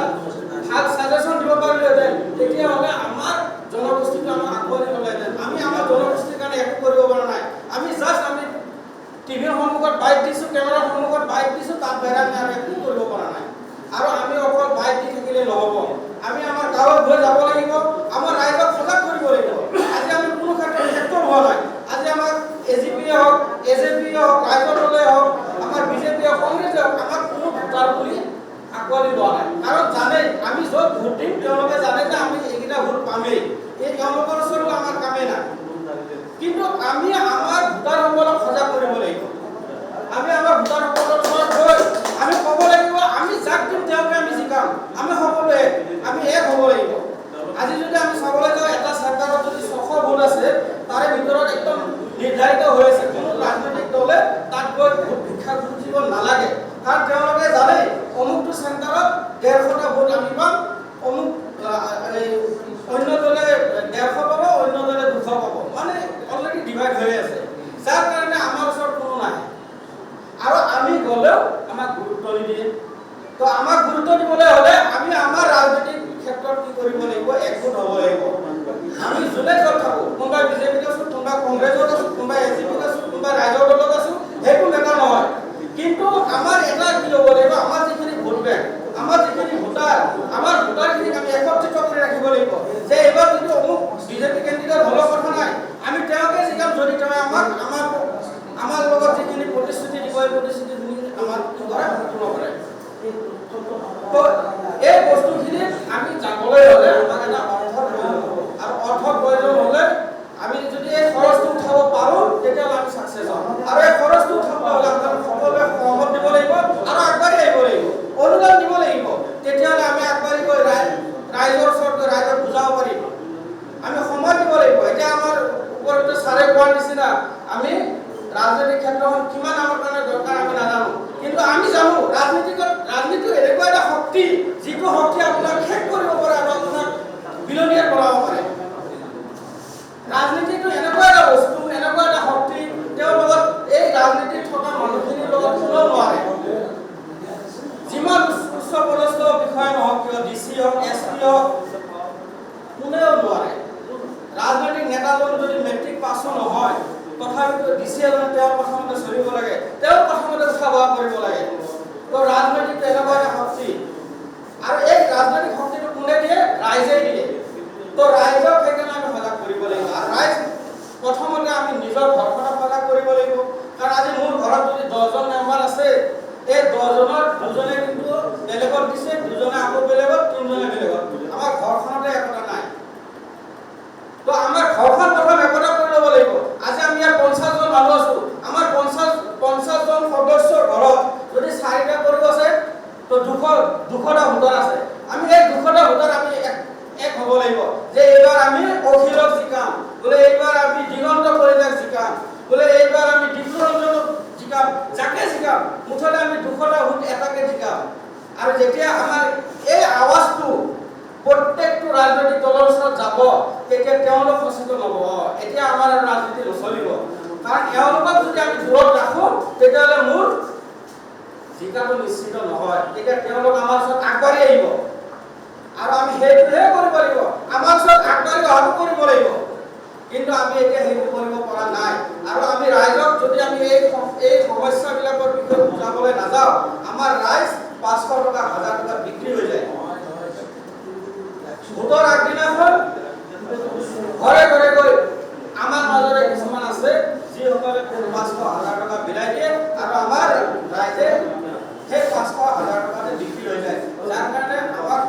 ভাল ছাজেশ্যন দিব পাৰিলোহেঁতেন, তেতিয়াহ'লে আমাৰ জনগোষ্ঠীটো আমাক আগবঢ়াই ল'লেহেঁতেন। আমি আমাৰ জনগোষ্ঠীৰ কাৰণে একো কৰিব পৰা নাই। আমি জাষ্ট আমি টিভিৰ সন্মুখত বাইক দিছোঁ, কেমেৰাৰ সন্মুখত বাইক দিছোঁ, তাত বাহিৰে আমি আৰু একো কৰিব পৰা নাই। আৰু আমি অকল বাইক দি থাকিলে নহ'ব, আমি আমাৰ গাঁৱত গৈ যাব লাগিব, আমাৰ ৰাইজক সজাগ কৰিব লাগিব। আজি আমি কোনো ক্ষেত্ৰত হোৱা নাই। আজি আমাক AGP-য়ে হওক, AJP-য়ে হওক, ৰাইজৰ দলে হওক, আমাৰ BJP-য়ে হওক, কংগ্ৰেছে হওক, আমাক কোনো ভোটাৰ বুলি আঁকোৱালি লোৱা নাই। কাৰণ জানে আমি য'ত ভোট দিম তেওঁলোকে জানে যে আমি এইকেইটা ভোট পামেই, এই তেওঁলোকৰ ওচৰতো আমাৰ কামেই নাই। কিন্তু আমি আমাৰ ভোটাৰসকলক সজাগ কৰিব লাগিব। আমি আমাৰ ভোটাৰসকলৰ ওচৰত গৈ আমি ক'ব লাগিব, আমি যাক দিম তেওঁকে আমি জিকাম, আমি সকলোৱে আমি এক হ'ব লাগিব। আজি যদি আমি চাবলৈ যাওঁ, এটা চৰকাৰত যদি 600 ভোট আছে, তাৰে ভিতৰত একদম নিৰ্ধাৰিত হৈ আছে কোনো ৰাজনৈতিক দলে তাত গৈ ভোট ভিক্ষা খুজিব নালাগে। কাৰণ তেওঁলোকে জানে অমুকটো চেণ্টাৰত 150টা ভোট আমি পাম, অমুক অন্য দলে 150 পাব, অন্য দলে 200 পাব, মানে অলৰেডি ডিভাইড হৈ আছে, যাৰ কাৰণে আমাৰ ওচৰত কোনো নাই। আৰু আমি গ'লেও আমাক গুৰুত্ব নিদিয়ে। তো আমাক গুৰুত্ব দিবলৈ হ'লে আমি আমাৰ ৰাজনৈতিক ক্ষেত্ৰত কি কৰিব লাগিব, একগোট হ'ব লাগিব। আমি যোনে য'ত থাকোঁ, কোনোবাই BJP-ত আছোঁ, কোনোবাই কংগ্ৰেছত আছোঁ, কোনোবাই AGP-ত আছোঁ, কোনোবাই ৰাইজৰ দলত আছোঁ, সেইটো মেটাৰ নহয়। কিন্তু আমাৰ এটা কি হ'ব লাগিব, আমাৰ যিখিনি ভোট বেংক, আমাৰ যিখিনি ভোটাৰ, আমাৰ ভোটাৰখিনিক আমি একত্ৰিত কৰি ৰাখিব লাগিব যে এইবাৰ যদি অমুক BJP কেণ্ডিডেট হ'লেও কথা নাই, আমি তেওঁকে জিকাম যদি তেওঁ আমাৰ লগত যিখিনি প্ৰতিশ্ৰুতি দিব, এই প্ৰতিশ্ৰুতিখিনি আমাৰ কি কৰে পূৰণ কৰে। তো এই বস্তুখিনিত আমি যাবলৈ হ'লে আমাক এটা অৰ্থৰ প্ৰয়োজন হ'ব, আৰু অৰ্থৰ প্ৰয়োজন হ'লে আমি যদি এই খৰচটো উঠাব পাৰোঁ তেতিয়াহ'লে আমি ছাকচেছ হ'ম। আৰু এই খৰচটো উঠাবলৈ হ'লে আপোনালোক সকলোৱে সহমত দিব লাগিব আৰু আগবাঢ়ি আহিব লাগিব, অনুদান দিব লাগিব। তেতিয়াহ'লে আমি আগবাঢ়ি গৈ ৰাইজৰ ওচৰত গৈ ৰাইজক বুজাব পাৰিম। আমি সময় দিব লাগিব। এতিয়া আমাৰ ওপৰতে ছাৰে কোৱাৰ নিচিনা আমি ৰাজনৈতিক ক্ষেত্ৰখন কিমান আমাৰ কাৰণে দৰকাৰ আমি নাজানো, কিন্তু আমি জানো ৰাজনীতি এনেকুৱা এটা শক্তি যিটো শক্তি আপোনাক শেষ কৰিব পাৰে আৰু আপোনাক বিলনীয়া কৰাব পাৰে। ৰাজনীতিটো এনেকুৱা এটা বস্তু, এনেকুৱা এটা শক্তি, তেওঁৰ লগত এই ৰাজনীতিত থকা মানুহখিনিৰ লগত কোনেও নোৱাৰে। যিমান উচ্চ পদস্থ বিষয়া নহওক কিয়, DC হওক, SP হওক, কোনেও নোৱাৰে। ৰাজনৈতিক নেতাজন যদি মেট্ৰিক পাছো নহয়, তথাপিতো DC এজনে তেওঁৰ কথামতে চলিব লাগে, তেওঁৰ কথামতে উঠা বহা কৰিব লাগে। তো ৰাজনৈতিক এনেকুৱা এটা শক্তি, আৰু এই ৰাজনৈতিক শক্তিটো কোনে দিয়ে? ৰাইজে দিয়ে। তো ৰাইজক সেইকাৰণে আমি সজাগ কৰিব লাগিব। আৰু ৰাইজ প্ৰথমতে আমি নিজৰ ঘৰখনক সজাগ কৰিব লাগিব। কাৰণ আজি মোৰ ঘৰত যদি 10জন মেম্বাৰ আছে, এই 10জনৰ 2জনে কিন্তু বেলেগত দিছে, 2জনে আকৌ বেলেগত, 3জনে বেলেগত। আমাৰ ঘৰখনতে একতা নাই। তো আমাৰ ঘৰখন প্ৰথম একতা কৰি ল'ব লাগিব। আজি আমি ইয়াত 50জন মানুহ আছোঁ, আমাৰ 50জন সদস্যৰ ঘৰত যদি 4টা কৰিব আছে, তো 200টা ভোটাৰ আছে। আমি এই 200টা ভোটাৰ আমি এক হ'ব লাগিব যে এইবাৰ আমি অখিলক জিকাম, বোলে এইবাৰ আমি দিগন্ত পৰিয়ালক জিকাম, বোলে এইবাৰ আমি ডিপ্লৰঞ্জনক জিকাম, যাকে জিকাম, মুঠতে আমি 200টা ভোট এটাকে জিকাম। আৰু যেতিয়া আমাৰ এই আৱাজটো প্ৰত্যেকটো ৰাজনৈতিক দলৰ ওচৰত যাব, তেতিয়া তেওঁলোক সচেতন হ'ব, এতিয়া আমাৰ আৰু ৰাজনীতি নচলিব। কাৰণ এওঁলোকক যদি আমি দূৰত ৰাখোঁ, তেতিয়াহ'লে মোৰ জিকাটো নিশ্চিত নহয়। তেতিয়া তেওঁলোক আমাৰ ওচৰত আগবাঢ়ি আহিব, আৰু আমি সেইটোহে কৰিব লাগিব, আমাৰ ওচৰত আগবাঢ়ি অহাটো কৰিব লাগিব। কিন্তু আমি এতিয়া সেইটো কৰিব পৰা নাই। আৰু আমি ৰাইজক যদি আমি এই সমস্যাবিলাকৰ বিষয়ে বুজাবলৈ নাযাওঁ, আমাৰ ৰাইজ 500 টকা 1000 টকা বিক্ৰী হৈ যায়। ভোটৰ আগদিনাখন ঘৰে ঘৰে গৈ আমাৰ মাজৰে কিছুমান আছে যিসকলে 500-1000 টকা বিলাই দিয়ে, আৰু আমাৰ ৰাইজে সেই 500-1000 টকাতে বিক্ৰী হৈ যায়। যাৰ কাৰণে আমাৰ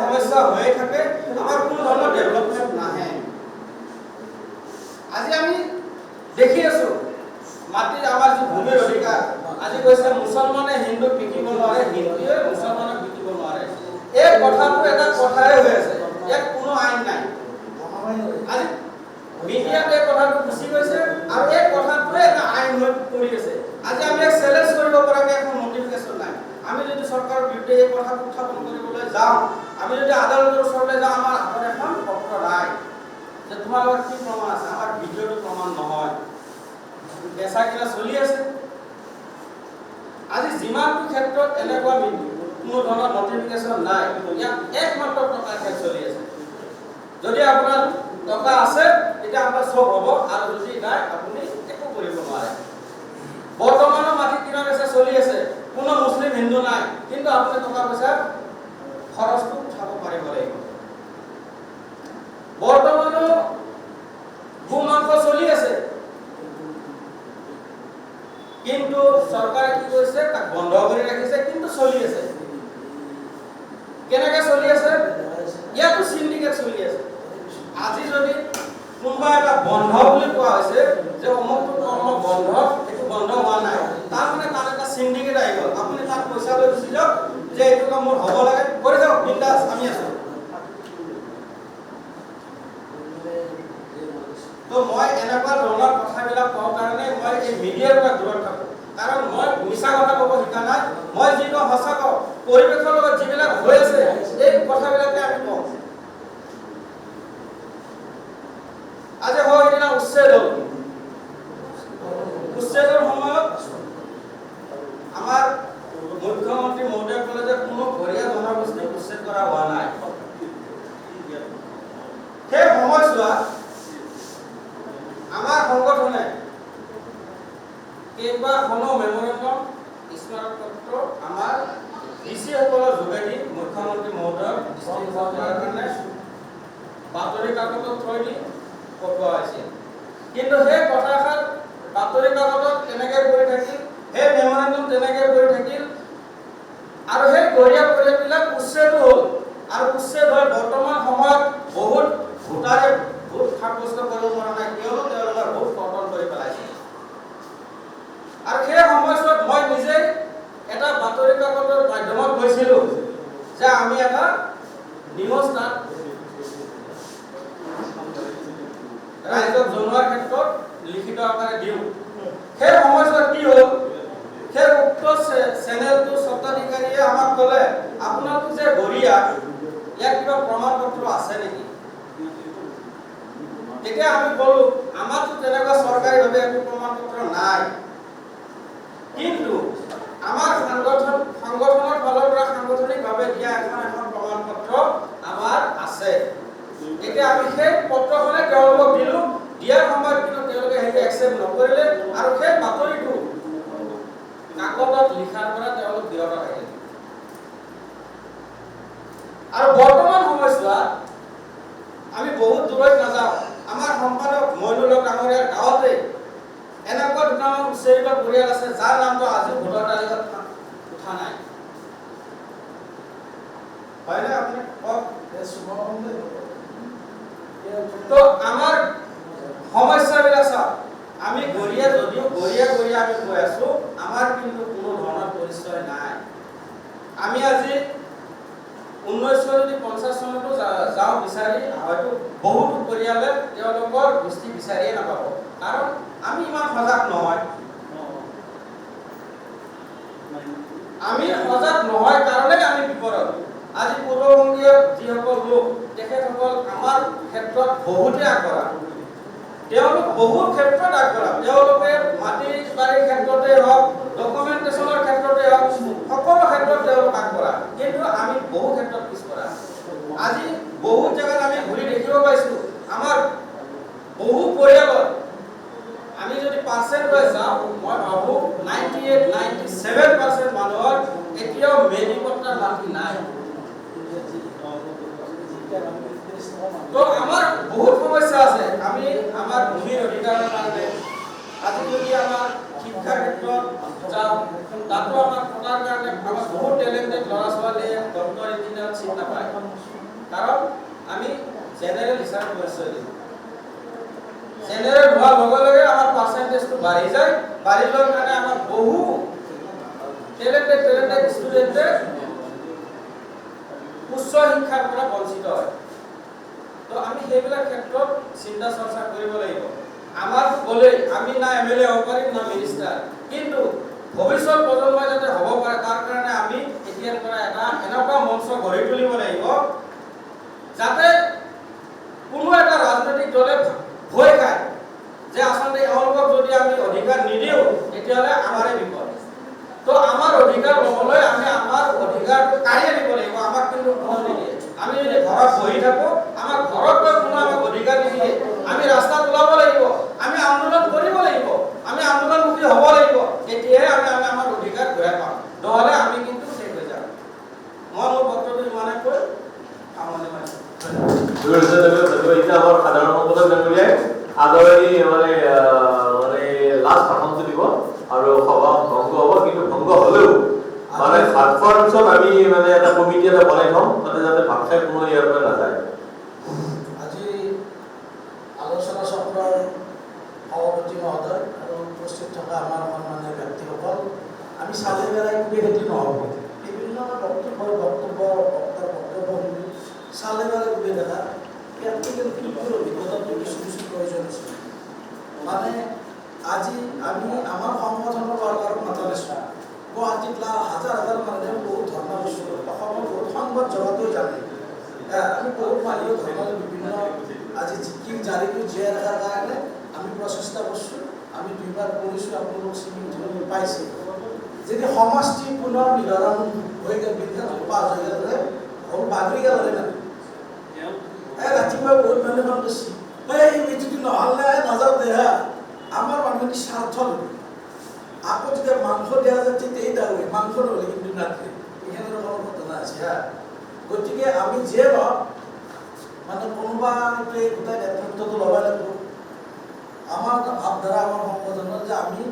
সমস্যা হৈয়ে থাকে, আমাৰ কোনো ধৰণৰ ডেভেলপমেণ্ট নাহে। আজি আমি দেখি আছোঁ মাটিৰ আমাৰ যি ভূমিৰ অধিকাৰ, আজি কৈছে মুছলমানে হিন্দুক বিকিব নোৱাৰে, হিন্দুৱে মুছলমানক বিকিব নোৱাৰে। এই কথাটো এটা কথাই হৈ আছে, ইয়াত কোনো আইন নাই। আজি মিডিয়াত এই কথাটো গুচি গৈছে, আৰু এই কথাটোৱে এটা আইন হৈ পৰি আছে। আজি আমি এক চেলেঞ্জ কৰিব পৰাকৈ এখন নটিফিকেশ্যন নাই। আমি যদি চৰকাৰৰ বিৰুদ্ধে এই কথাটো উত্থাপন কৰিবলৈ যাওঁ, আমি যদি আদালতৰ ওচৰলৈ যাওঁ, আমাৰ হাতত এখন পত্ৰ নাই যে তোমালোকৰ কি প্ৰমাণ আছে। আমাৰ ভিডিঅ'টো প্ৰমাণ নহয়, বেচা কিনা চলি আছে। আজি যিমানটো ক্ষেত্ৰত এনেকুৱা কোনো ধৰণৰ নটিফিকেশ্যন নাই, ইয়াত একমাত্ৰ টকাৰ খেল চলি আছে। যদি আপোনাৰ টকা আছে তেতিয়া আপোনাৰ চব হ'ব, আৰু যদি নাই আপুনি একো কৰিব নোৱাৰে। বৰ্তমানৰ মাটি কিনা বেচা চলি আছে, কোনো মুছলিম হিন্দু নাই, কিন্তু আপুনি টকা পইচা খৰচটো উঠাব পাৰিব লাগিব। বৰ্তমানো গো মাংস চলি আছে, কিন্তু চৰকাৰে কি কৰিছে, তাক বন্ধ কৰি ৰাখিছে, কিন্তু চলি আছে। কেনেকৈ চলি আছে? ইয়াতো সিন্ডিকেট চলি আছে। আজি যদি কোনোবা এটা বন্ধ বুলি কোৱা হৈছে যে অমুকটো কৰ্ম বন্ধ, এইটো বন্ধ হোৱা নাই, তাৰমানে তাত এটা সিন্ডিকেট আহি গ'ল। আপুনি তাত পইচা লৈ গুচি যাওক যে এইটো কাম মোৰ হ'ব লাগে, কৰি যাওক, বিন্দাছ, আমি আছো। তো মই এনেকুৱা ধৰণৰ কথাবিলাক কওঁ কাৰণে মই এই মিডিয়াৰ পৰা দূৰত থাকোঁ, কাৰণ মই মিছা কথা ক'ব শিকা নাই। মই যি কওঁ সঁচা কওঁ। পৰিৱেশৰ লগত যিবিলাক হৈ আছে এই কথাবিলাকে আমি কওঁ। আজি হয় সেইদিনা উচ্ছেদ হ'ল। উচ্ছেদৰ সময়ত আমাৰ মুখ্যমন্ত্ৰী মহোদয়ে ক'লে যে কোনো ঘৰীয়া জনগোষ্ঠীক উচ্ছেদ কৰা হোৱা নাই। সেই সময়ছোৱাত আমাৰ সংগঠনে কেইবাখনো মেমৰেণ্ডম স্মাৰক পত্ৰ আমাৰ ডিচিসকলৰ যোগেদি মুখ্যমন্ত্ৰী মহোদয়ক দৃষ্টি কৰাৰ কাৰণে বাতৰি কাকতত থৈ দি পঠোৱা হৈছিল। কিন্তু সেই কথাষাৰ বাতৰি কাকতত তেনেকৈ পৰি থাকিল, সেই মেমৰেণ্ডম তেনেকৈ পৰি থাকিল, আৰু সেই গৰীয়া পৰিয়ালবিলাক উচ্ছেদ হ'ল। আৰু উচ্ছেদ হৈ বৰ্তমান সময়ত বহুত ভোটাৰে ভোট সাব্যস্ত কৰিব পৰা নাই, কিয়নো তেওঁলোকৰ ভোট কৰ্তন কৰি পেলাইছে। আৰু সেই সময়ছোৱাত মই নিজে এটা বাতৰি কাকতৰ মাধ্যমত গৈছিলোঁ যে আমি এটা নিউজ তাত ৰাইজক জনোৱাৰ ক্ষেত্ৰত লিখিত আকাৰে দিওঁ। সেই সময়ছোৱাত কি হ'ল, সেই উক্ত চেনেলটোৰ স্বত্বাধিকাৰীয়ে আমাক ক'লে, আপোনালোক যে গৰীয়া, ইয়াৰ কিবা প্ৰমাণ পত্ৰ আছে নেকি? তেতিয়া আমি ক'লো, আমাৰতো তেনেকুৱা চৰকাৰীভাৱে একো প্ৰমাণ পত্ৰ নাই, কিন্তু আমাৰ সংগঠনৰ ফালৰ পৰা সাংগঠনিকভাৱে দিয়া এখন প্ৰমাণ পত্ৰ আমাৰ আছে। এতিয়া আমি সেই পত্ৰখনে তেওঁলোকক দিলোঁ। দিয়াৰ সময়ত কিন্তু তেওঁলোকে সেইটো একচেপ্ট নকৰিলে, আৰু সেই বাতৰিটো কাকতত লিখাৰ পৰা তেওঁলোক বিৰত থাকিল। আৰু বৰ্তমান সময়ছোৱাত আমি বহুত দূৰত নাযাওঁ, আমাৰ সম্পাদক মইনুল হক ডাঙৰীয়াৰ গাঁৱতে এনেকুৱা দুটামান উচ্ছেদিত পৰিয়াল আছে যাৰ নামটো আজিও ভোটাৰ তালিকাত উঠা নাই। হয়নে? আপুনি কওক। তো আমাৰ সমস্যাবিলাক চাওক, আমি গৰীয়া যদিও গৰীয়া আমি কৈ আছো, আমাৰ কিন্তু কোনো ধৰণৰ পৰিচয় নাই। আমি আজি 1950 চনতো যাওঁ বিচাৰি, হয়তো বহুতো পৰিয়ালে তেওঁলোকৰ গোষ্ঠী বিচাৰিয়ে নাপাব, কাৰণ আমি ইমান সজাগ নহয়। আমি সজাগ নহয় কাৰণে আমি বিপদত। আজি পূৰ্ববংগীয় যিসকল লোক, তেখেতসকল আমাৰ ক্ষেত্ৰত বহুতে আগবঢ়া, তেওঁলোক বহুত ক্ষেত্ৰত আগবঢ়া। তেওঁলোকে মাটি বাৰীৰ ক্ষেত্ৰতে হওক, ডকুমেণ্টেশ্যনৰ ক্ষেত্ৰতে হওক, সকলো ক্ষেত্ৰত তেওঁলোক আগবঢ়া, কিন্তু আমি বহু ক্ষেত্ৰত পিছপৰা। আজি বহুত জেগাত আমি ঘূৰি দেখিব পাইছোঁ, আমাৰ বহু পৰিয়ালত আমি যদি পাৰ্চেণ্ট লৈ যাওঁ, মই ভাবোঁ 98-97% মানুহৰ এতিয়াও মেলি পট্টাৰ মাটি নাই। তো আমাৰ বহুত সমস্যা আছে। আমি আমাৰ ভূমিৰ অধিকাৰৰ কাৰণে, আজি যদি আমাৰ শিক্ষাৰ ক্ষেত্ৰত যাওঁ, তাতো আমাৰ পতাৰ কাৰণে আমাৰ বহুত টেলেণ্টেড ল'ৰা ছোৱালীয়ে ডক্টৰ ইঞ্জিনিয়াৰ চিট নাপায়, কাৰণ আমি জেনেৰেল হিচাপে পৰিচয় দিওঁ। জেনেৰেল হোৱাৰ লগে লগে আমাৰ পাৰ্চেণ্টেজটো বাঢ়ি যায়, বাঢ়ি যোৱাৰ কাৰণে আমাৰ বহু টেলেণ্টেড ষ্টুডেণ্টে উচ্চ শিক্ষাৰ পৰা বঞ্চিত হয়। তো আমি সেইবিলাক ক্ষেত্ৰত চিন্তা চৰ্চা কৰিব লাগিব। আমাৰ গ'লেই আমি না MLA হ'ব পাৰিম, না মিনিষ্টাৰ, কিন্তু ভৱিষ্যত প্ৰজন্মই যাতে হ'ব পাৰে তাৰ কাৰণে আমি এতিয়াৰ পৰা এটা এনেকুৱা মঞ্চ গঢ়ি তুলিব লাগিব যাতে কোনো এটা ৰাজনৈতিক দলে ভয় খায় যে আচলতে এওঁলোকক যদি আমি অধিকাৰ নিদিওঁ তেতিয়াহ'লে আমাৰে বিপদ। তো আমাৰ অধিকাৰ ল'বলৈ আমি আমাৰ অধিকাৰটো কাঢ়ি আনিব লাগিব। আমাক কিন্তু কোনো নিদিয়ে। আমি যদি ঘৰত বহি থাকোঁ, আমাৰ ঘৰত গৈ কোনো আমাক অধিকাৰ নিদিয়ে। আমি ৰাস্তাত ওলাব লাগিব, আমি আন্দোলন কৰিব লাগিব, আমি আন্দোলনমুখী হ'ব লাগিব। তেতিয়াহে আমি আমাৰ অধিকাৰ ঘূৰাই পাম, নহ'লে আমি কিন্তু শেষ হৈ যাম। মই মোৰ বক্তব্য ইমানে কৈ সামৰণি মাৰিছোঁ। এতিয়া আমাৰ সাধাৰণ সম্পাদক ডাঙৰীয়াই আদৰণি মানে লাষ্ট ভাষণটো দিব আৰু সভা ভংগ হ'ব। কিন্তু ভংগ হ'লেও মানে ভাত খোৱাৰ পিছত আমি মানে এটা কমিটি এটা বনাই থ'ম, তাতে যাতে ভাত খাই কোনো ইয়াৰ পৰা নাযায়। আজি আলোচনা চক্ৰৰ সভাপতি মহোদয় আৰু উপস্থিত থকা আমাৰ সন্মানীয় ব্যক্তিসকল, আমি চালে বেলাই কুবেৰেটি নহ'ব। বিভিন্ন বক্তব্য শুনি চালে বেলাই কুবে দেখা প্ৰেক্টিকেল ফিল্ডৰ অভিজ্ঞতাটো কিছু প্ৰয়োজন আছে। মানে আজি আমি আমাৰ সংগঠনৰ ৱাৰ্কাৰক মাতা লৈছোঁ। গুৱাহাটীত হাজাৰ হাজাৰ মানুহে বহুত ধৰ্ণা দিছোঁ, অসমৰ বহুত সংবাদ জগতেও জানে। আমি বহুত মানুহে ধৰ্ণা বিভিন্ন আজি জিকিৰ জাৰি কৰি জীয়াই ৰখাৰ কাৰণে আমি প্ৰচেষ্টা কৰিছোঁ। আমি দুইবাৰ কৰিছোঁ, আপোনালোক চিনি পাইছে। যদি সমষ্টি পুনৰ নিৰ্ধাৰণ হৈ গ'ল, বিজ্ঞান পাছ হৈ গ'লে হ'ল বাগৰি গ'লে না ৰাতিপুৱা বহুত মানুহে ফোন কৰিছে, এই মিটিংটো নহ'লে নাযাওঁ দে হা। আমাৰ মানুহখিনি স্বাৰ্থ আকৌ যেতিয়া মাংস দিয়া যায় তেতিয়াই দাওৱে, মাংস নহ'লে কিন্তু নাথাকে। এইখানে কোনো ঘটনা আছে হা। গতিকে আমি যিয়ে নহওক মানে কোনোবা গোটেই নেতৃত্বটো ল'ব লাগিব। আমাৰ ভাৱধাৰা আমাৰ সংগঠনৰ যে আমি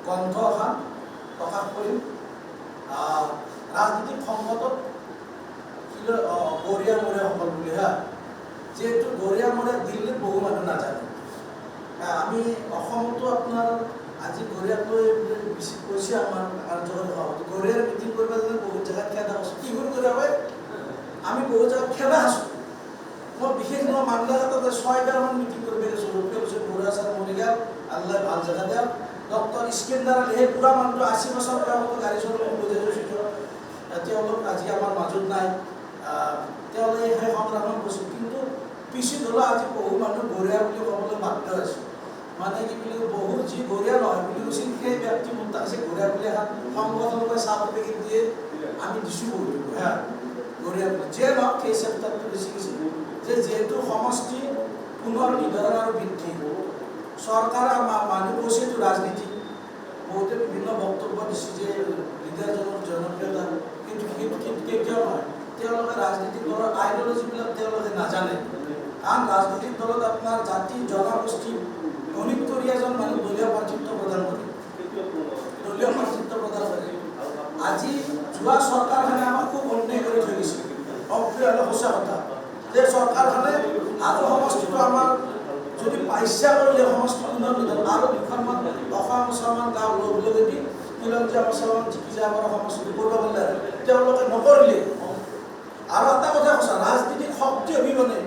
গ্ৰন্থ এখন প্ৰকাশ কৰিম ৰাজনীতিক সংকটত গৰিয়া মৰিয়া সকল বুলি হা। যিহেতু গৰিয়া মৰিয়া দিল্লীত বহু মানুহ নাজানে। আমি অসমতো আপোনাৰ আজি গৰিয়াক লৈ কৈছে আমাৰ কাৰ্যকৰী সভাপতি, গৰিয়াৰ মিটিং কৰিব যাতে বহুত জেগাত খেদা আছোঁ। কি কৰি গৰিয়া হয় আমি বহুত জেগাত খেদা আছোঁ। মই বিশেষ মই মামলাঘাটতে 6বাৰমান মিটিং কৰিব গৈছোঁ। লোকে কৈছোঁ গৰিয়া ছাৰ মৰি গ'ল, আল্লাহ ভাল জেগা দিয়ক। ডক্টৰ ইস্কেন্দাৰ আলী সেই বুঢ়া মানুহটো 80 বছৰ তেওঁলোকে গাড়ী চলাব বুজাই গৈছোঁ। তেওঁলোক আজি আমাৰ মাজত নাই। তেওঁলোকে সেই সংগ্ৰামত গৈছিল, কিন্তু পিছত হ'লেও আজি বহু মানুহ গৰিয়া বুলি ক'বলৈ বাধ্য হৈছে। মানে কি বুলি বহুত যি গৰিয়া নহয় বুলি কৈছিল সেই ব্যক্তি মুক্ত আছে গৰিয়া বুলি এখন সংগঠনলৈ চাহৰ পেকেট দিয়ে আমি দিছোঁ বহুত হা গৰিয়া বুলি। যিয়ে নহওক সেই চেপ্টাৰটো বেছি গৈছে যে যিহেতু সমষ্টি পুনৰ নিৰ্ধাৰণ আৰু বৃদ্ধি চৰকাৰ মানুহ কৈছেতো ৰাজনীতি বহুতে বিভিন্ন বক্তব্য দিছে যে লিডাৰজনৰ জনপ্ৰিয়তা, কিন্তু কেতিয়াও নহয়। তেওঁলোকে ৰাজনীতিক দলৰ আইডিঅলজিবিলাক তেওঁলোকে নাজানে। কাৰণ ৰাজনৈতিক দলত আপোনাৰ জাতি জনগোষ্ঠী গণিত এজন মানুহ দলীয় প্ৰাৰ্থিত্ব প্ৰদান কৰে, দলীয় প্ৰাৰ্থিত্ব প্ৰদান কৰে। আজি যোৱা চৰকাৰখনে আমাক খুব অন্যায় কৰি থৈ গৈছে। অপ্ৰিয় হ'লে সঁচা কথা যে চৰকাৰখনে আৰু সমষ্টিটো আমাৰ যদি ইচ্ছা কৰিলে সমষ্টি পুনৰ নিৰ্ধাৰণ আৰু দুখনমান অসম মুছলমান গাঁও ল'বলৈ যদি খিলঞ্জীয়া মুছলমান জিকি যায় আমাৰ সমষ্টি কৰিব পাৰিলে তেওঁলোকে নকৰিলে। আৰু এটা কথা কৈছা, ৰাজনীতিক শক্তি অবিহনে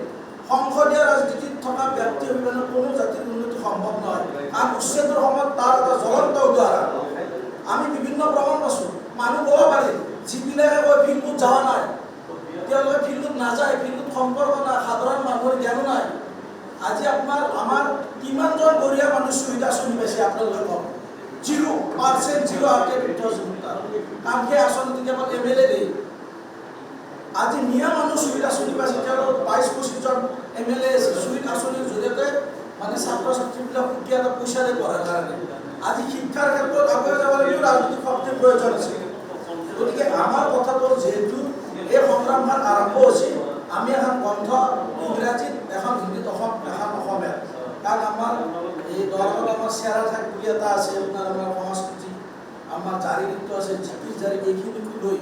সংসদীয় ৰাজনীতিত থকা ব্যক্তি অবিহনে কোনো জাতিৰ উন্নতি সম্ভৱ নহয়। কাৰণ উচ্ছেদৰ সময়ত তাৰ এটা জ্বলন্ত উদাহৰণ আমি বিভিন্ন প্ৰমাণ পাইছোঁ। মানুহ ক'ব পাৰে যিবিলাকে কয় ফিল্ডত যোৱা নাই, তেওঁলোকে ফিল্ডত নাযায়, ফিল্ডত সম্পৰ্ক নাই, সাধাৰণ মানুহৰ জ্ঞানো নাই। আজি আমাৰ কিমানজন গৰিয়া মানুহ সুবিধা আঁচনি পাইছে আপোনালোকে কওক? 0% 0 কাৰণ সেই আঁচনিটো কেৱল MLA দিয়ে। আজি মিয়া মানুহ সুবিধা আঁচনি পাইছে, তেওঁলোক 22-25জন MLA আছে সুবিধা আঁচনিৰ জৰিয়তে মানে ছাত্ৰ ছাত্ৰীবিলাক সুকীয়া এটা পইচা দিয়ে পঢ়াৰ কাৰণে। আজি শিক্ষাৰ ক্ষেত্ৰত আগুৱাই যাব লাগিব, ৰাজনৈতিক শক্তিৰ প্ৰয়োজন আছে। গতিকে আমাৰ কথাটো যিহেতু এই সংগ্ৰামখন আৰম্ভ হৈছে, আমি এখন গ্ৰন্থ ইংৰাজীত, এখন হিন্দীত, এখন অসমীয়াত। কাৰণ আমাৰ এই দলঙত আমাৰ চেৰা ঠাই বুলি এটা আছে, আপোনাৰ আমাৰ সংস্কৃতি, আমাৰ জাৰি নৃত্য আছে, জিকিৰ জাৰি, এইখিনিক লৈ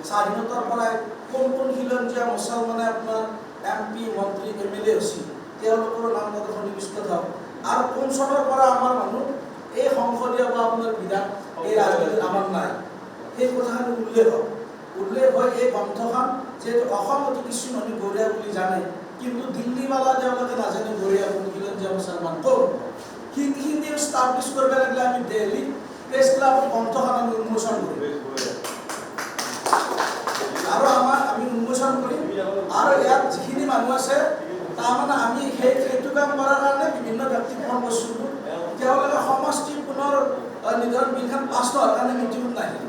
স্বাধীনতাৰ পৰাই কোন কোন খিলঞ্জীয়া মুছলমানে আপোনাৰ MP মন্ত্ৰী MLA হৈছিল তেওঁলোকৰ নাম তাতে সন্নিৱিষ্ট থাকক। আৰু কোন চনৰ পৰা আমাৰ মানুহ এই সংসদীয় বা আপোনাৰ বিধান এই ৰাজনীতিত আমাৰ নাই, সেই কথাখিনি উল্লেখ হয় এই গ্ৰন্থখন। যিহেতু অসমতো কিছু মানুহ গৰিয়া বুলি জানে, কিন্তু দিল্লীৱালা তেওঁলোকে নাজানে গৰিয়া কোন, খিলঞ্জীয়া মুছলমান কোন। হিন্দী ষ্টাব্লিছ কৰিব লাগিলে আমি দিল্লী প্ৰেছ ক্লাবত গ্ৰন্থখন আমি উন্মোচন কৰিম আৰু আমি উন্মোচন কৰিম। আৰু ইয়াত যিখিনি মানুহ আছে তাৰমানে আমি সেইটো কাম কৰাৰ কাৰণে বিভিন্ন ব্যক্তিক ফোন কৰিছিলোঁ। তেওঁলোকে সমষ্টি পুনৰ নিৰ্ধাৰণ বিলখন পাছ হোৱাৰ কাৰণে মিটিঙত নাহিল।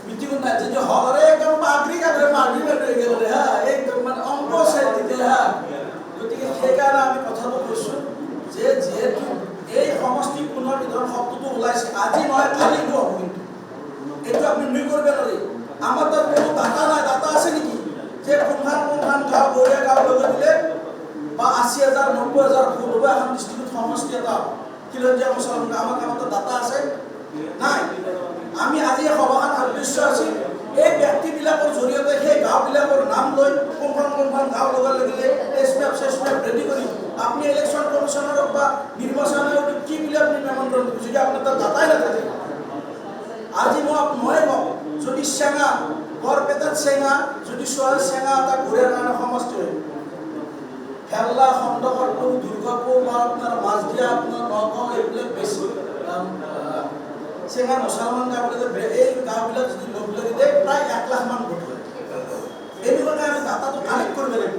মিটিং নাই যদি হলরে একদম পাগড়ি কাপড়ে মাগড়ি বেড়ে গেল রে হ্যাঁ একদম মানে অঙ্ক সে দিতে হ্যাঁ গতিকে সেইকাৰণে আমি কথাটো কৈছোঁ যে যেহেতু এই সমষ্টি পুনৰ্বিধান শব্দটো ওলাইছে আজি নহয় কালিটো হ'ব কিন্তু এইটো আপুনি নুই কৰিব নোৱাৰি আমাৰ তাত কোনো ডাটা নাই ডাটা আছে নেকি যে কোনখান গাঁও গড়িয়া গাঁও লগত দিলে বা ৮০,০০০ ৯০,০০০ ভোট হ'ব এখন ডিষ্ট্ৰিক্টত সমষ্টি এটা খিলঞ্জীয়া মুছলমান আমাৰ কামত ডাটা আছে নাই আমি আজি সভাখন উদ্দেশ্য আছিল এই ব্যক্তিবিলাকৰ জৰিয়তে সেই গাঁওবিলাকৰ নাম লৈ কোনখন গাঁও ল'ব লাগিলে এছমেপ চেছমেপ ৰেডি কৰি আপুনি ইলেকশ্যন কমিশ্যনাৰক বা নিৰ্বাচন আয়োগক কি বুলি আপুনি নিমন্ত্ৰণ দিব যদি আপোনাৰ তাত ডাটাই নাথাকে আজি মই কওঁ যদি চেঙা বৰপেটাত চেঙা যদি ছোৱালী চেঙা এটা ঘূৰাৰ কাৰণে সমষ্টি হয় খেলা খণ্ডকৰপুৰ দুৰ্গাপুৰ বা আপোনাৰ মাছদিয়া আপোনাৰ নগাঁও এইবিলাক বেছি চেঙা মুছলমান গাঁওবিলাক এই গাঁওবিলাক যদি লগ লাগি দিয়ে প্ৰায় 1 লাখ মান ভোট হয় এনেকুৱাকৈ আমি ডাটাটো কালেক্ট কৰিব লাগিব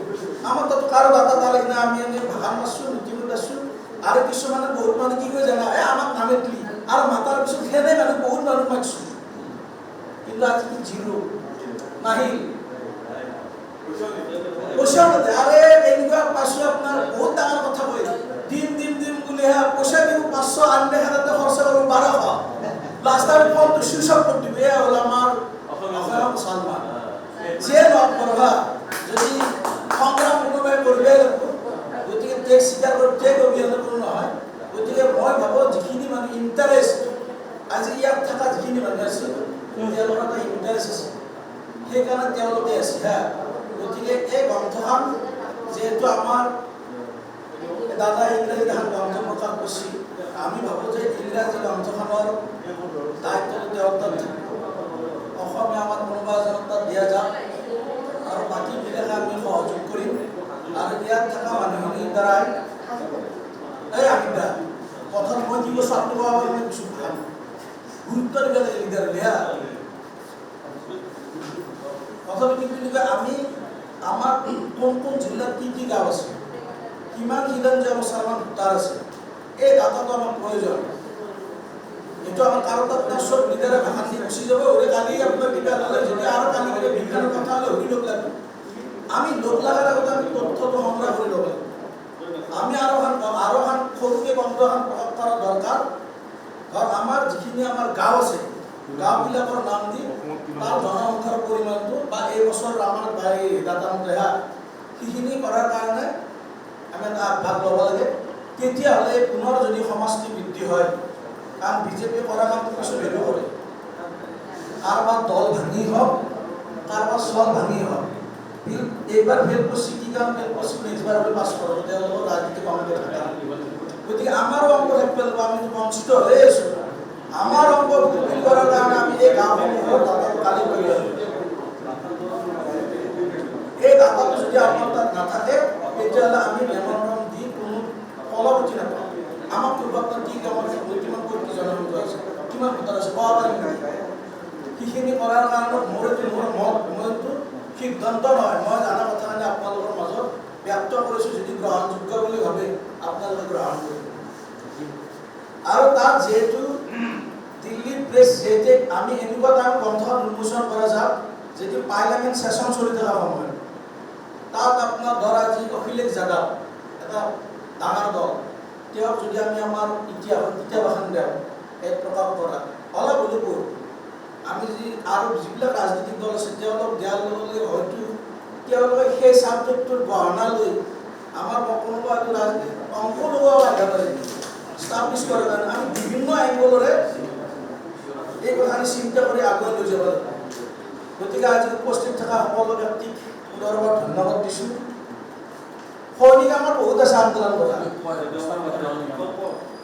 আমাৰ তাতো কাৰো ডাটা তালৈকে নাই আমি এনেই ভাষণ মাৰিছোঁ মিটিঙত আছোঁ আৰু কিছুমানে বহুত মানুহ কি কৰি জানা এই আমাক নামে দিলি আৰু মাতাৰ পিছত সেনে মানুহ বহুত মানুহ মাতিছোঁ কিন্তু আজি জিৰো নাহিল পইচা নাতে আৰে এনেকুৱা পাইছোঁ আপোনাৰ বহুত ডাঙৰ কথা কৈ দিম বুলি পইচা দিব 500 আন দেখাতে খৰচ কৰিব 1200 লাষ্ট টাইম ফোনটো সুইচ অফ কৰি দিব এয়া হ'ল আমাৰ অসম মুছলমান যে লগ কৰবা যদি সংগ্ৰাম কোনোবাই কৰিবই লাগিব গতিকে টেক্স স্বীকাৰ কৰি টেক অভিযান কোনো নহয় গতিকে মই ভাবোঁ যিখিনি মানুহ ইণ্টাৰেষ্ট আজি ইয়াত থকা যিখিনি মানুহ আছে তেওঁলোকৰ এটা ইণ্টাৰেষ্ট আছে সেইকাৰণে তেওঁলোকে আছে হা গতিকে এই গ্ৰন্থখন যিহেতু আমাৰ দাদা ইংৰাজী এখন গ্ৰন্থ প্ৰকাশ কৰিছিল আমি ভাবোঁ যে ইংৰাজী গ্ৰন্থখনৰ দায়িত্বটো তেওঁৰ তাত অসমীয়া আমাৰ কোনোবা এজনৰ তাত দিয়া যাওক আৰু বাকীবিলাকে আমি সহযোগ কৰিম আৰু ইয়াত থকা মানুহখিনিৰ দ্বাৰাই এই আমিদা প্ৰথম মই কি কৈছোঁ আপোনালোকৰ মই কিছু ভাল গুৰুত্ব দিব লাগে লিডাৰ হা প্ৰথমে কি বুলি কয় আমি আমাৰ কোন জিলাত কি গাঁও আছে কিমান খিলঞ্জীয়া মুছলমান ভোটাৰ আছে এই ডাটাটো আমাৰ প্ৰয়োজন এইটো আমাৰ কাৰো তাত চব লিডাৰে ভাষা দি গুচি যাব ওৰে কালি আপোনাৰ কিবা হ'লে যদি আৰু কালি কিবা বিজ্ঞানৰ কথা হ'লে সুধি ল'ব লাগিব আমি লগ লগাৰ আগতে আমি তথ্যটো সংগ্ৰহ কৰি ল'ব লাগিব আমি আৰু এখন সৰুকৈ গ্ৰন্থ এখন প্ৰকাশ কৰা দৰকাৰ কাৰণ আমাৰ যিখিনি আমাৰ গাঁও আছে গাঁওবিলাকৰ নাম দি তাৰ জনসংখ্যাৰ পৰিমাণটো বা এই বছৰ আমাৰ ডাটা মতে সেইখিনি কৰাৰ কাৰণে আমি এটা আগভাগ ল'ব লাগে তেতিয়াহ'লে পুনৰ যদি সমষ্টি বৃদ্ধি হয় কাৰণ বিজেপি কৰা কামটো কিছু ভেলু কৰে কাৰোবাৰ দল ভাঙি হওক কাৰোবাৰ চল ভাঙি হওক এইবাৰ ফেল কৰিছে কি কাম ফেল কৰিছে নেক্সটবাৰ হ'লে পাছ কৰিব তেওঁলোকৰ ৰাজনীতি কমিটি থাকে গতিকে আমাৰো অংক থাকিব লাগিব আমি বঞ্চিত হৈ আছোঁ আমাৰ অংক ফুলফিল কৰাৰ কাৰণে আমি এই গাঁওসমূহৰ ডাটাটো কালেক্ট কৰিব লাগিব এই ডাটাটো যদি আপোনাৰ তাত নাথাকে তেতিয়াহ'লে আমি মেমৰেণ্ডাম দি কোনো ফলপ্ৰসূ নাপাওঁ আমাক পূৰ্বত কি কামৰ কিমান ক'ত কি জনসংখ্যা আছে কিমান ভোটাৰ আছে ক'ব পাৰিম সেইখিনি কৰাৰ কাৰণে মইতো সিদ্ধান্ত নহয় মই জানা কথাখিনি আপোনালোকৰ মাজত ব্যক্ত কৰিছোঁ যদি গ্ৰহণযোগ্য বুলি ভাবে আপোনালোকে গ্ৰহণ কৰিব আৰু তাত যিহেতু দিল্লী প্ৰেছ যিহেতু আমি এনেকুৱা টাইম গ্ৰন্থখন উন্মোচন কৰা যাওক যিটো পাৰ্লিয়ামেণ্ট ছেছন চলি থকা সময়ত তাত আপোনাৰ ধৰা যি অখিলেশ যাদৱ এটা ডাঙৰ দল তেওঁক যদি আমি আমাৰ কিতাপ এখন দিওঁ এক প্ৰকাশ কৰা অলপ হ'লেও আমি যি আৰু যিবিলাক ৰাজনৈতিক দল আছে তেওঁলোক দিয়াৰ লগে লগে হয়তো তেওঁলোকে সেই ছাবজেক্টটোৰ গহনা লৈ আমাৰ কোনোবা এইটো ৰাজনীতি অংশ ল'ব লাগে ষ্টাব্লিছ কৰাৰ কাৰণে আমি বিভিন্ন এংগলৰে এই কথাখিনি চিন্তা কৰি আগুৱাই লৈ যাব লাগিব গতিকে আজি উপস্থিত থকা সকলো ব্যক্তিক পুনৰবাৰ ধন্যবাদ দিছোঁ সৈনিক আমাৰ বহুত আছে আন্দোলন কৰা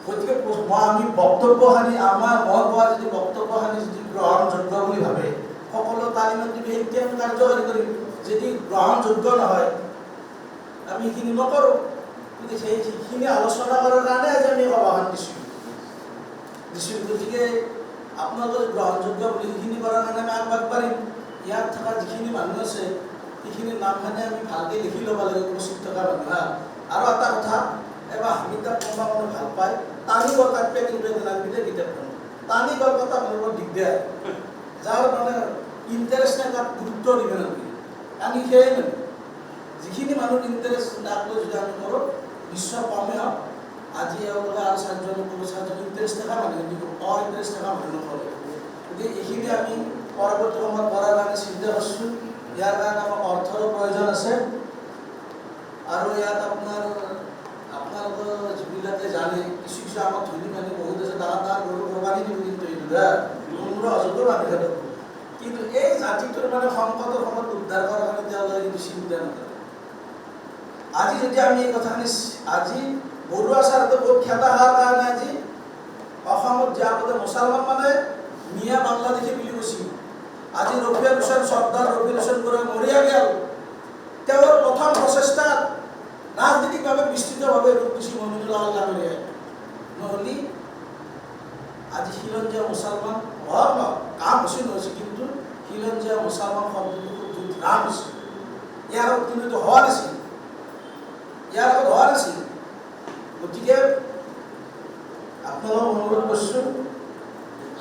গতিকে আমি বক্তব্যখিনি আমাৰ মই কোৱা যদি বক্তব্যখিনি যদি গ্ৰহণযোগ্য বুলি ভাবে সকলো তালিমত দিবি এতিয়া আমি কাৰ্যকৰী কৰিম যদি গ্ৰহণযোগ্য নহয় আমি সেইখিনি নকৰোঁ গতিকে সেইখিনি আলোচনা কৰাৰ কাৰণে আজি আমি সভাখন দিছোঁ গতিকে আপোনালোকে গ্ৰহণযোগ্য বুলি সেইখিনি কৰাৰ কাৰণে আমি আগবাঢ় পাৰিম ইয়াত থকা যিখিনি মানুহ আছে সেইখিনি নামখিনি আমি ভালকৈ লিখি ল'ব লাগে উপস্থিত থকা মানুহ আৰু এটা কথা এবাৰ হামিদাক কোনোবা মানুহ ভাল পায় টানি গড় কাটবে কিন্তু নামকেইটা কিতাপখন টানি গড় কটা মানুহৰ দিগদাৰ যাৰ মানে ইণ্টাৰেষ্ট নাই তাক গুৰুত্ব দিব নালাগে। আমি সেয়াই মানে যিখিনি মানুহৰ ইণ্টাৰেষ্ট তাক লৈ যদি আমি কৰোঁ নিশ্চয় কমে হওক। আজি এওঁলোকে আৰু 4জন কোনো 4জন ইণ্টাৰেষ্ট থকা মানুহ কিন্তু ইণ্টাৰেষ্ট থকা মানুহ নকৰে। গতিকে এইখিনি আমি পৰৱৰ্তী সময়ত কৰাৰ কাৰণে চিন্তা কৰিছোঁ। ইয়াৰ কাৰণে আমাক অৰ্থৰো প্ৰয়োজন আছে আৰু ইয়াত আপোনালোকৰ যিবিলাকে জানে কিছু কিছু আমাৰ ধনী মানুহ বহুত আছে তাৰ গৰু কোৰবানী দিব কিন্তু এইটো অযোগ্য মানুহ কিন্তু এই জাতিটোৰ মানে সংকটৰ সময়ত উদ্ধাৰ কৰাৰ কাৰণে তেওঁলোকে কিন্তু চিন্তা নকৰে। আজি যদি আমি এই কথাখিনি আজি বৰুৱা চাৰতে বহুত খেদা হোৱাৰ কাৰণে আজি অসমত যে আগতে মুছলমান মানে মিয়া বাংলাদেশী বুলি কৈছিল। আজি ৰফিউল হুছেইন চৰ্দাৰ ৰফিউল হুছেইন বৰুৱা মৰিয়া গেল। তেওঁৰ প্ৰথম প্ৰচেষ্টাত ৰাজনৈতিকভাৱে বিস্তৃতভাৱে ৰূপ দিছিল মমিনুল্লাহ ডাঙৰীয়াই। নহ'লে আজি খিলঞ্জীয়া মুছলমান হওক ন কাম বেছি নহৈছে কিন্তু খিলঞ্জীয়া মুছলমান শব্দটো খুব ৰাম হৈছে। ইয়াৰ আগত কিন্তু হোৱা নাছিল। গতিকে আপোনালোকক অনুৰোধ কৰিছোঁ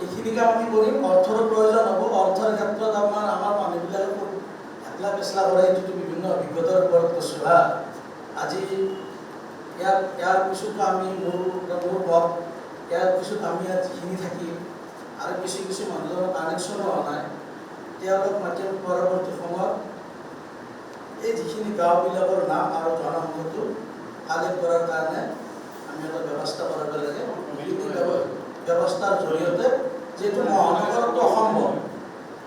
এইখিনি কাম আমি কৰিম। অৰ্থৰ প্ৰয়োজন হ'ব। অৰ্থৰ ক্ষেত্ৰত আমাৰ মানুহবিলাকে খুব একলা পেচলা কৰে এইটো বিভিন্ন অভিজ্ঞতাৰ ওপৰত কৈছোঁ হা। আজি ইয়াৰ পিছতো আমি মোৰ মত ইয়াৰ পিছত আমি ইয়াত যিখিনি থাকিম আৰু কিছু মানুহজনৰ কানেকশ্যনো হোৱা নাই তেওঁলোক মাতিম পৰৱৰ্তী সময়ত এই যিখিনি গাঁওবিলাকৰ নাম আৰু জনসংখ্যাটো কালেক্ট কৰাৰ কাৰণে আমি এটা ব্যৱস্থা কৰিব লাগে। ব্যৱস্থাৰ জৰিয়তে যিহেতু মহানগৰতো অসম্ভৱ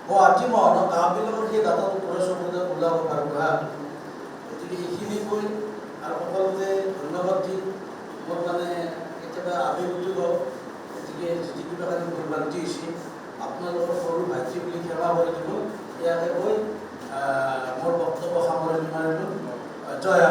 গুৱাহাটী মহানগৰ গাঁওবিলাকৰ সেই ডাটাটো চকুতে ওলাব পাৰোঁ হা। গতিকে এইখিনি কৈ আৰু সকলোকে ধন্যবাদ দি মোৰ মানে কেতিয়াবা আৱেগিত হওঁ। গতিকে যদি কিবা কাৰণে ভুলভ্ৰান্তি হৈছে আপোনালোকৰ সৰু ভাইটি বুলি সেৱা কৰি দিব। ইয়াকে কৈ মোৰ বক্তব্য সামৰণি মাৰিলোঁ। জয়